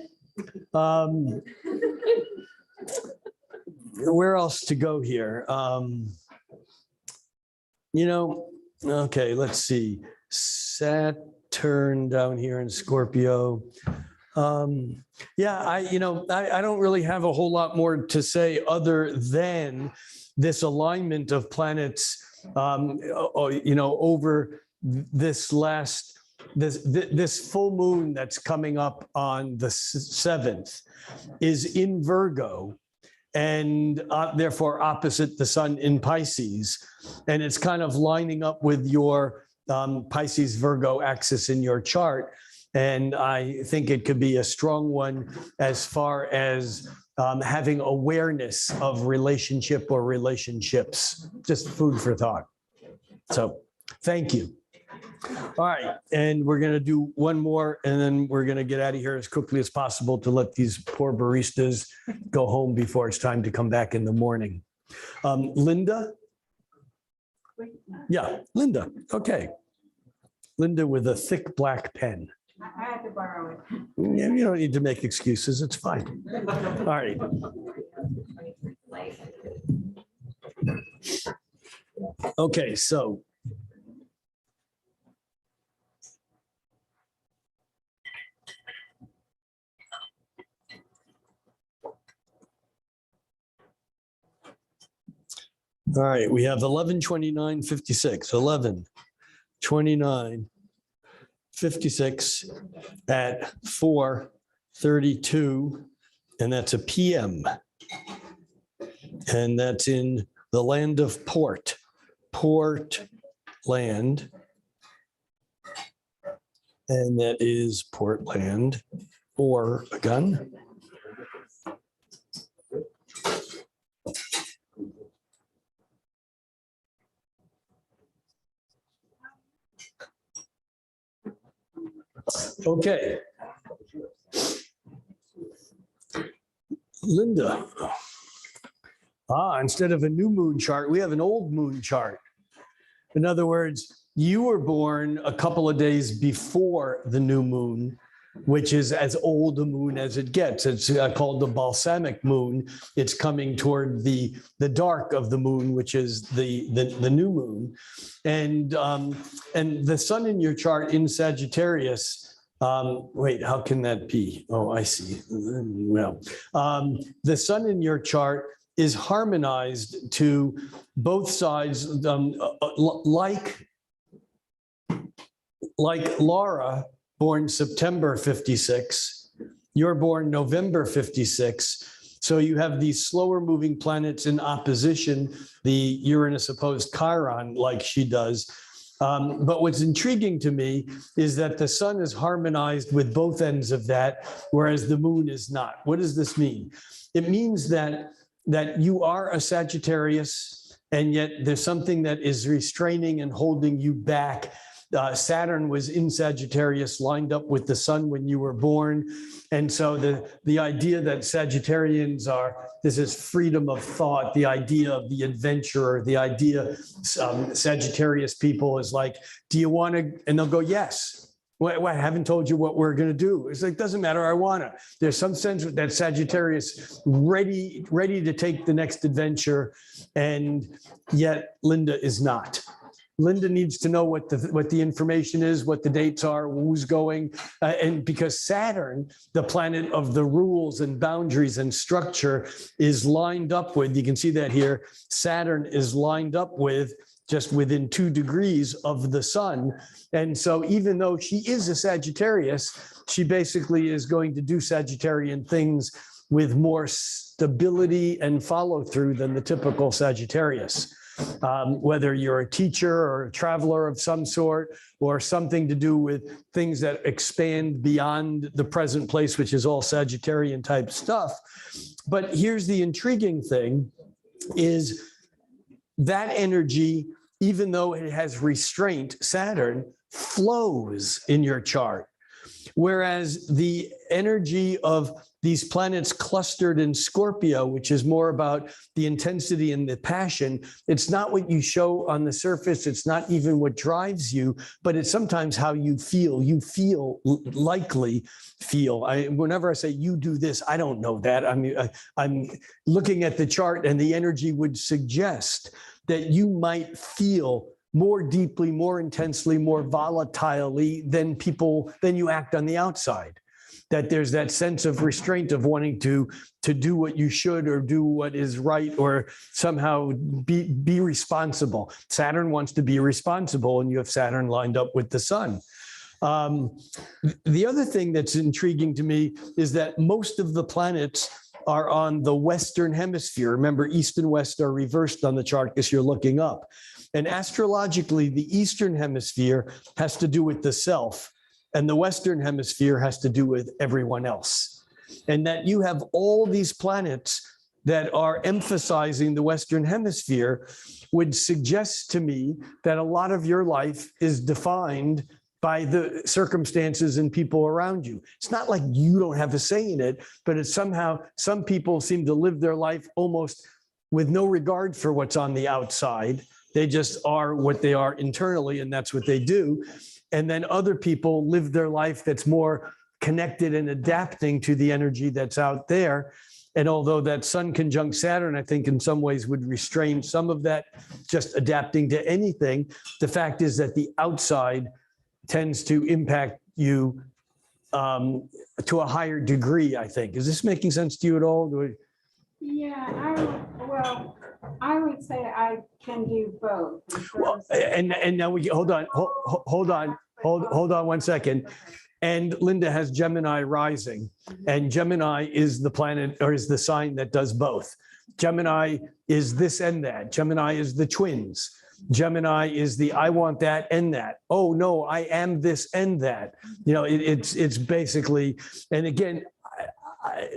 Where else to go here? Okay, let's see. Saturn down here in Scorpio. Yeah, I don't really have a whole lot more to say other than this alignment of planets, over this full moon that's coming up on the 7th is in Virgo, and therefore opposite the sun in Pisces. And it's kind of lining up with your Pisces Virgo axis in your chart. And I think it could be a strong one as far as having awareness of relationship or relationships. Just food for thought. So thank you. All right, and we're going to do one more, and then we're going to get out of here as quickly as possible to let these poor baristas go home before it's time to come back in the morning. Linda? Yeah, Linda. Okay. Linda with a thick black pen. I had to borrow it. Yeah, you don't need to make excuses. It's fine. All right. Okay, so. All right, we have 11/29/56, 11/29/56 at 4:32, and that's a PM. And that's in the land of Portland. And that is Portland, Oregon. Okay. Linda. Instead of a new moon chart, we have an old moon chart. In other words, you were born a couple of days before the new moon, which is as old a moon as it gets. It's called the balsamic moon. It's coming toward the dark of the moon, which is the new moon. And the sun in your chart in Sagittarius, wait, how can that be? Oh, I see. Well, the sun in your chart is harmonized to both sides, like Laura, born September 56, you're born November 56. So you have these slower moving planets in opposition, the Uranus opposed Chiron, like she does. But what's intriguing to me is that the sun is harmonized with both ends of that, whereas the moon is not. What does this mean? It means that you are a Sagittarius, and yet there's something that is restraining and holding you back. Saturn was in Sagittarius, lined up with the sun when you were born. And so the idea that Sagittarians are, this is freedom of thought, the idea of the adventurer, the idea Sagittarius people is like, do you want to? And they'll go, yes. Well, I haven't told you what we're going to do. It's like, doesn't matter, I want to. There's some sense that Sagittarius ready to take the next adventure, and yet Linda is not. Linda needs to know what the information is, what the dates are, who's going, and because Saturn, the planet of the rules and boundaries and structure, is lined up with, you can see that here, Saturn is lined up with just within 2 degrees of the sun. And so even though she is a Sagittarius, she basically is going to do Sagittarian things with more stability and follow through than the typical Sagittarius. Whether you're a teacher or a traveler of some sort, or something to do with things that expand beyond the present place, which is all Sagittarian type stuff. But here's the intriguing thing is that energy, even though it has restraint, Saturn, flows in your chart. Whereas the energy of these planets clustered in Scorpio, which is more about the intensity and the passion, it's not what you show on the surface. It's not even what drives you, but it's sometimes how you feel. You likely feel. Whenever I say you do this, I don't know that. I mean, I'm looking at the chart, and the energy would suggest that you might feel more deeply, more intensely, more volatilely than you act on the outside. That there's that sense of restraint of wanting to do what you should, or do what is right, or somehow be responsible. Saturn wants to be responsible, and you have Saturn lined up with the sun. The other thing that's intriguing to me is that most of the planets are on the Western hemisphere. Remember, East and West are reversed on the chart because you're looking up. And astrologically, the Eastern hemisphere has to do with the self, and the Western hemisphere has to do with everyone else. And that you have all these planets that are emphasizing the Western hemisphere would suggest to me that a lot of your life is defined by the circumstances and people around you. It's not like you don't have a say in it, but it's somehow, some people seem to live their life almost with no regard for what's on the outside. They just are what they are internally, and that's what they do. And then other people live their life that's more connected and adapting to the energy that's out there. And although that Sun conjunct Saturn, I think in some ways would restrain some of that, just adapting to anything, the fact is that the outside tends to impact you to a higher degree, I think. Is this making sense to you at all? Yeah, I would say I can do both. Well, and now we hold on 1 second. And Linda has Gemini rising, and Gemini is the planet, or is the sign that does both. Gemini is this and that. Gemini is the twins. Gemini is the I want that and that. Oh no, I am this and that. You know, it's basically, and again,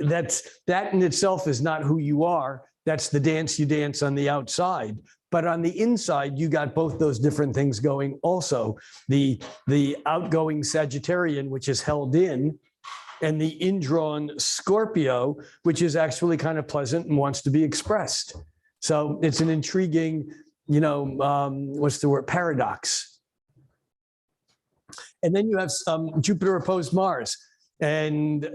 that in itself is not who you are. That's the dance you dance on the outside. But on the inside, you got both those different things going also. The outgoing Sagittarian, which is held in, and the indrawn Scorpio, which is actually kind of pleasant and wants to be expressed. So it's an intriguing, what's the word, paradox. And then you have Jupiter opposed Mars. And,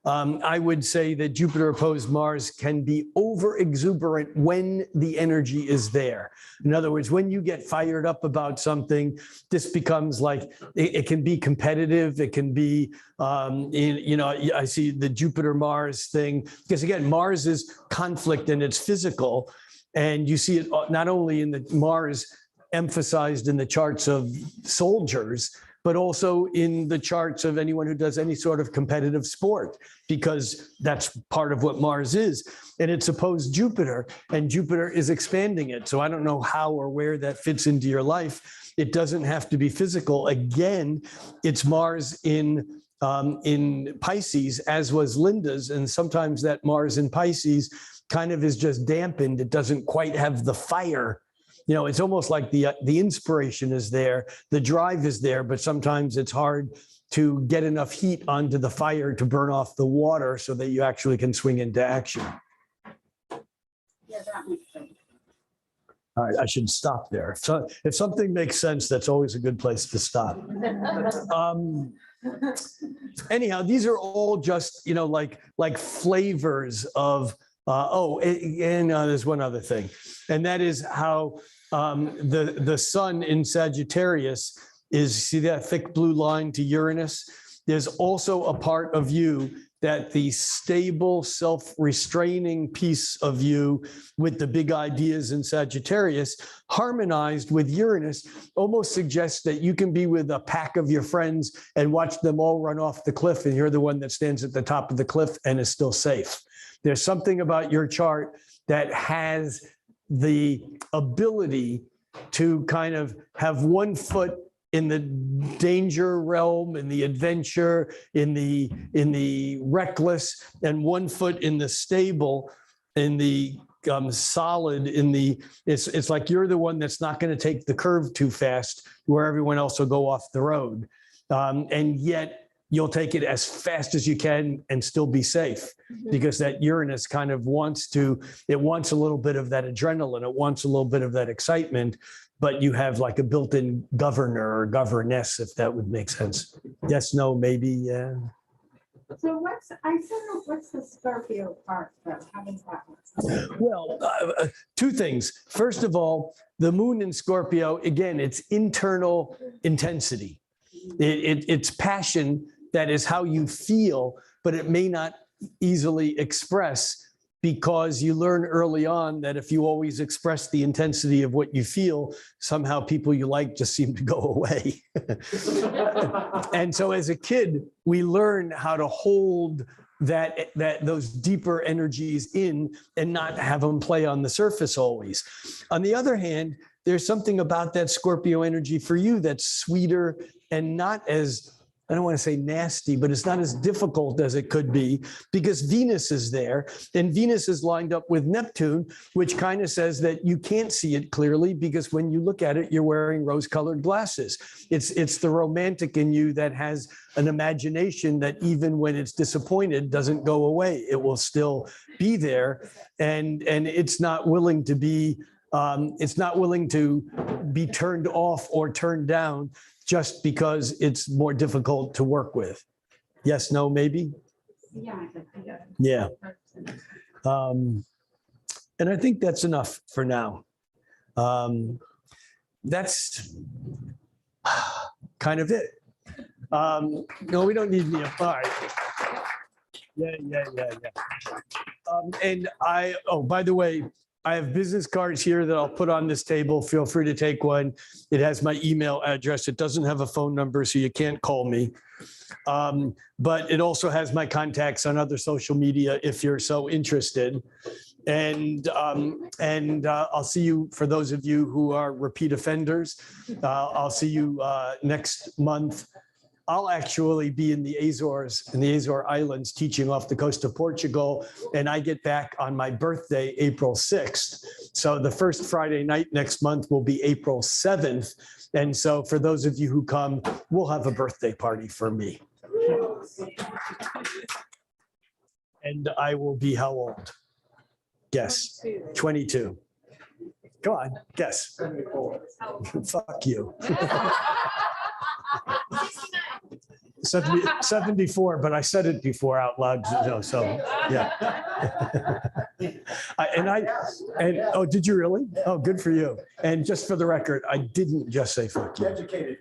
I would say that Jupiter opposed Mars can be over exuberant when the energy is there. In other words, when you get fired up about something, this becomes like, it can be competitive. It can be, I see the Jupiter Mars thing, because again, Mars is conflict and it's physical. And you see it not only in the Mars emphasized in the charts of soldiers, but also in the charts of anyone who does any sort of competitive sport, because that's part of what Mars is. And it's opposed Jupiter, and Jupiter is expanding it. So I don't know how or where that fits into your life. It doesn't have to be physical. Again, it's Mars in Pisces, as was Linda's. And sometimes that Mars in Pisces kind of is just dampened. It doesn't quite have the fire. You know, it's almost like the inspiration is there, the drive is there, but sometimes it's hard to get enough heat onto the fire to burn off the water so that you actually can swing into action. Yeah, that makes sense. All right, I should stop there. So if something makes sense, that's always a good place to stop. Anyhow, these are all just, you know, like flavors of, there's one other thing, and that is how the sun in Sagittarius is, see that thick blue line to Uranus? There's also a part of you that the stable, self-restraining piece of you with the big ideas in Sagittarius, harmonized with Uranus, almost suggests that you can be with a pack of your friends and watch them all run off the cliff, and you're the one that stands at the top of the cliff and is still safe. There's something about your chart that has the ability to kind of have one foot in the danger realm, in the adventure, in the reckless, and one foot in the stable, in the solid, it's like you're the one that's not going to take the curve too fast where everyone else will go off the road. And yet you'll take it as fast as you can and still be safe, because that Uranus kind of wants a little bit of that adrenaline. It wants a little bit of that excitement, but you have like a built-in governor or governess, if that would make sense. Yes, no, maybe, yeah. So what's the Scorpio part though? How does that work? Well, two things. First of all, the moon in Scorpio, again, it's internal intensity. It's passion that is how you feel, but it may not easily express, because you learn early on that if you always express the intensity of what you feel, somehow people you like just seem to go away. And so as a kid, we learn how to hold those deeper energies in and not have them play on the surface always. On the other hand, there's something about that Scorpio energy for you that's sweeter and not as, I don't want to say nasty, but it's not as difficult as it could be, because Venus is there, and Venus is lined up with Neptune, which kind of says that you can't see it clearly, because when you look at it, you're wearing rose-colored glasses. It's the romantic in you that has an imagination that even when it's disappointed doesn't go away. It will still be there, and it's not willing to be turned off or turned down just because it's more difficult to work with. Yes, no, maybe? Yeah. Yeah. And I think that's enough for now. That's kind of it. No, we don't need me a pie. Yeah. And by the way, I have business cards here that I'll put on this table. Feel free to take one. It has my email address. It doesn't have a phone number, so you can't call me. But it also has my contacts on other social media if you're so interested. And I'll see you, for those of you who are repeat offenders, I'll see you next month. I'll actually be in the Azores, in the Azore Islands, teaching off the coast of Portugal, and I get back on my birthday, April 6th. So the first Friday night next month will be April 7th. And so for those of you who come, we'll have a birthday party for me. And I will be how old? Guess. 22. Go on, guess. Fuck you. 74, but I said it before out loud, so yeah. Oh, did you really? Oh, good for you. And just for the record, I didn't just say fuck you. Educated.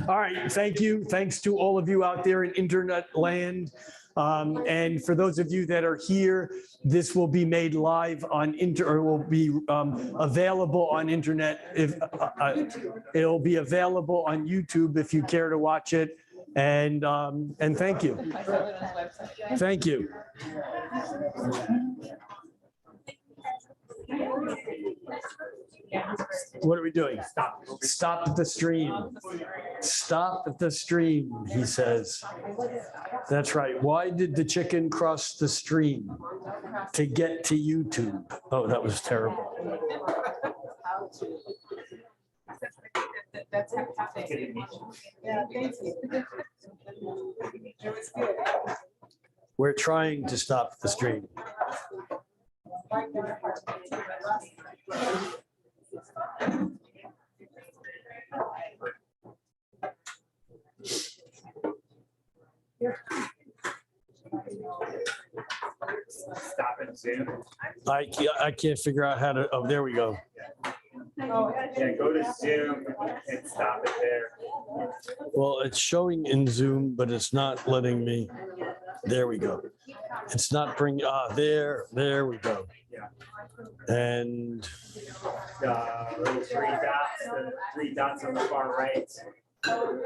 All right, thank you. Thanks to all of you out there in internet land. And for those of you that are here, this will be made live on or will be available on internet. If it'll be available on YouTube if you care to watch it. And thank you. I saw it on his website. Thank you. What are we doing? Stop the stream. Stop the stream, he says. That's right. Why did the chicken cross the stream? To get to YouTube. Oh, that was terrible. That's happening. Yeah, thank you. It was good. We're trying to stop the stream. Stop and zoom. I can't figure out how to, oh, there we go. Yeah, go to Zoom and stop it there. Well, it's showing in Zoom, but it's not letting me. There we go. It's not bringing, there we go. And Little three dots on the far right.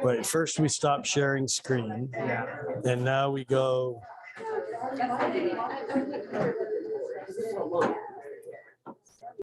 wait, first we stop sharing screen. Yeah. And now we go.